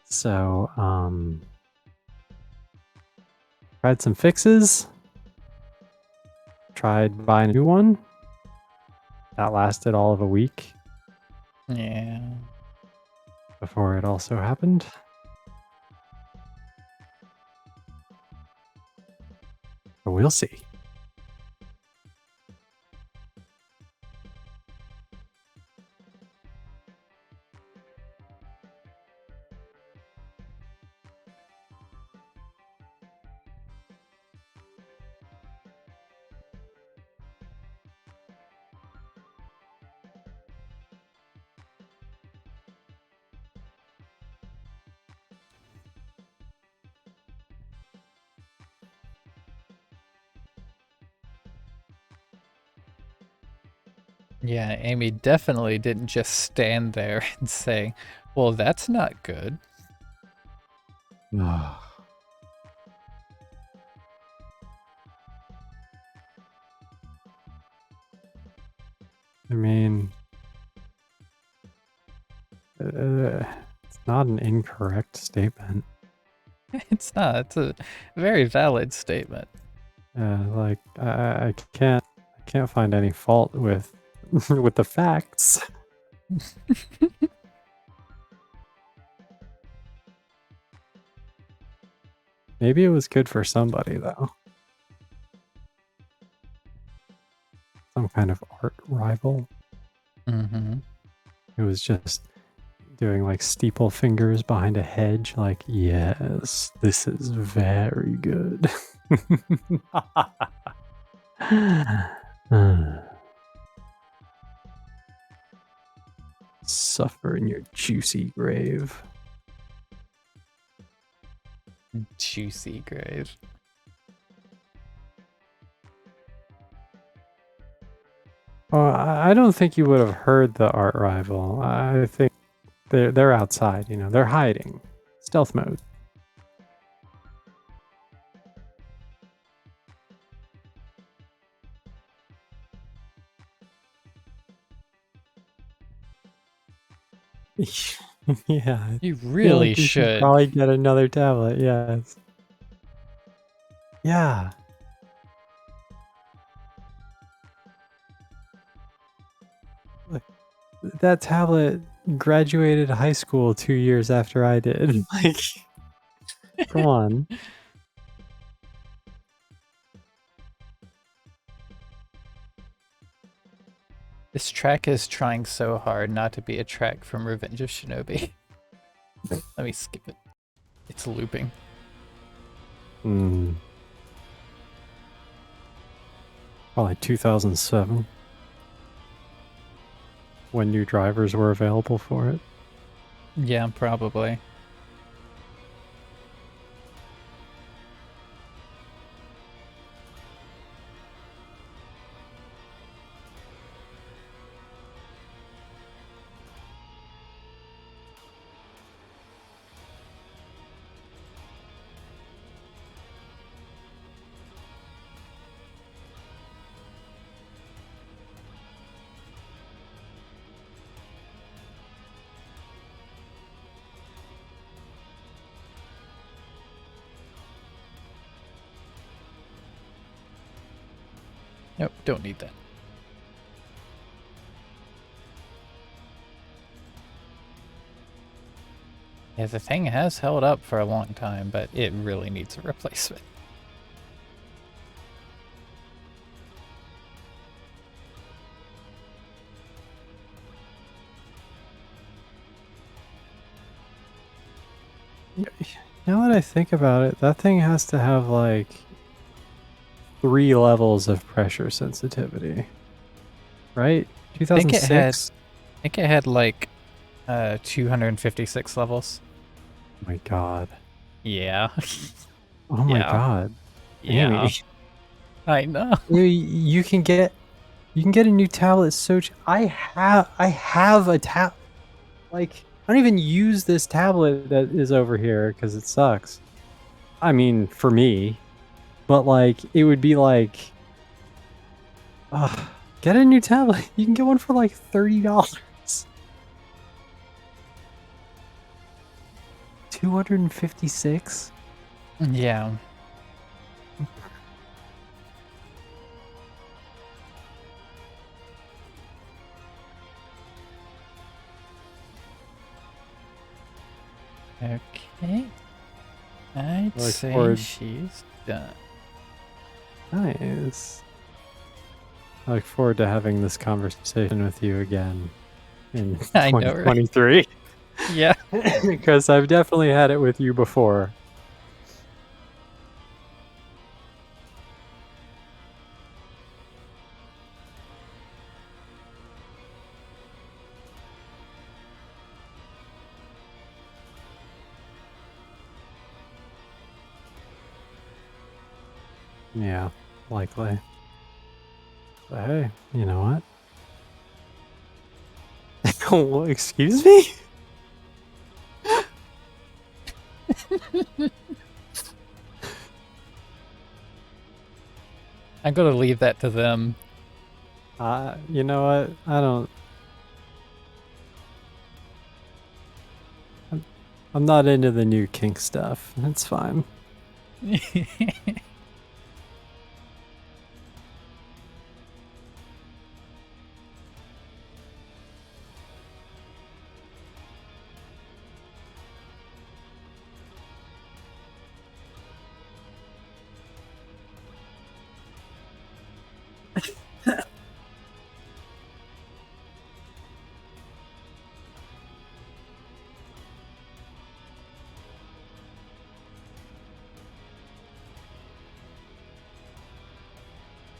So tried some fixes, tried buying a new one that lasted all of a week Yeah. before it also happened. But we'll see. Yeah, Amy definitely didn't just stand there and say, well, that's not good. I mean, it's not an incorrect statement. It's not. It's a very valid statement. Like I can't find any fault with with the facts. Maybe it was good for somebody though. Some kind of art rival. Mm-hmm. It was just doing like steeple fingers behind a hedge, like, yes, this is very good. Suffer in your juicy grave. Juicy grave. Oh, I don't think you would have heard the art rival. I think they're outside, you know, they're hiding. Stealth mode. Yeah. You I feel really like you should should. probably get another tablet, yes. Yeah. Like, that tablet graduated high school 2 years after I did. Like, come on. This track is trying so hard not to be a track from Revenge of Shinobi. Let me skip it. It's looping. Probably 2007. When new drivers were available for it. Yeah, probably. Nope, don't need that. Yeah, the thing has held up for a long time, but it really needs a replacement. Now that I think about it, that thing has to have like 3 levels of pressure sensitivity. Right? I think it had 2006? I think it had like 256 levels. Oh my god. Yeah. Oh my Yeah. god. Yeah. Amy. I know. You can get a new tablet so I have a tab, like, I don't even use this tablet that is over here because it sucks. I mean, for me, but like it would be like, get a new tablet. You can get one for like $30. 256. Yeah. Okay. I'd Look say forward. she's done. Nice. I look forward to having this conversation with you again in I know, right? 2023. Yeah. Because I've definitely had it with you before. Yeah, likely. But hey, you know what? Oh, excuse me? I'm gonna leave that to them. You know what? I don't. I'm not into the new kink stuff. It's fine.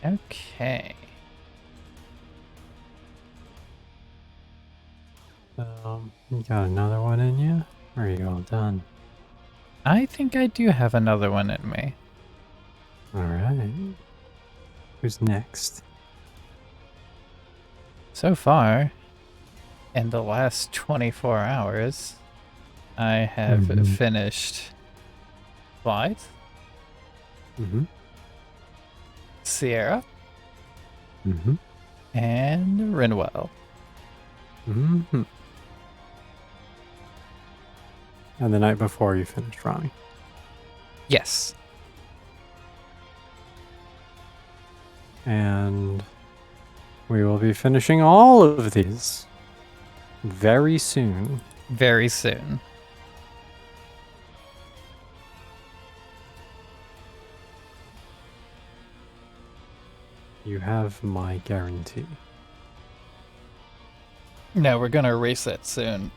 Okay. You got another one in you? Or are you all done? I think I do have another one in me. All right. Who's next? So far, in the last 24 hours, I have finished Blythe, Cierra, and Rinwell. And the night before you finished Ronnie. Yes. And we will be finishing all of these very soon. Very soon. You have my guarantee. No, we're gonna erase that soon.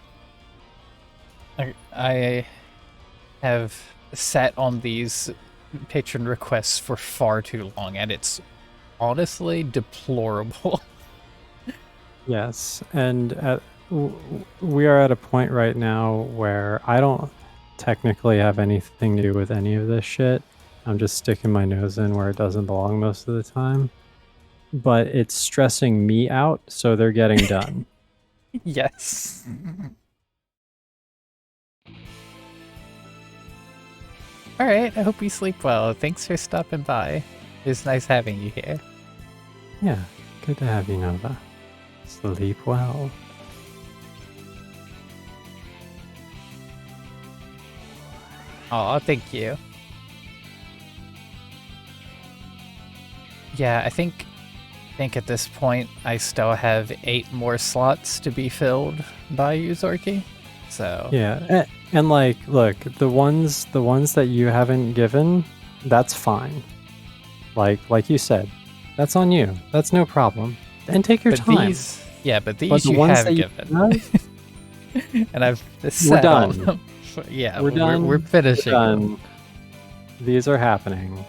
I have sat on these patron requests for far too long, and it's honestly deplorable. Yes, and we are at a point right now where I don't technically have anything to do with any of this shit. I'm just sticking my nose in where it doesn't belong most of the time. But it's stressing me out, so they're getting done. Yes. All right, I hope you sleep well. Thanks for stopping by. It's nice having you here. Yeah, good to have you, Nova. Sleep well. Aw, thank you. Yeah, I think at this point I still have 8 more slots to be filled by you, Zorky. So yeah, and like, look, the ones that you haven't given, that's fine. Like you said, that's on you. That's no problem. And take your time. But these But the you ones have that given. And I've we're set on done. them. Yeah, we're done. We're finishing. We're done. These are happening.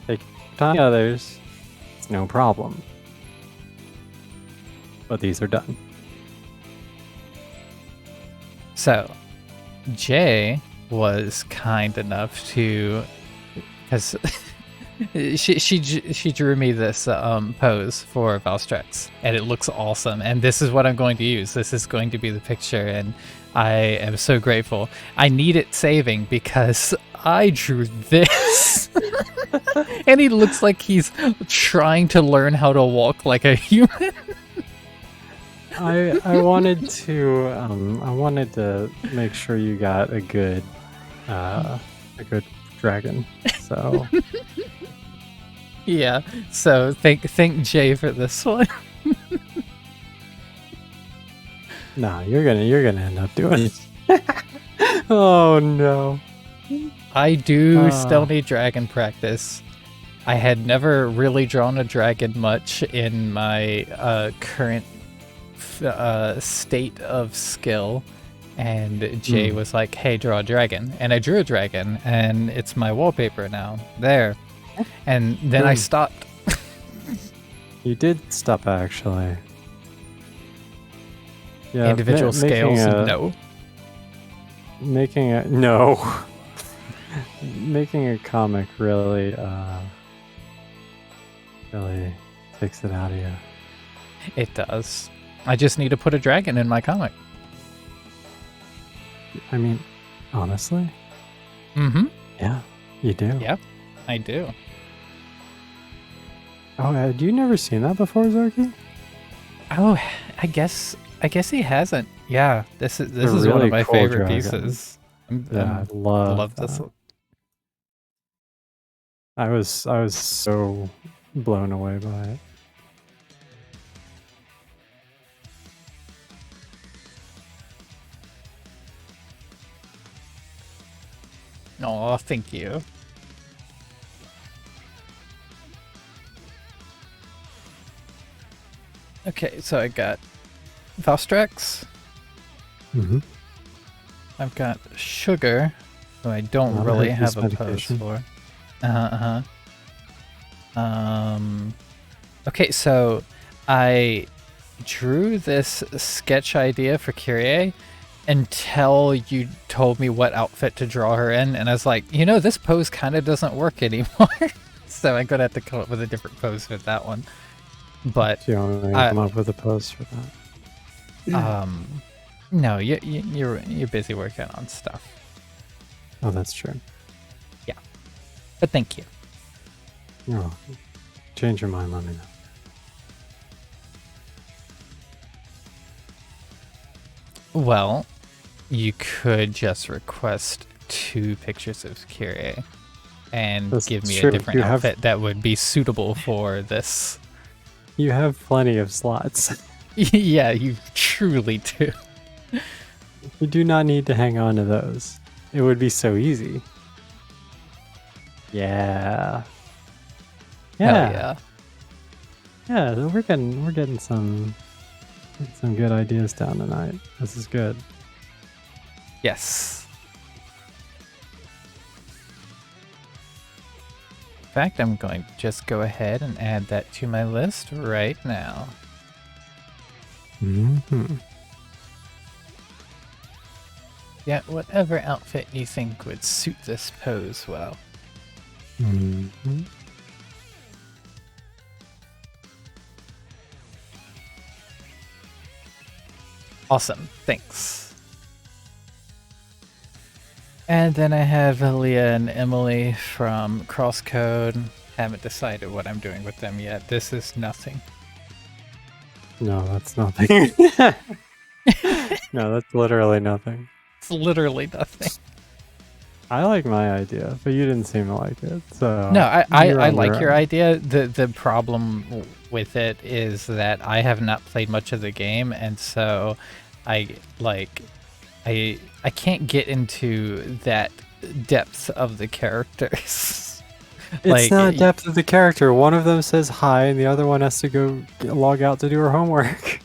Take your time. The others, it's no problem. But these are done. So, Jay was kind enough to, because she drew me this pose for Valstrex, and it looks awesome. And this is what I'm going to use. This is going to be the picture, and I am so grateful. I need it saving because I drew this, and he looks like he's trying to learn how to walk like a human. I wanted to make sure you got a good dragon. So yeah. So thank Jay for this one. Nah, you're gonna end up doing it. Oh no. I do still need dragon practice. I had never really drawn a dragon much in my current state of skill, and Jay was like, hey, draw a dragon, and I drew a dragon, and it's my wallpaper now there. And then I stopped. You did stop, actually. Yeah, individual scales, no. Making a comic really takes it out of you. It does. I just need to put a dragon in my comic. I mean, honestly? Mm-hmm. Yeah, you do. Yep, I do. Oh, had you never seen that before, Zorky? Oh, I guess he hasn't. Yeah, this is A one of really my cool favorite dragon. pieces. Yeah, I I love love this. that. I was so blown away by it. Oh, thank you. Okay, so I got Valstrax. Mm-hmm. I've got Sugar, who I don't Not a really herpes have a pose medication. for. Okay, so I drew this sketch idea for Kyrie until you told me what outfit to draw her in, and I was like, this pose kind of doesn't work anymore. So I'm gonna have to come up with a different pose for that one. But Do you want me to come up with a pose for that? no, you're busy working on stuff. Oh, that's true. Yeah, but thank you. You're welcome. Change your mind, let me know. Well, you could just request 2 pictures of Kyrie and give me a different outfit that would be suitable for this. You have plenty of slots. Yeah, you truly do. You do not need to hang on to those. It would be so easy. Yeah. Hell yeah. Yeah, we're getting some good ideas down tonight. This is good. Yes. In fact, I'm going to just go ahead and add that to my list right now. Mm-hmm. Yeah, whatever outfit you think would suit this pose well. Mm-hmm. Awesome, thanks. And then I have Leah and Emily from Crosscode. Haven't decided what I'm doing with them yet. This is nothing. No, that's nothing. No, that's literally nothing. It's literally nothing. I like my idea, but you didn't seem to like it. So no, I like your own. idea. The problem with it is that I have not played much of the game, and so I can't get into that depth of the characters. It's not depth of the character. One of them says hi, and the other one has to go log out to do her homework.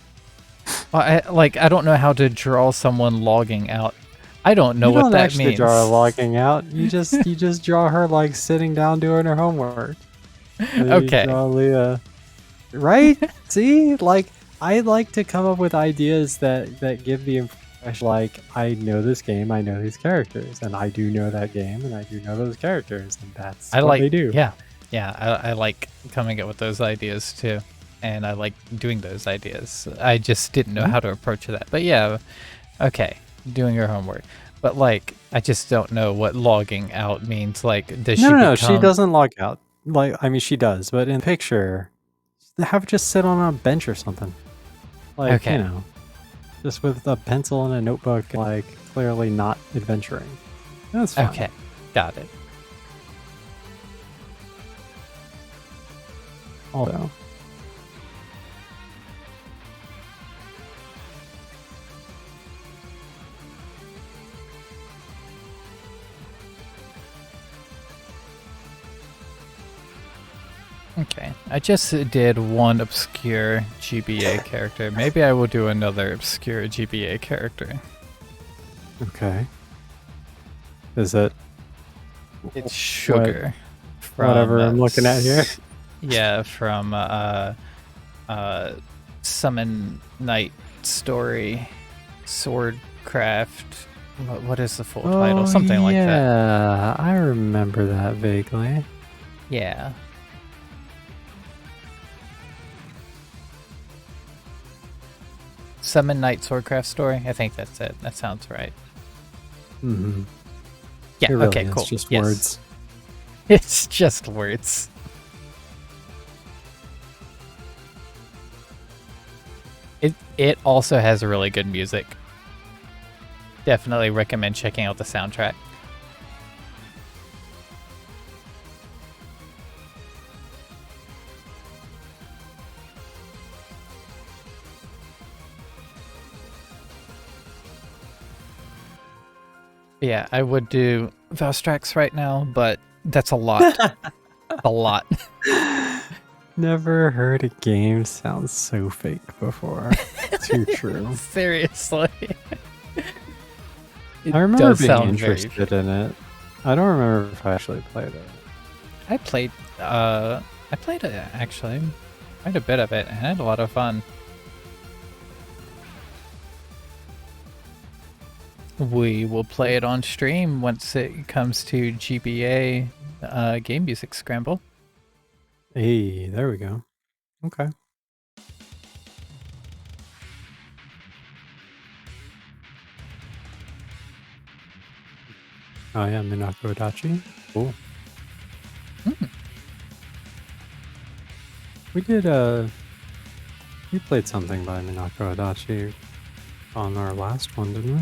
Well, I don't know how to draw someone logging out. I don't know what that means. You don't actually draw her logging out. You just draw her like sitting down doing her homework. Okay. You draw Leah. Right? See? Like, I like to come up with ideas that give the impression like I know this game, I know these characters, and I do know that game, and I do know those characters, and that's what they do. Yeah. I like coming up with those ideas too, and I like doing those ideas. I just didn't know how to approach that. But yeah, okay, doing your homework. But like, I just don't know what logging out means. Like, does she? No, she doesn't log out. Like, I mean, she does, but in the picture, have her just sit on a bench or something. Like, okay. Just with a pencil and a notebook, like, clearly not adventuring. That's fine. Okay, got it. Although. Okay, I just did one obscure GBA character. Maybe I will do another obscure GBA character. Okay. Is it? It's Sugar. From, whatever I'm looking at here. Yeah, from Summon Night Story, Swordcraft. What is the full title? Something like that. Yeah, I remember that vaguely. Yeah. Summon Night Swordcraft Story? I think that's it. That sounds right. Mm-hmm. Yeah, really okay, cool. It's just words. It's just words. It also has really good music. Definitely recommend checking out the soundtrack. Yeah, I would do Valstrax right now, but that's a lot. A lot. Never heard a game sound so fake before. Too true. Seriously. It I remember does being sound very interested in it. I don't remember if I actually played it. I played it actually. Quite a bit of it and I had a lot of fun. We will play it on stream once it comes to GBA Game Music Scramble. Hey, there we go. Okay. Oh yeah, Minako Adachi. Cool. Mm. We did we played something by Minako Adachi on our last one, didn't we?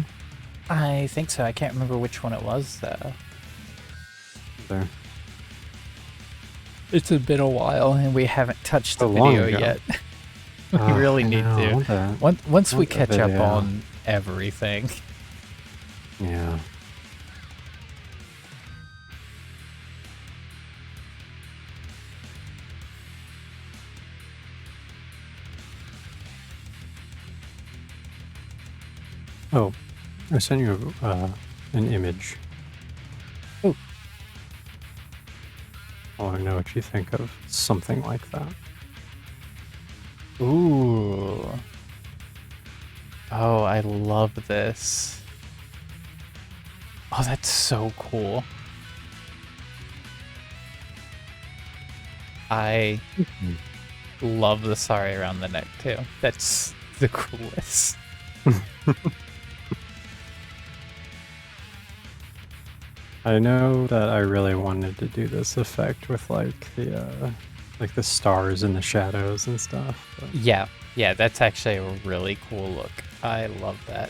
I think so. I can't remember which one it was though. There. It's been a while and we haven't touched the So long video ago. yet. We really need to. Once we catch up on everything. Yeah. Oh, I sent you an image. Oh. I want to know what you think of something like that. Ooh. Oh, I love this. Oh, that's so cool. I love the sari around the neck too. That's the coolest. I know that I really wanted to do this effect with like the stars and the shadows and stuff. But Yeah, that's actually a really cool look. I love that.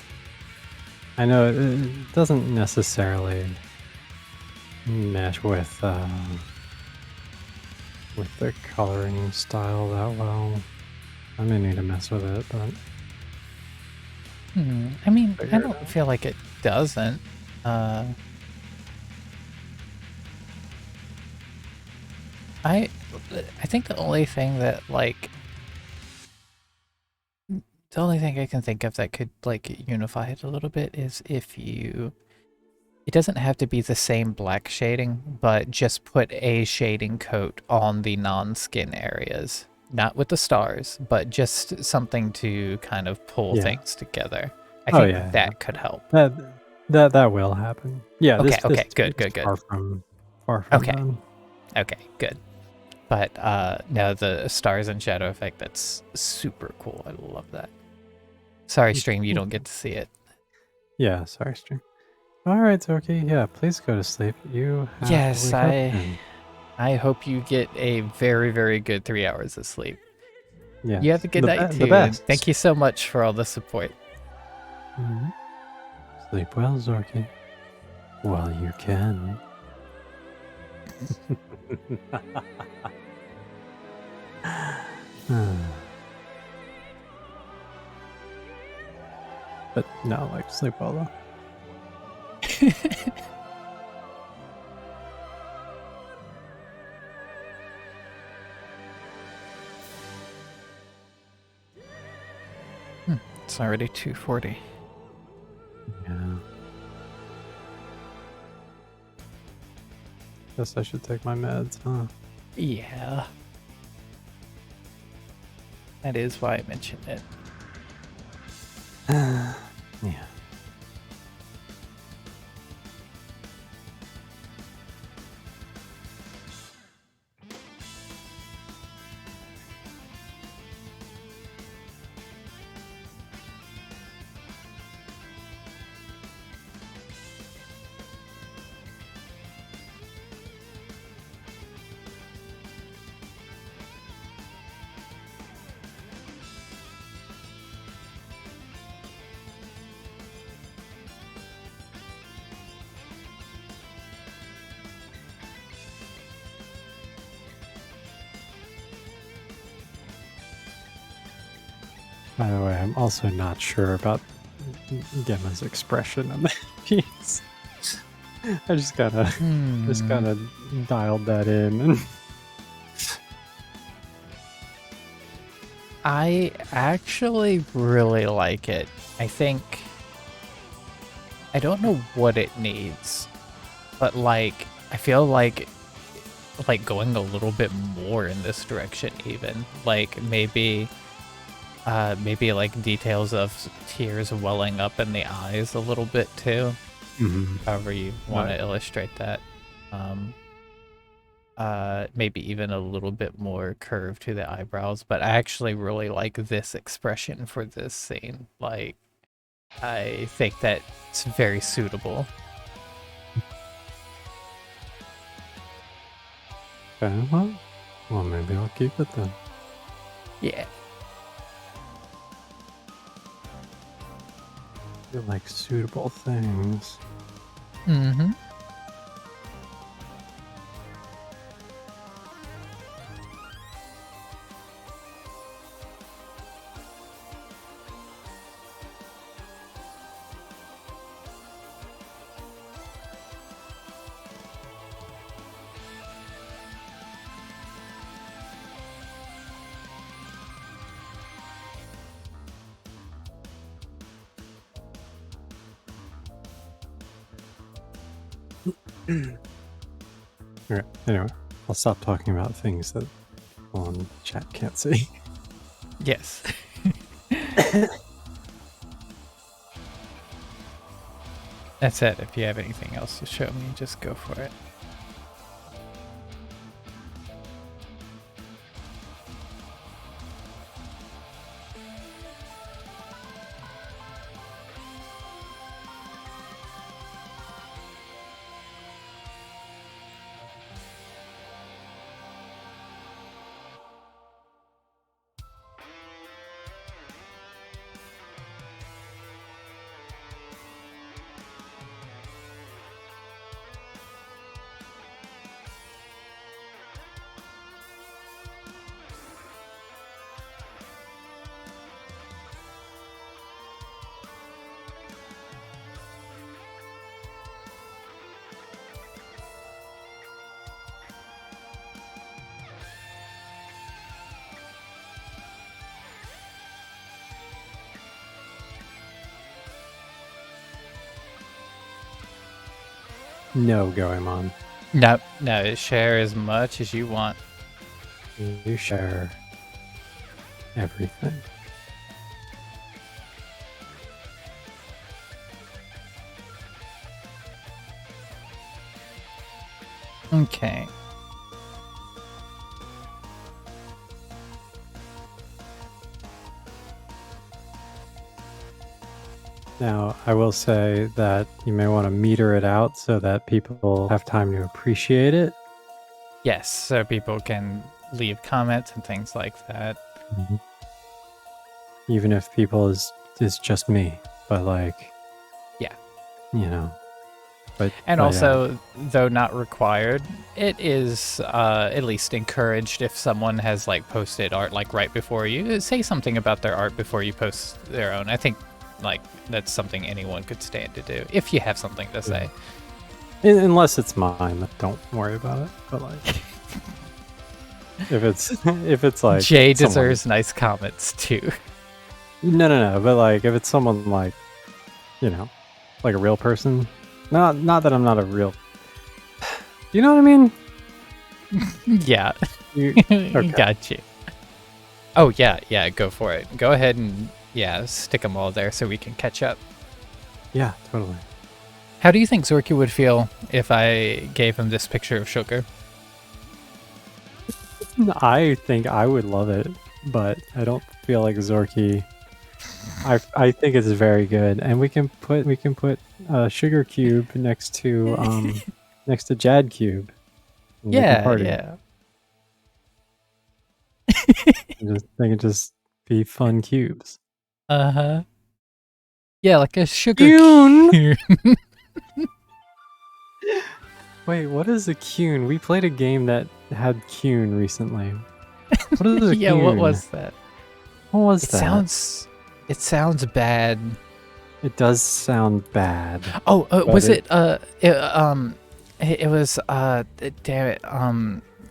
I know it doesn't necessarily mesh with the coloring style that well. I may need to mess with it, but I mean, figure I it don't out. feel like it doesn't. I think the only thing that the only thing I can think of that could like unify it a little bit is if you it doesn't have to be the same black shading, but just put a shading coat on the non-skin areas. Not with the stars, but just something to kind of pull Yeah. things together. I Oh think yeah, that could help. that will happen. Yeah, Okay, this good, is good, good. far from Okay, done. okay, good. But no, the stars and shadow effect, that's super cool. I love that. Sorry, stream, you don't get to see it. Yeah, sorry, stream. All right, Toki. Yeah, please go to sleep. You have to Yes, wake up then. I hope you get a very, very good 3 hours of sleep. Yes, You have a good night the too, and best. thank you so much for all the support. Sleep well, Zorky. While you can. But no, like sleep well though. It's already 2:40. Yeah. Guess I should take my meds, huh? Yeah. That is why I mentioned it. Yeah. By the way, I'm also not sure about Gemma's expression on the piece. I just kind of dialed that in. I actually really like it. I think I don't know what it needs, but like I feel like going a little bit more in this direction even. Like maybe like details of tears welling up in the eyes a little bit too. However you want to illustrate that. Maybe even a little bit more curve to the eyebrows, but I actually really like this expression for this scene. Like, I think that it's very suitable. Okay, well, maybe I'll keep it then. Yeah. You like suitable things. Mm-hmm. Okay, anyway, I'll stop talking about things that people on chat can't see. Yes. That's it. If you have anything else to show me, just go for it. No, Goemon. Nope. No, share as much as you want. You share everything. Okay. Now, I will say that you may want to meter it out so that people have time to appreciate it. Yes, so people can leave comments and things like that. Even if people is just me, but like, yeah, But also, though not required, it is at least encouraged if someone has like posted art like right before you. Say something about their art before you post their own. I think like that's something anyone could stand to do if you have something to say. Unless it's mine, don't worry about it. But like, if it's like Jay deserves nice comments too. No. But like, if it's someone like, like a real person. Not that I'm not a real. You know what I mean? Yeah. Okay. Got you. Oh yeah. Go for it. Go ahead and stick them all there so we can catch up. Yeah, totally. How do you think Zorky would feel if I gave him this picture of Sugar? I think I would love it, but I don't feel like Zorky. I think it's very good, and we can put Sugar Cube next to Jad Cube. Yeah. They can just be fun cubes. Yeah, like a sugar cube. Wait, what is a Cune? We played a game that had Cune recently. What is a Yeah, Cune? what was that? What was It that? sounds bad. It does sound bad. Oh, was it- it was damn it,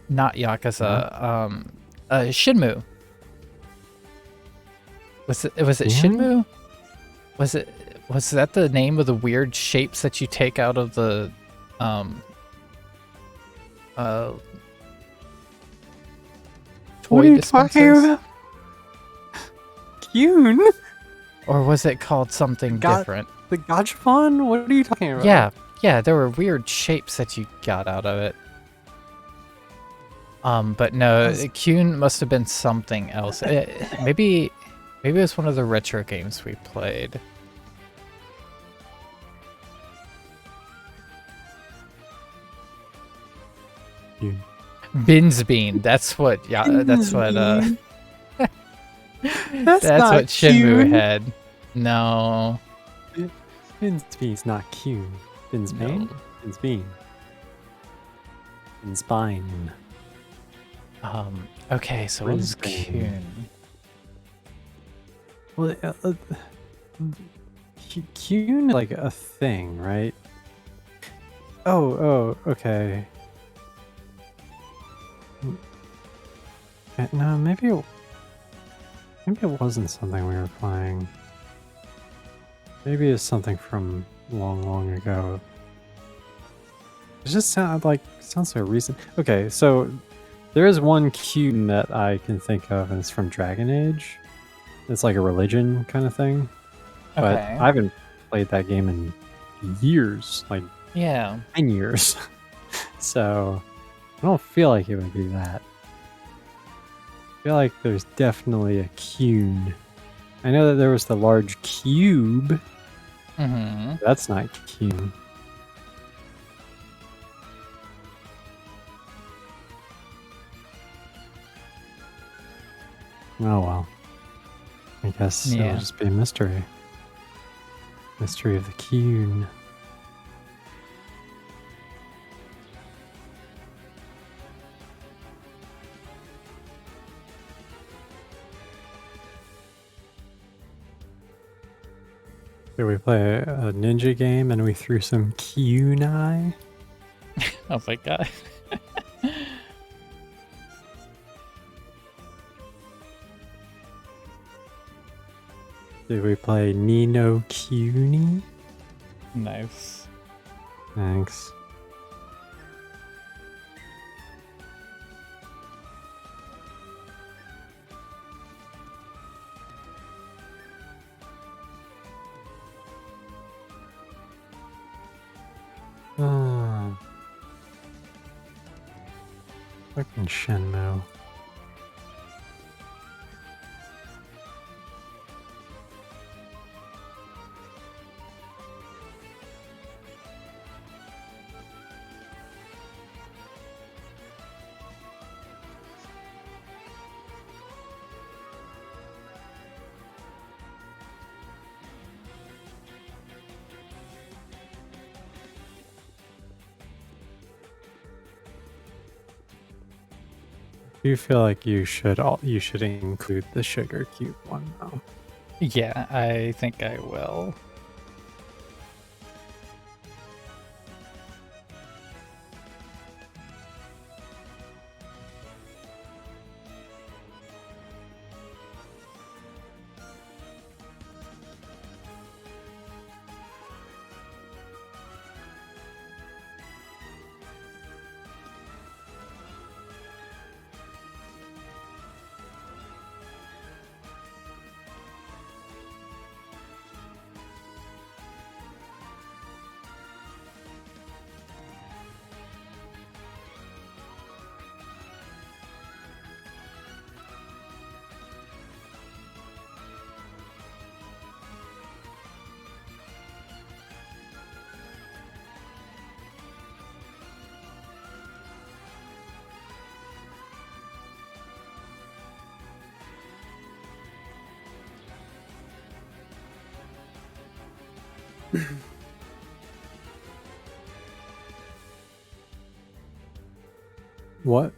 not Yakuza, Shinmu. Was it Shinmu? Shinmu? Was that the name of the weird shapes that you take out of the uh What are toy you talking dispensers? about? Kyun? Or was it called something different? The Gachapon? What are you talking about? Yeah, there were weird shapes that you got out of it. But no, Kyun must have been something else. Maybe it was one of the retro games we played. Kyun. Binsbean. That's what. Yeah, that's what. That's not what Shinmu Kyun. had. No. Binsbean's not Kyun. Binsbane? No. Binsbean. Binsbine. Okay, so what was Brisbane. Kyun? Well, Kyun is like a thing, right? Oh, okay. No, maybe it wasn't something we were playing. Maybe it's something from long ago. It just sounds so recent. Okay, so there is one Kyun that I can think of, and it's from Dragon Age. It's like a religion kind of thing. But Okay. I haven't played that game in years, like 9 years. So I don't feel like it would be that. I feel like there's definitely a Kyun. I know that there was the large cube. Mm-hmm. That's not Kyun. Oh well. I guess it'll just be a mystery. Mystery of the Kyun. Did we play a ninja game and we threw some kunai? Oh my god. Did we play Nino Kuni? Nice. Thanks. Fucking Shenmue. Do you feel like you should include the sugar cube one though? Yeah, I think I will.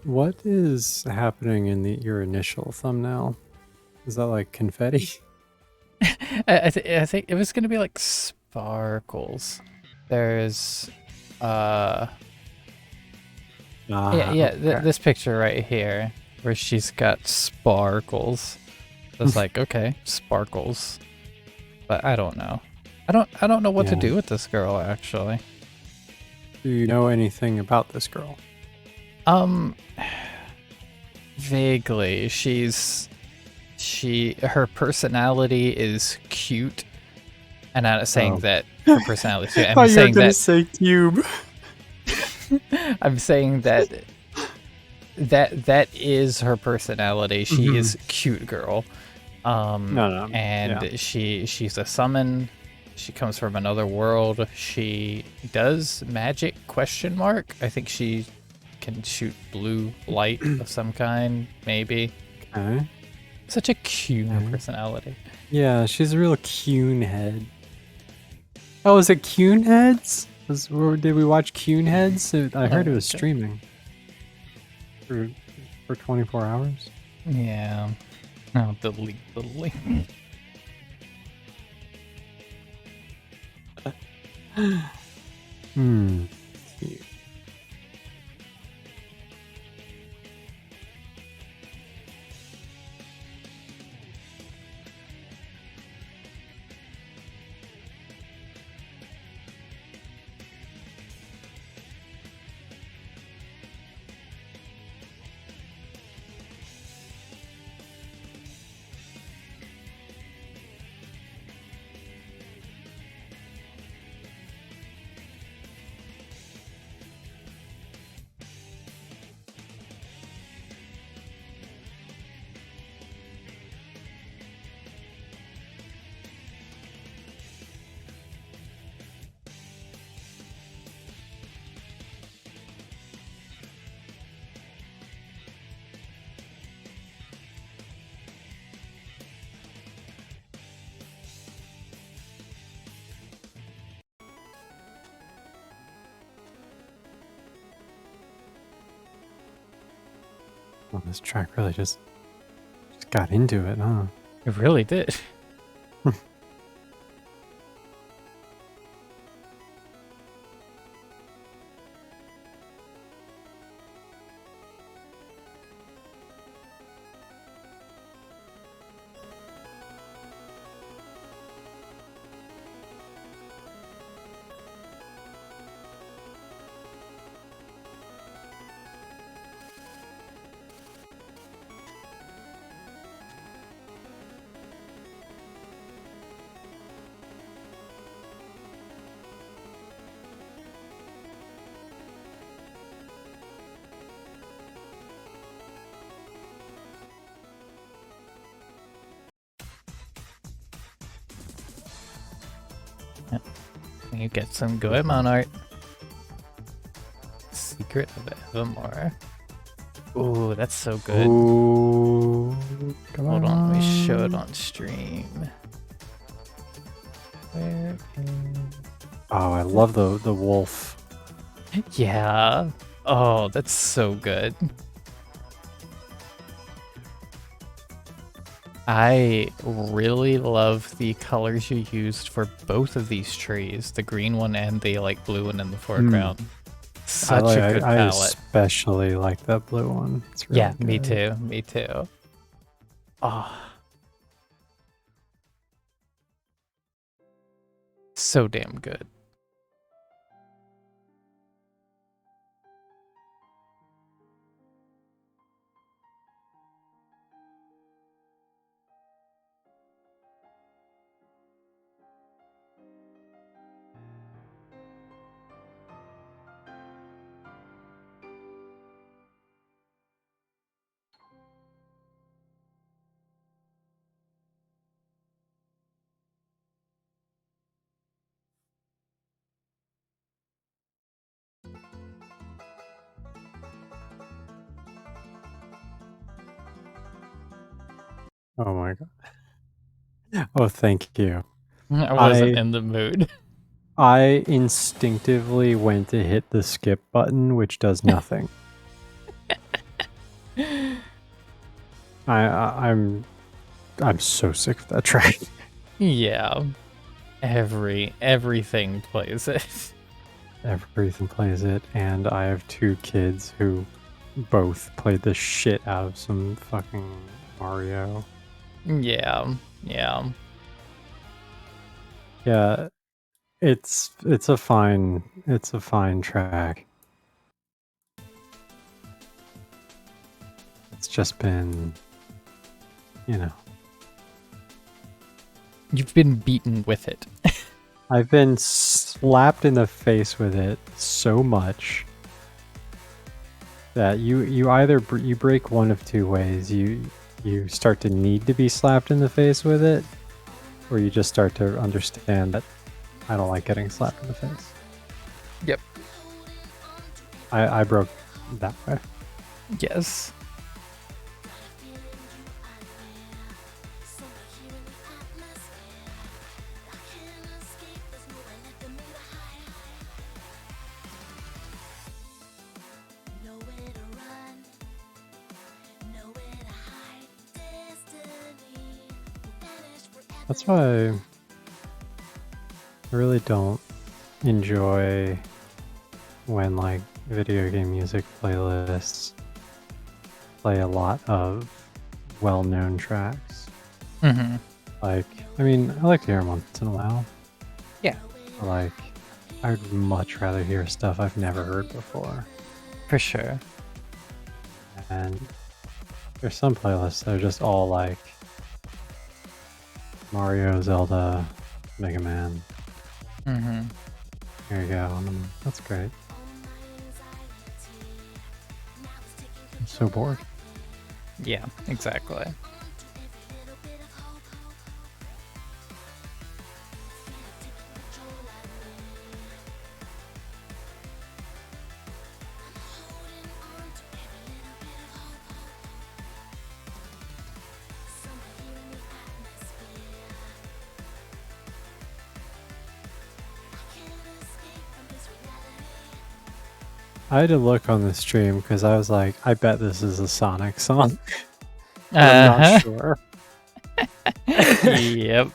What is happening in your initial thumbnail? Is that like confetti? I think it was gonna be like sparkles. There's yeah, Okay. this picture right here where she's got sparkles. I was like, okay, sparkles. But I don't know. I don't know what to Yeah. do with this girl actually. Do you know anything about this girl? Um vaguely. Her personality is cute. And I'm not saying Oh. that her personality is cute. Oh, I'm you're saying gonna that say cube. I'm saying that that is her personality. She is cute girl. No. Yeah. And she's a summon. She comes from another world. She does magic ? I think she can shoot blue light of some kind, maybe. Okay. Such a cute Okay. personality. Yeah, she's a real Coonhead. Oh, is it Coonheads? Did we watch Coonheads? I heard it was streaming for 24 hours. Yeah. Oh, delete the link. Cute. Well, this track really just got into it, huh? It really did. You get some Goemon art. Secret of Evermore. Ooh, that's so good. Ooh, come Hold on, let me show it on stream. Where is... Oh, I love the wolf. Yeah. Oh, that's so good. I really love the colors you used for both of these trees, the green one and the like blue one in the foreground. Such a good I palette. especially like that blue one. It's really Yeah, good. me too. Me too. Oh. So damn good. Oh my god. Oh, thank you. I wasn't in the mood. I instinctively went to hit the skip button, which does nothing. I'm I'm so sick of that track. Yeah. Everything plays it. Everything plays it, and I have 2 kids who both played the shit out of some fucking Mario. Yeah. Yeah. Yeah, it's a fine track. It's just been, you know, You've been beaten with it. I've been slapped in the face with it so much that you either you break one of 2 ways. You start to need to be slapped in the face with it, or you just start to understand that I don't like getting slapped in the face. Yep. I broke that way. Yes. That's why I really don't enjoy when like video game music playlists play a lot of well-known tracks. Mm-hmm. Like, I mean, I like to hear them once in a while. Yeah. But like, I would much rather hear stuff I've never heard before. For sure. And there's some playlists that are just all like Mario, Zelda, Mega Man. Mm-hmm. Here you go. And that's great. I'm so bored. Yeah, exactly. I had to look on the stream because I was like, I bet this is a Sonic song. I'm not sure. Yep.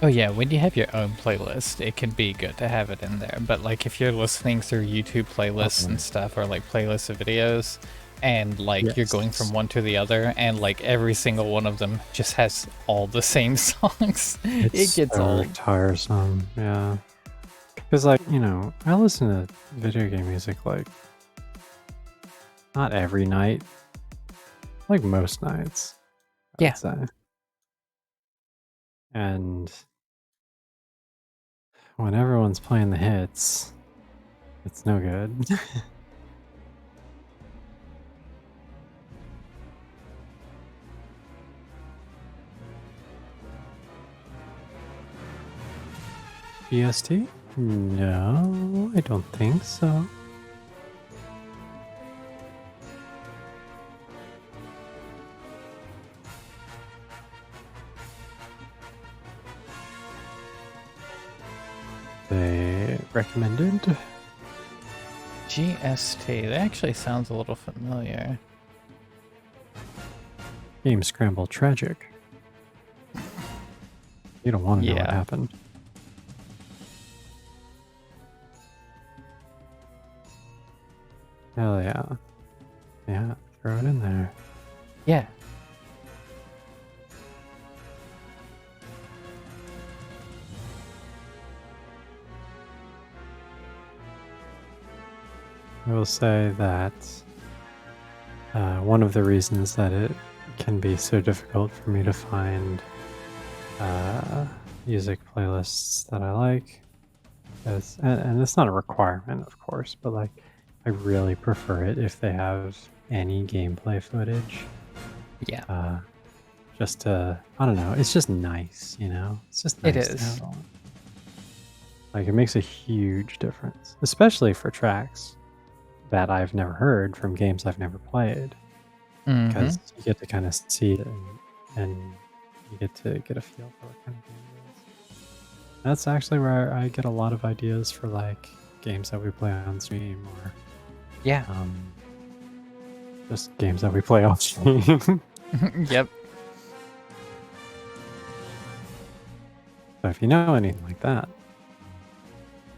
Oh yeah, when you have your own playlist, it can be good to have it in there. But like if you're listening through YouTube playlists and stuff, or like playlists of videos, and like you're going from one to the other, and like every single one of them just has all the same songs, it gets so old. tiresome. Yeah, because like, you know, I listen to video game music like not every night, like most nights. Yeah. I'd say. And when everyone's playing the hits, it's no good. BST? No, I don't think so. They recommended. GST. That actually sounds a little familiar. Game Scramble Tragic. You don't want to know what Yeah. happened. Hell yeah. Yeah, throw it in there. Yeah. I will say that one of the reasons that it can be so difficult for me to find music playlists that I like is, and it's not a requirement, of course, but like I really prefer it if they have any gameplay footage. Yeah. Just to, I don't know, it's just nice, you know? It's just It nice to is. have on. Like, it makes a huge difference, especially for tracks that I've never heard from games I've never played, Mm-hmm. because you get to kind of see it and you get to get a feel for what kind of game it is. That's actually where I get a lot of ideas for like games that we play on stream or Yeah. just games that we play off stream. Yep. So if you know anything like that,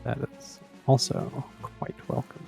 that is also quite welcome.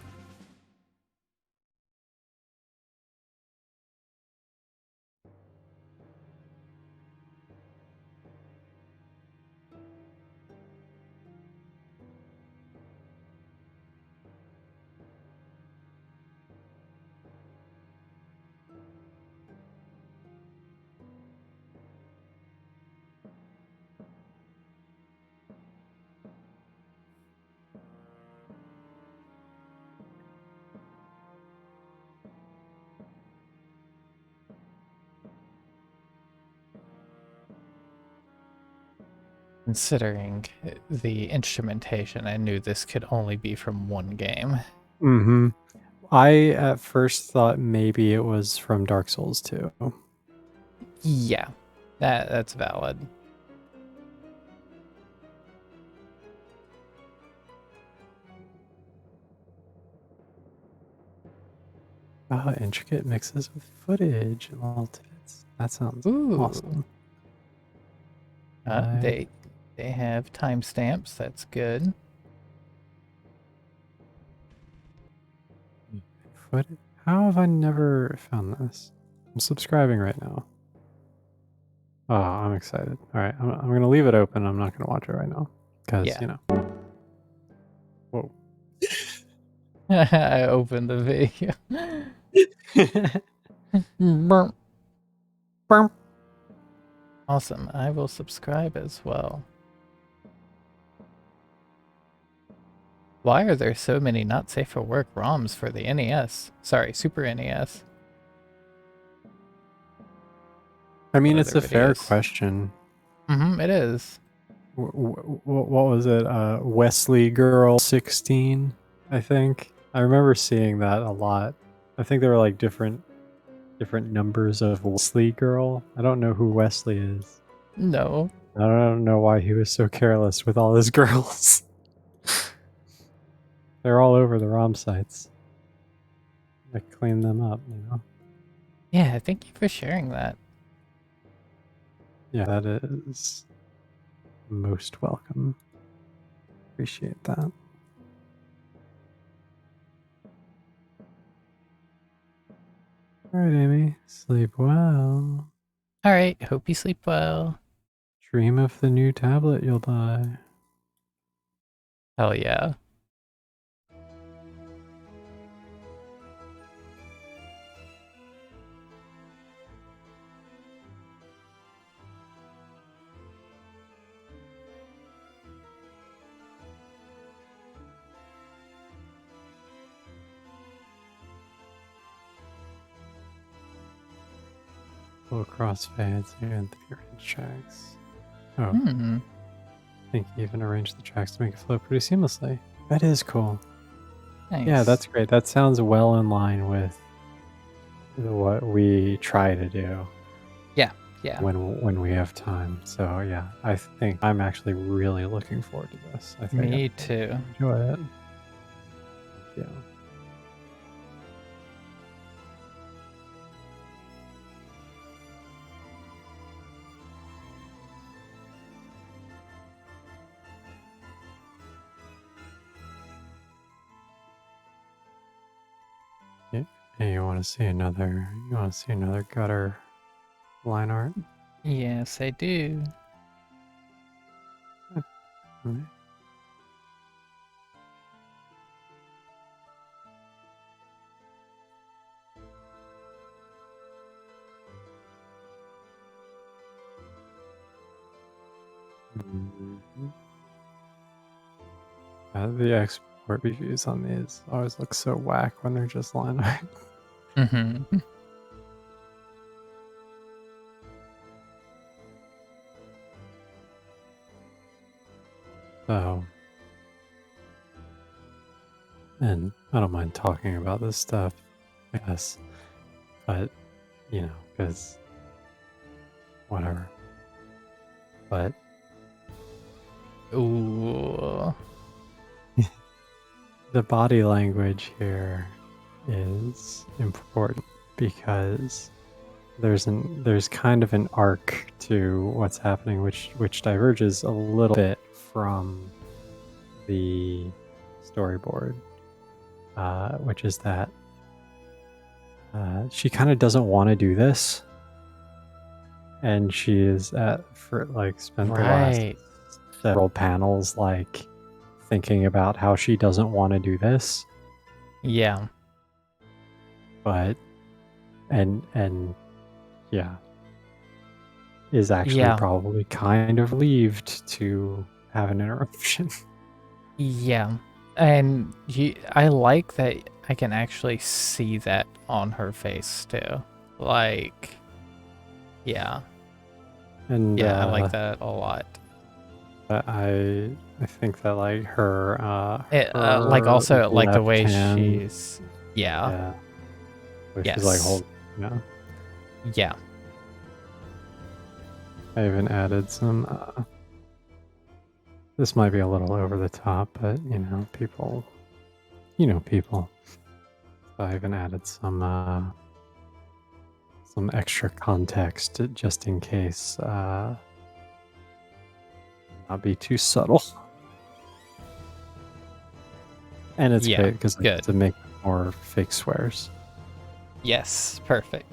Considering the instrumentation, I knew this could only be from one game. Mm-hmm. I at first thought maybe it was from Dark Souls 2. Yeah. That's valid. Oh, intricate mixes of footage and little tidbits. That sounds Ooh. awesome. I They have timestamps. That's good. footage. How have I never found this? I'm subscribing right now. Oh, I'm excited. All right, I'm gonna leave it open. I'm not gonna watch it right now because Yeah. you know. Whoa. I opened the video. Burp. Burp. Awesome. I will subscribe as well. Why are there so many not safe for work ROMs for the NES? Sorry, Super NES. I mean, One of it's their a fair videos. question. Mm-hmm, it is. What was it? Wesley Girl 16, I think. I remember seeing that a lot. I think there were like different numbers of Wesley Girl. I don't know who Wesley is. No. I don't know why he was so careless with all his girls. They're all over the ROM sites. I clean them up, you know? Yeah, thank you for sharing that. Yeah, that is most welcome. Appreciate that. All right, Amy. Sleep well. Alright, hope you sleep well. Dream of the new tablet you'll buy. Hell yeah. Little crossfades here and 3 red tracks. Oh, Hmm. think you even arranged the tracks to make it flow pretty seamlessly. That is cool. Nice. Yeah, that's great. That sounds well in line with what we try to do. Yeah. When we have time. So yeah, I think I'm actually really looking forward to this. I think Me I too. enjoy it. Yeah. Hey, you want to see another? You want to see another gutter line art? Yes, I do. Alright. Mhm. The export reviews on these always look so whack when they're just line art. Mm-hmm. So, and I don't mind talking about this stuff, I guess, but because whatever. But Ooh. the body language here is important because there's kind of an arc to what's happening, which diverges a little bit from the storyboard, which is that she kind of doesn't want to do this, and she is spent the last Right. several panels thinking about how she doesn't want to do this, Yeah. but and yeah, is actually Yeah. probably kind of relieved to have an interruption. Yeah. And I like that I can actually see that on her face too. Like, yeah. And Yeah, I like that a lot. I think that Like her also like the left way hand, she's, yeah. yeah, which is Yes. Yeah. I even added some. This might be a little over the top, but people. So I even added some extra context just in case. Not be too subtle. And it's Yeah. great because I Good. get to make more fake swears. Yes. Perfect.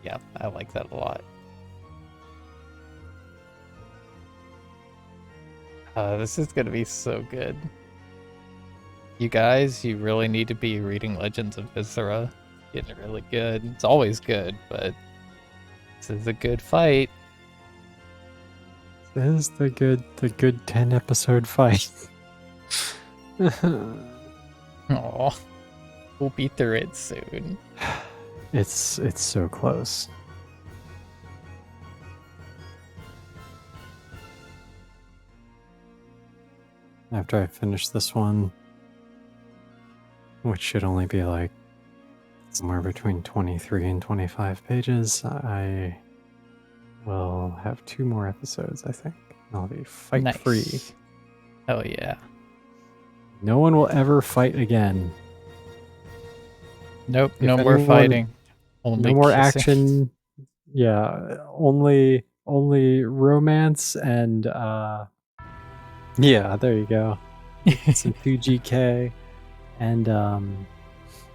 Yeah, I like that a lot. This is gonna be so good. You guys, you really need to be reading Legends of Viscera. Getting really good. It's always good, but this is a good fight. This is the good 10 episode fight. Oh, we'll be through it soon. It's so close. After I finish this one, which should only be somewhere between 23 and 25 pages, I will have 2 more episodes, I think. I'll be fight free. Nice. Oh yeah. No one will ever fight again. Nope, If no more anyone- fighting. Only No more kissing. action. Yeah, only romance and yeah, there you go. Some 2GK and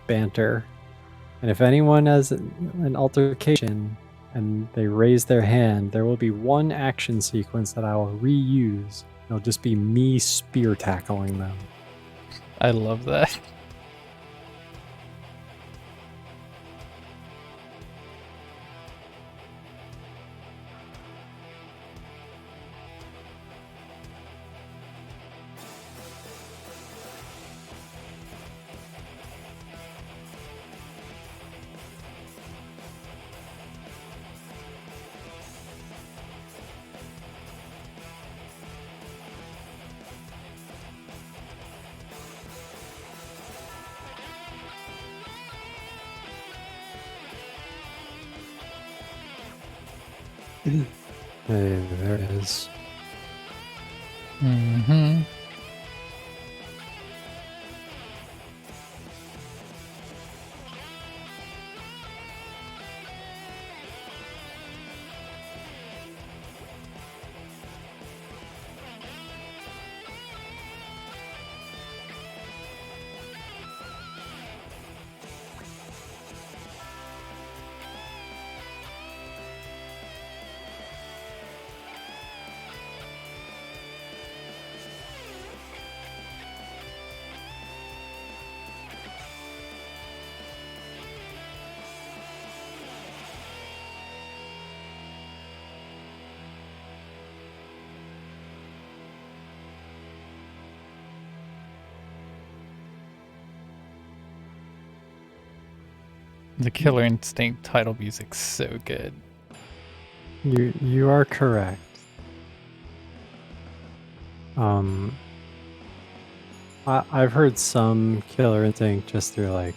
banter. And if anyone has an altercation and they raise their hand, there will be one action sequence that I will reuse. It'll just be me spear tackling them. I love that. Hey, there it is. Mm-hmm. The Killer Instinct title music's so good. You are correct. I've heard some Killer Instinct just through like,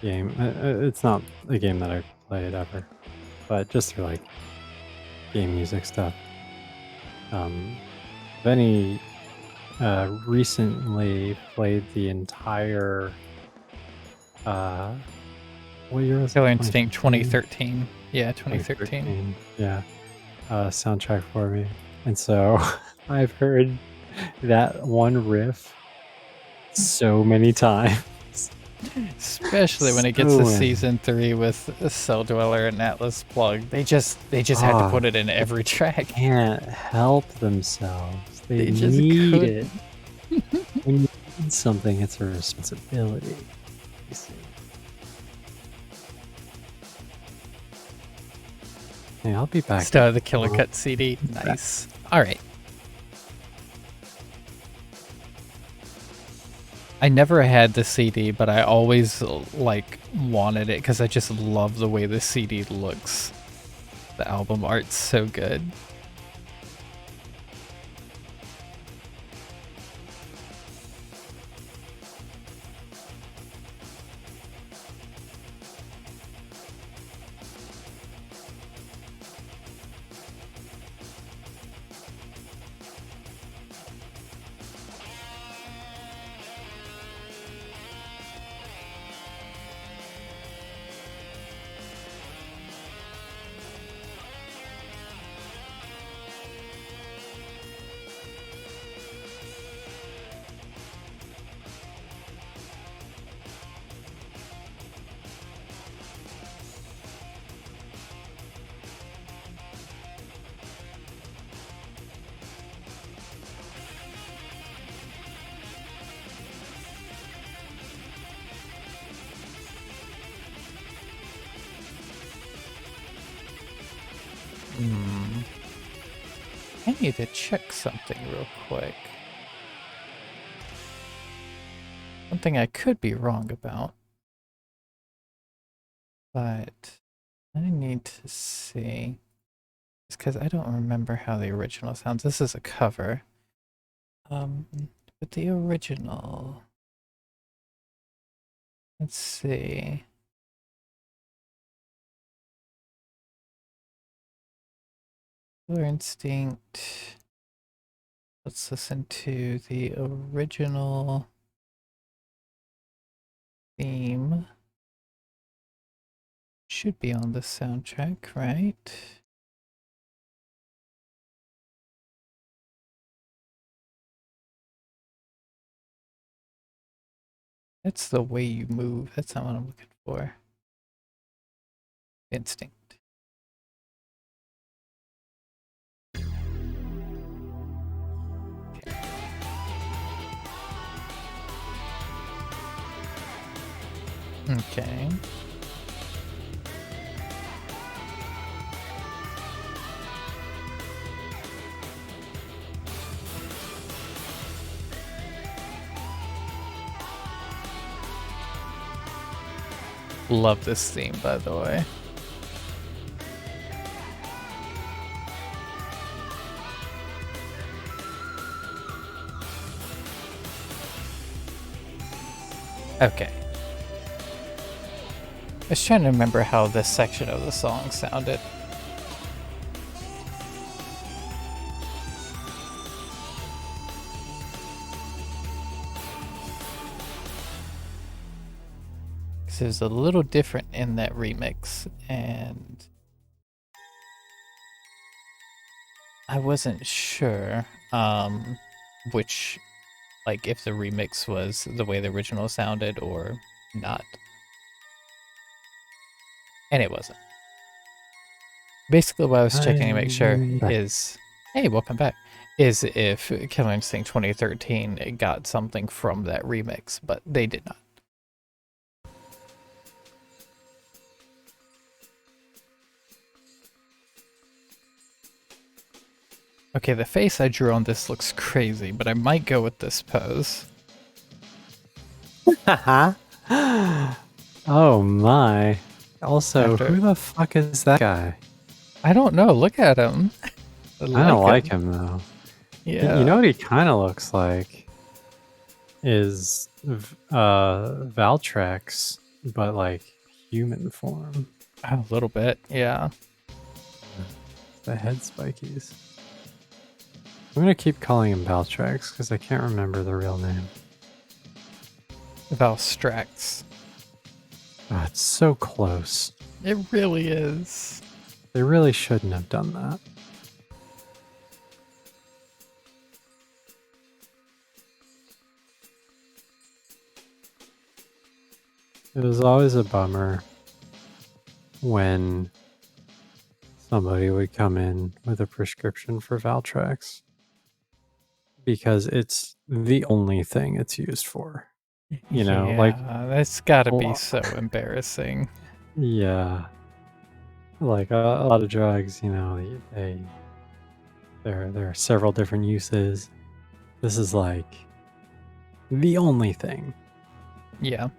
game. It's not a game that I've played ever, but just through like game music stuff. Benny recently played the entire what year was it? Killer Instinct 2013. Yeah, 2013. Yeah. Soundtrack for me. And so I've heard that one riff so many times. Especially when it gets to season 3 with Cell Dweller and Atlas Plug. They just had to put it in every track. Can't help themselves. They just need it. When you need something, it's a responsibility. You see. Hey, I'll be back. Start of the Killer Cut CD. Nice. All right. I never had the CD, but I always wanted it because I just love the way the CD looks. The album art's so good. I need to check something real quick. Something I could be wrong about. But I need to see. It's because I don't remember how the original sounds. This is a cover. But the original... Let's see. Killer Instinct. Let's listen to the original theme. Should be on the soundtrack, right? That's The Way You Move. That's not what I'm looking for. Instinct. Okay. Love this theme, by the way. Okay. I was trying to remember how this section of the song sounded. because it was a little different in that remix, and I wasn't sure which, like, if the remix was the way the original sounded or not. And it wasn't. Basically, what I was checking to make sure is, hey, welcome back, is if Killer Instinct 2013 got something from that remix, but they did not. Okay, the face I drew on this looks crazy, but I might go with this pose. Oh my. Also, After- who the fuck is that guy? I don't know. Look at him. I don't like him though. Yeah. You know what he kind of looks like? Is Valtrex, but like human form. A little bit, yeah. The head spikies. I'm gonna keep calling him Valtrex because I can't remember the real name. Valstrax. Oh, it's so close. It really is. They really shouldn't have done that. It was always a bummer when somebody would come in with a prescription for Valtrex because it's the only thing it's used for. You know, like, that's gotta be so embarrassing. Yeah. Like a lot of drugs, you know, there are several different uses. This is like the only thing. Yeah.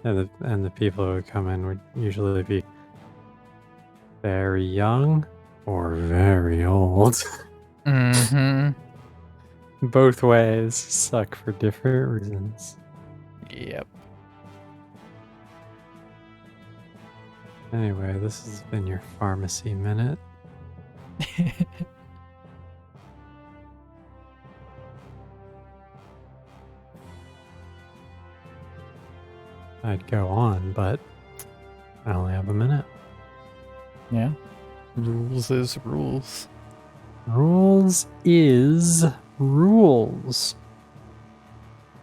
And the people who would come in would usually be very young or very old. Mm-hmm. Both ways suck for different reasons. Yep. Anyway, this has been your pharmacy minute. I'd go on, but I only have a minute. Yeah. Rules is rules. Rules is rules,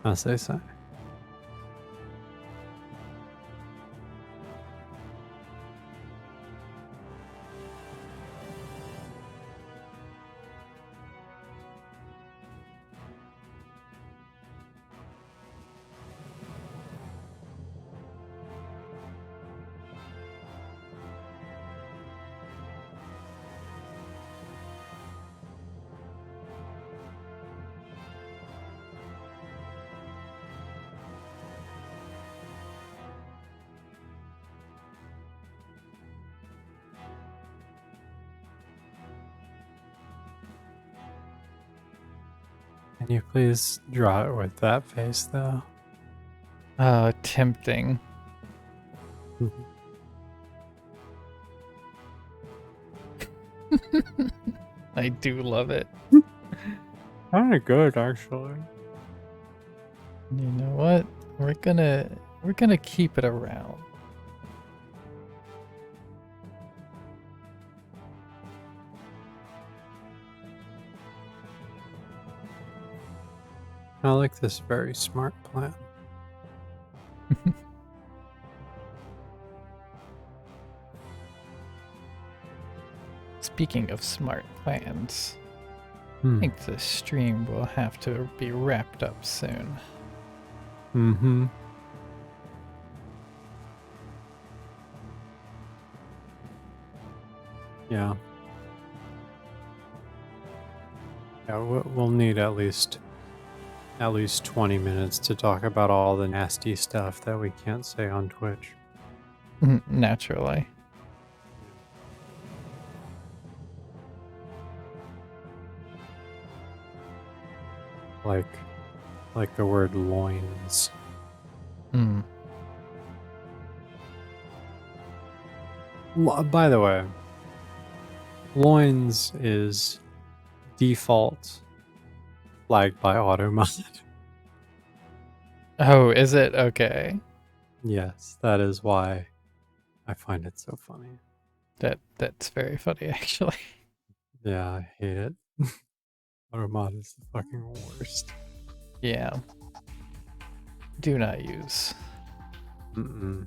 as they say. Can you please draw it with that face, though? Tempting. I do love it. Kind of good, actually. You know what? We're gonna keep it around. I like this very smart plan. Speaking of smart plans, I think the stream will have to be wrapped up soon. Mm-hmm. Yeah. Yeah, we'll need at least 20 minutes to talk about all the nasty stuff that we can't say on Twitch. Naturally. Like the word loins. By the way, loins is default flagged by auto mod. Oh, is it? Okay. Yes, that is why I find it so funny. That's very funny, actually. Yeah, I hate it. Automod is the fucking worst. Yeah. Do not use. Mm-mm.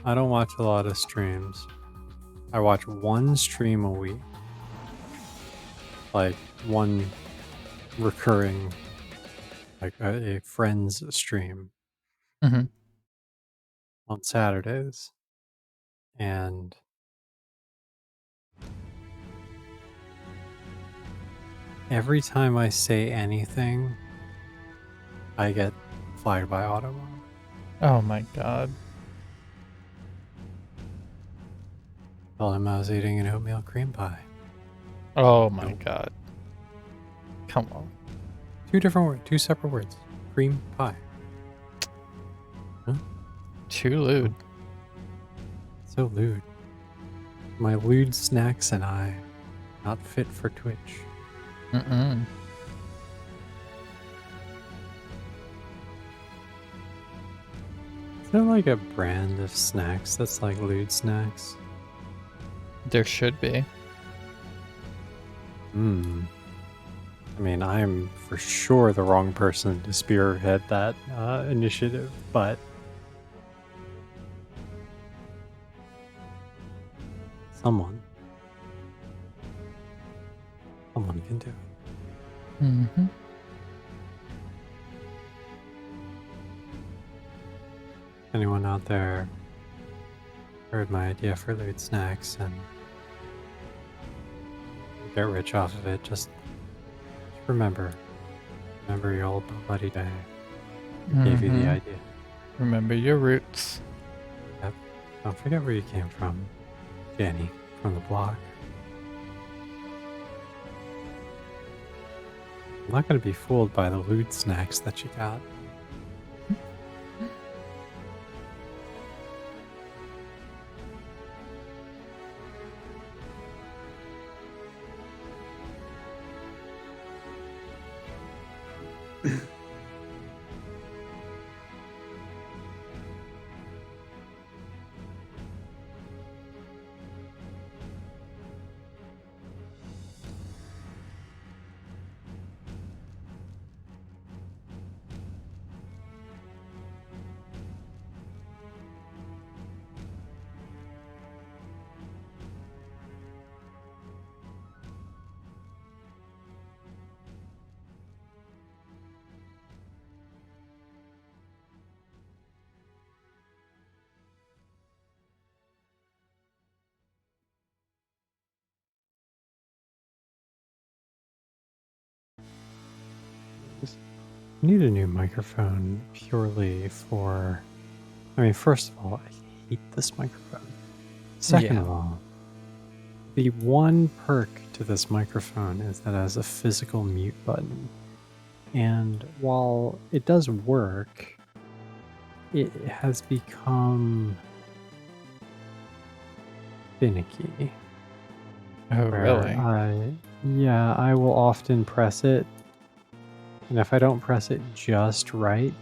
I don't watch a lot of streams. I watch one stream a week. Like one recurring, like a friend's stream Hmm. on Saturdays. And every time I say anything, I get flagged by Automod. Oh my god. Told him I was eating an oatmeal cream pie. Oh my Nope. god. Come on. Two separate words. Cream pie. Huh? Too lewd. So lewd. My lewd snacks and I, not fit for Twitch. Mm-mm. Is there like a brand of snacks that's like lewd snacks? There should be. I mean, I'm for sure the wrong person to spearhead that initiative, but someone can do it. Mm-hmm. Anyone out there heard my idea for lewd snacks and get rich off of it, just remember your old buddy Day who gave you the idea. Remember your roots. Yep. Don't forget where you came from, Danny from the block. I'm not going to be fooled by the lewd snacks that you got. I need a new microphone purely for. I mean, first of all, I hate this microphone. Second of all, the one perk to this microphone is that it has a physical mute button. And while it does work, it has become finicky. Oh, really? I will often press it. And if I don't press it just right,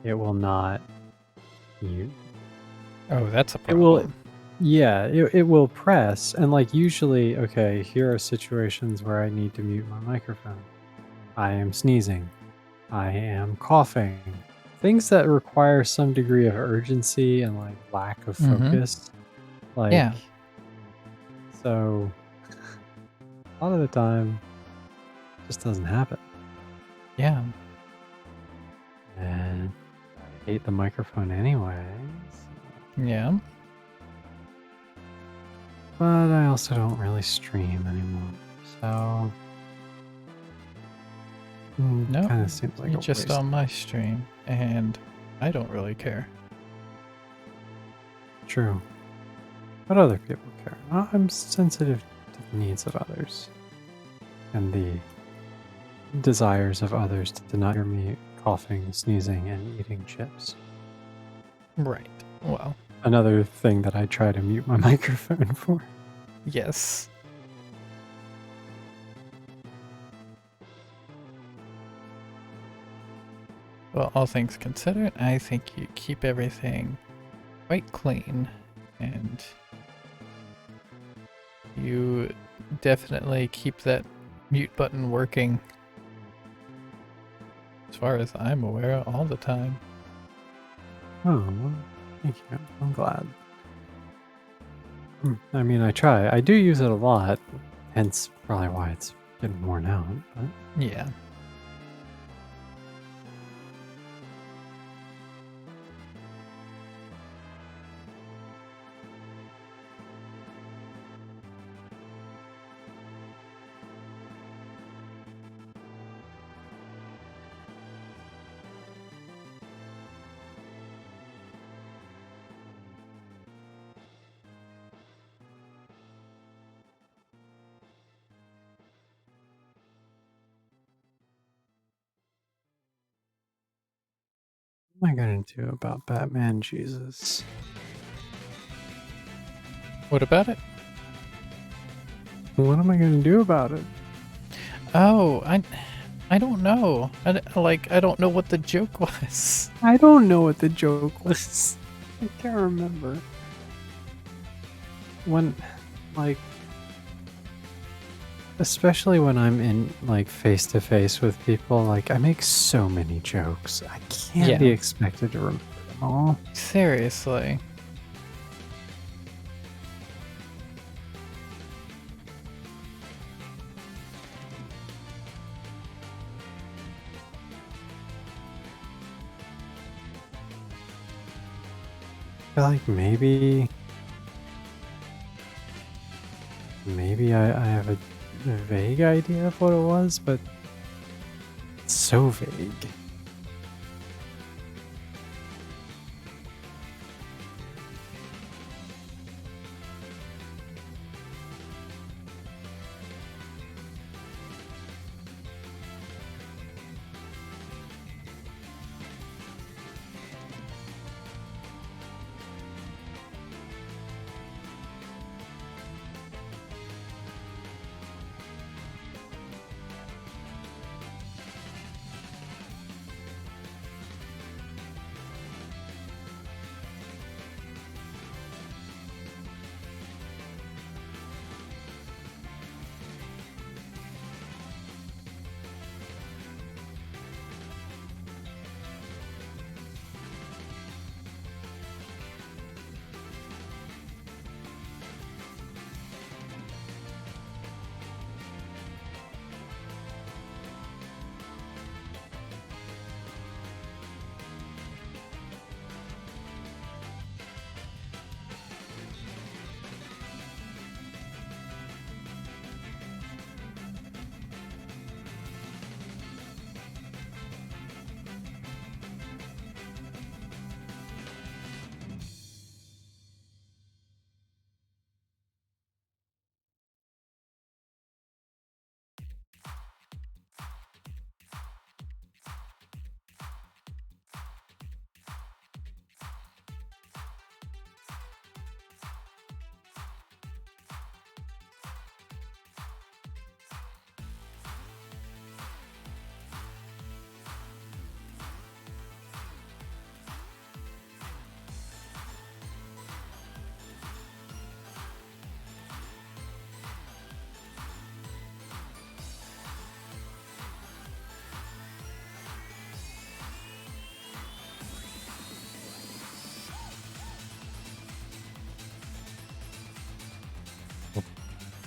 it will not mute. Oh, that's a It will, problem. yeah, it will press. And like usually, okay, here are situations where I need to mute my microphone. I am sneezing. I am coughing. Things that require some degree of urgency and like lack of focus. Like, Yeah. so a lot of the time, it just doesn't happen. Yeah. And I hate the microphone anyways. Yeah. But I also don't really stream anymore. So No, kind of seems like you're a just waste. on my stream, and I don't really care. True. But other people care. I'm sensitive to the needs of others and the desires of others to not hear me coughing, sneezing, and eating chips. Right. Well, Another thing that I try to mute my microphone for. yes. Well, all things considered, I think you keep everything quite clean, and you definitely keep that mute button working, as far as I'm aware, all the time. Oh, well, thank you. I'm glad. I mean, I try. I do use it a lot, hence probably why it's getting worn out. But Yeah. what am I gonna do about Batman Jesus? What about it? What am I gonna do about it? Oh, I don't know. I don't know what the joke was. I don't know what the joke was. I can't remember. When, like, especially when I'm in, like, face to face with people, like, I make so many jokes. I can't be Yeah. expected to remember them all. Seriously. I feel like maybe I have a vague idea of what it was, but it's so vague.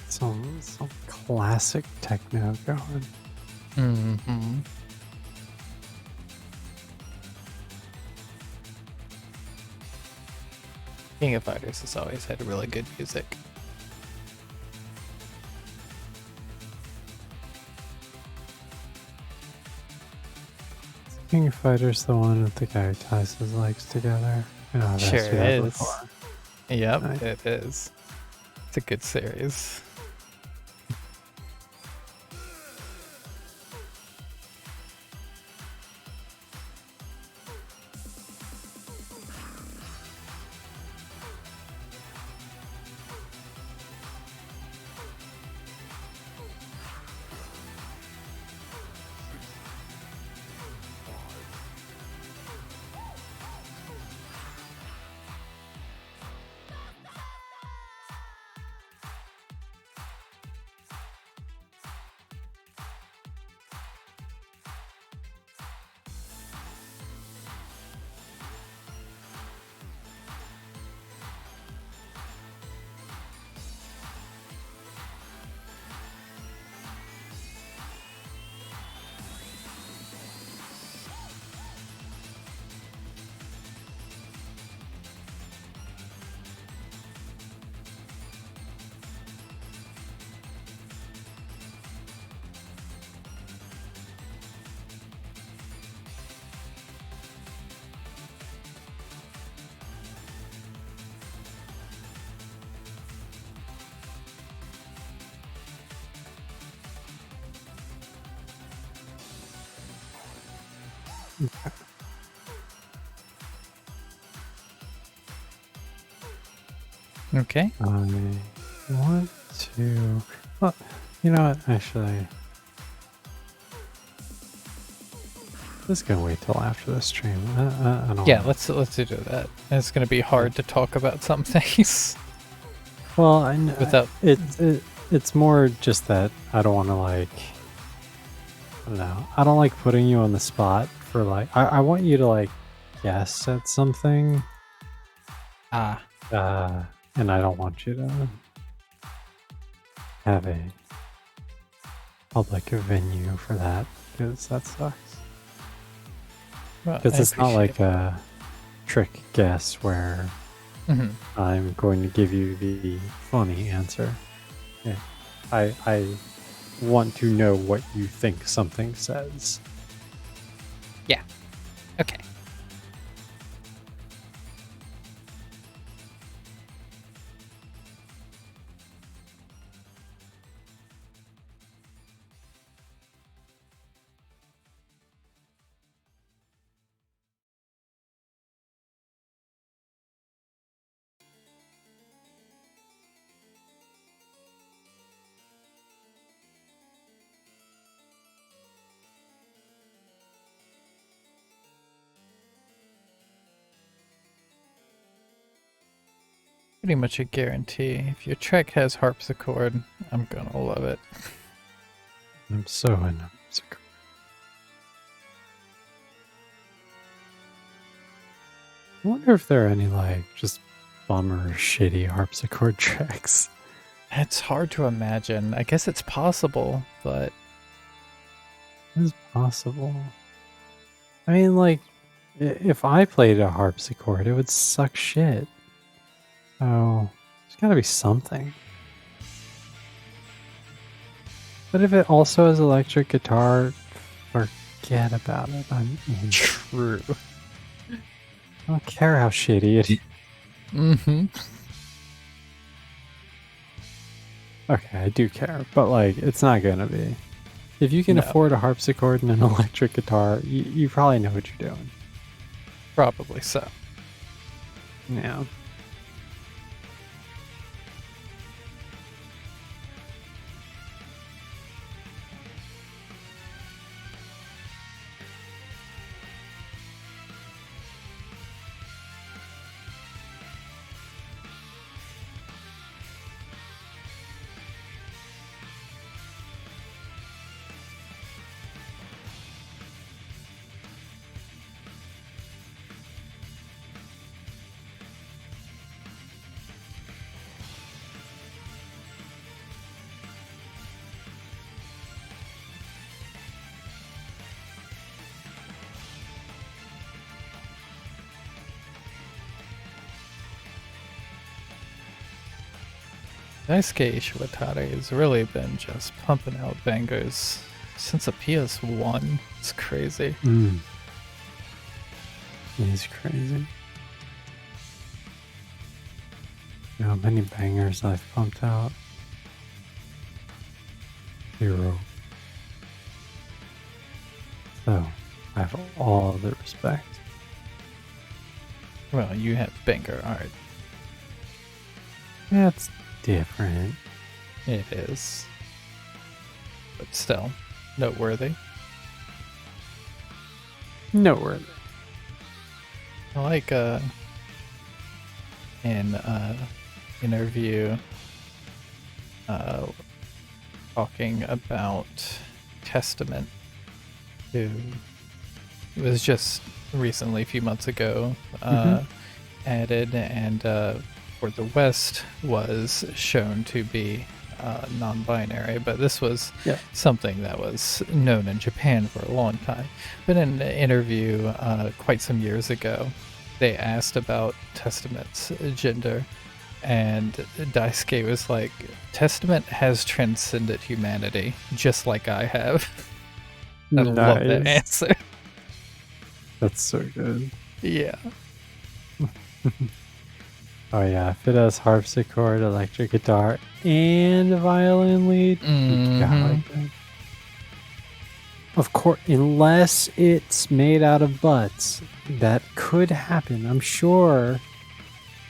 Some classic techno going. Mm-hmm. King of Fighters has always had really good music. King of Fighters, the one with the guy who ties his legs together. You know, I've Sure asked you that is. before. Yep, Nice. it is. It's a good series. Okay. I want to. Well, you know what? Actually, let's go wait till after the stream. I don't. Yeah, wanna- let's do that. It's gonna be hard to talk about some things Well, I know without. it's more just that I don't want to like. I don't know. I don't like putting you on the spot for like. I want you to like guess at something. Ah, And I don't want you to have a public venue for that because that sucks. well, Because I it's not like appreciate a trick guess where it. Mhm. I'm going to give you the funny answer. Yeah. I want to know what you think something says. Yeah. Okay. Pretty much a guarantee. If your track has harpsichord, I'm gonna love it. I'm so in. I wonder if there are any like just bummer, shitty harpsichord tracks. It's hard to imagine. I guess it's possible, but It's possible. I mean, like, if I played a harpsichord, it would suck shit. So, there's gotta be something. But if it also has electric guitar, forget about it. true. I don't care how shitty it is. Mm-hmm. Okay, I do care, but like, it's not gonna be. If you can No. afford a harpsichord and an electric guitar, you probably know what you're doing. Probably so. Yeah. Daisuke Ishiwatari has really been just pumping out bangers since the PS1. It's crazy. He's crazy. You know how many bangers I've pumped out? 0. So, I have all the respect. Well, you have banger art. That's different. It is. But still, noteworthy. Noteworthy. I like in interview talking about Testament, who was just recently, a few months ago, added, and for the West was shown to be non-binary, but this was something that was known in Japan for a long time. But in an interview quite some years ago, they asked about Testament's gender, and Daisuke was like, Testament has transcended humanity, just like I have. I love that answer. That's so good. Yeah. Oh yeah, if it has harpsichord, electric guitar, and a violin lead, you gotta like that. Of course, unless it's made out of butts, that could happen. I'm sure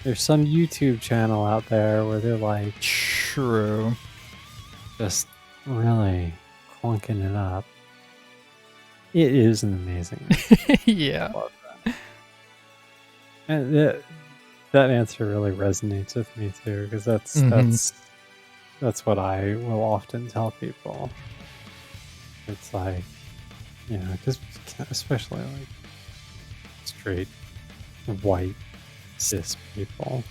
there's some YouTube channel out there where they're like, True. just really clunking it up. It is an amazing. Yeah. And that answer really resonates with me too, because that's what I will often tell people. It's like, you know, because especially like straight white cis people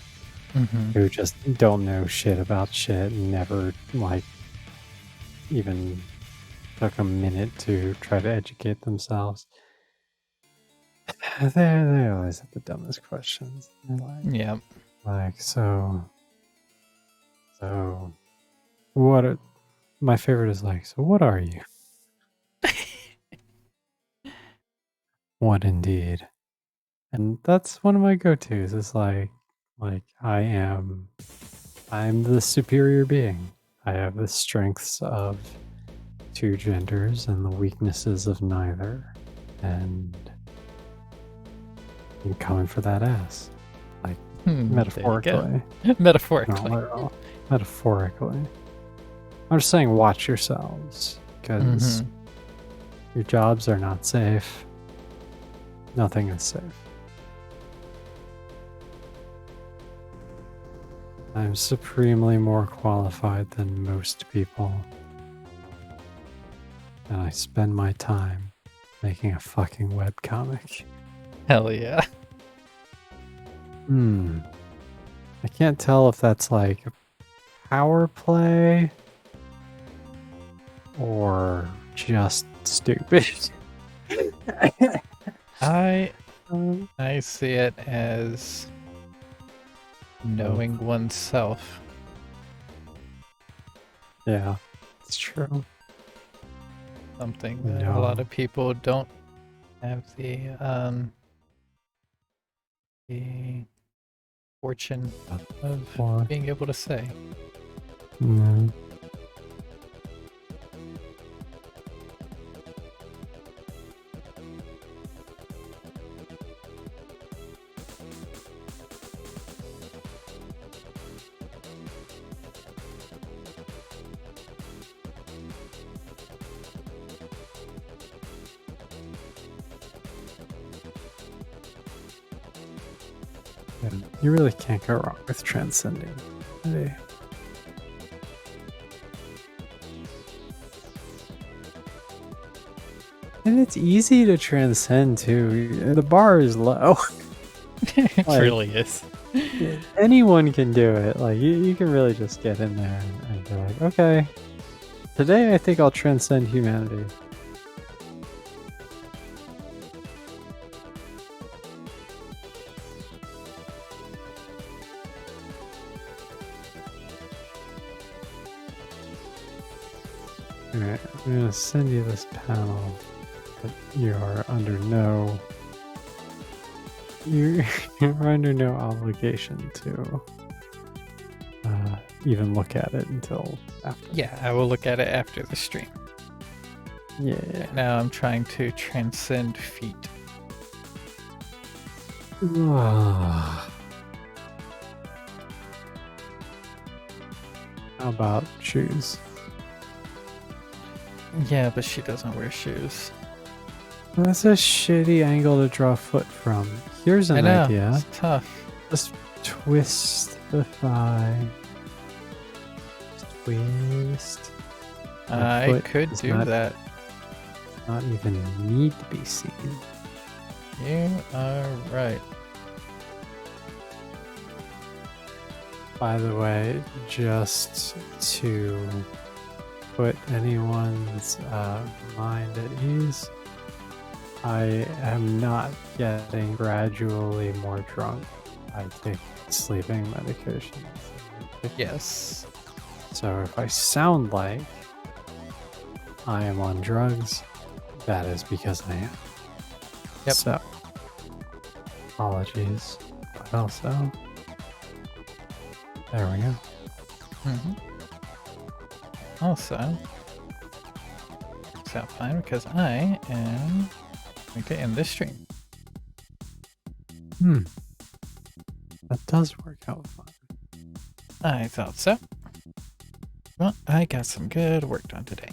who just don't know shit about shit and never like even took a minute to try to educate themselves. They always have the dumbest questions. They're Yeah. like so what are, my favorite is like, so what are you? What indeed? And that's one of my go-tos. Is like I'm the superior being. I have the strengths of two genders and the weaknesses of neither. And I'm coming for that ass. Like metaphorically. Metaphorically. No, metaphorically. I'm just saying watch yourselves. Because your jobs are not safe. Nothing is safe. I'm supremely more qualified than most people. And I spend my time making a fucking webcomic. Hell yeah. I can't tell if that's like power play or just stupid. I see it as knowing oneself. Yeah, it's true. Something that a lot of people don't have the fortune of being able to say. No. You really can't go wrong with transcending. Hey. And it's easy to transcend too. The bar is low. It really is. Anyone can do it. Like you can really just get in there and be like, okay, today I think I'll transcend humanity. Alright, I'm gonna send you this panel, but you are under no you're under no obligation to even look at it until after. Yeah, I will look at it after the stream. Yeah. Now I'm trying to transcend feet. How about shoes? Yeah, but she doesn't wear shoes. That's a shitty angle to draw foot from. Here's an idea. It's tough. Just twist the thigh. Just twist. I could do that. Not even need to be seen. You are right. By the way, just to put anyone's mind at ease, I am not getting gradually more drunk. I take sleeping medications. Yes. So if I sound like I am on drugs, that is because I am. Yep. So, apologies. But also, there we go. Also, works out fine because I am going to end this stream. That does work out fine. I thought so. Well, I got some good work done today.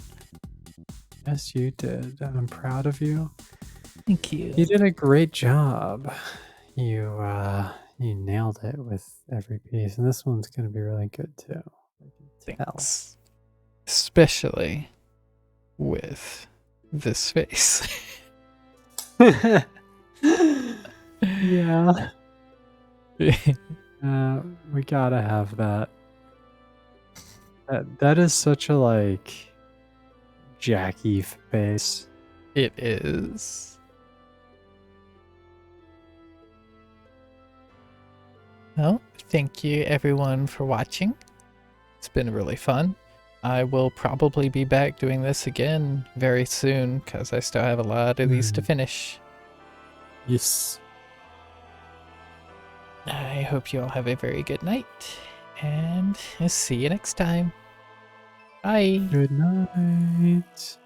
Yes, you did. I'm proud of you. Thank you. You did a great job. You nailed it with every piece, and this one's gonna be really good too. I can tell. Thanks. Especially with this face. Yeah. We gotta have that. That is such a like Jackie face. It is. Well, thank you everyone for watching. It's been really fun. I will probably be back doing this again very soon because I still have a lot of these to finish. Yes. I hope you all have a very good night, and I'll see you next time. Bye. Good night.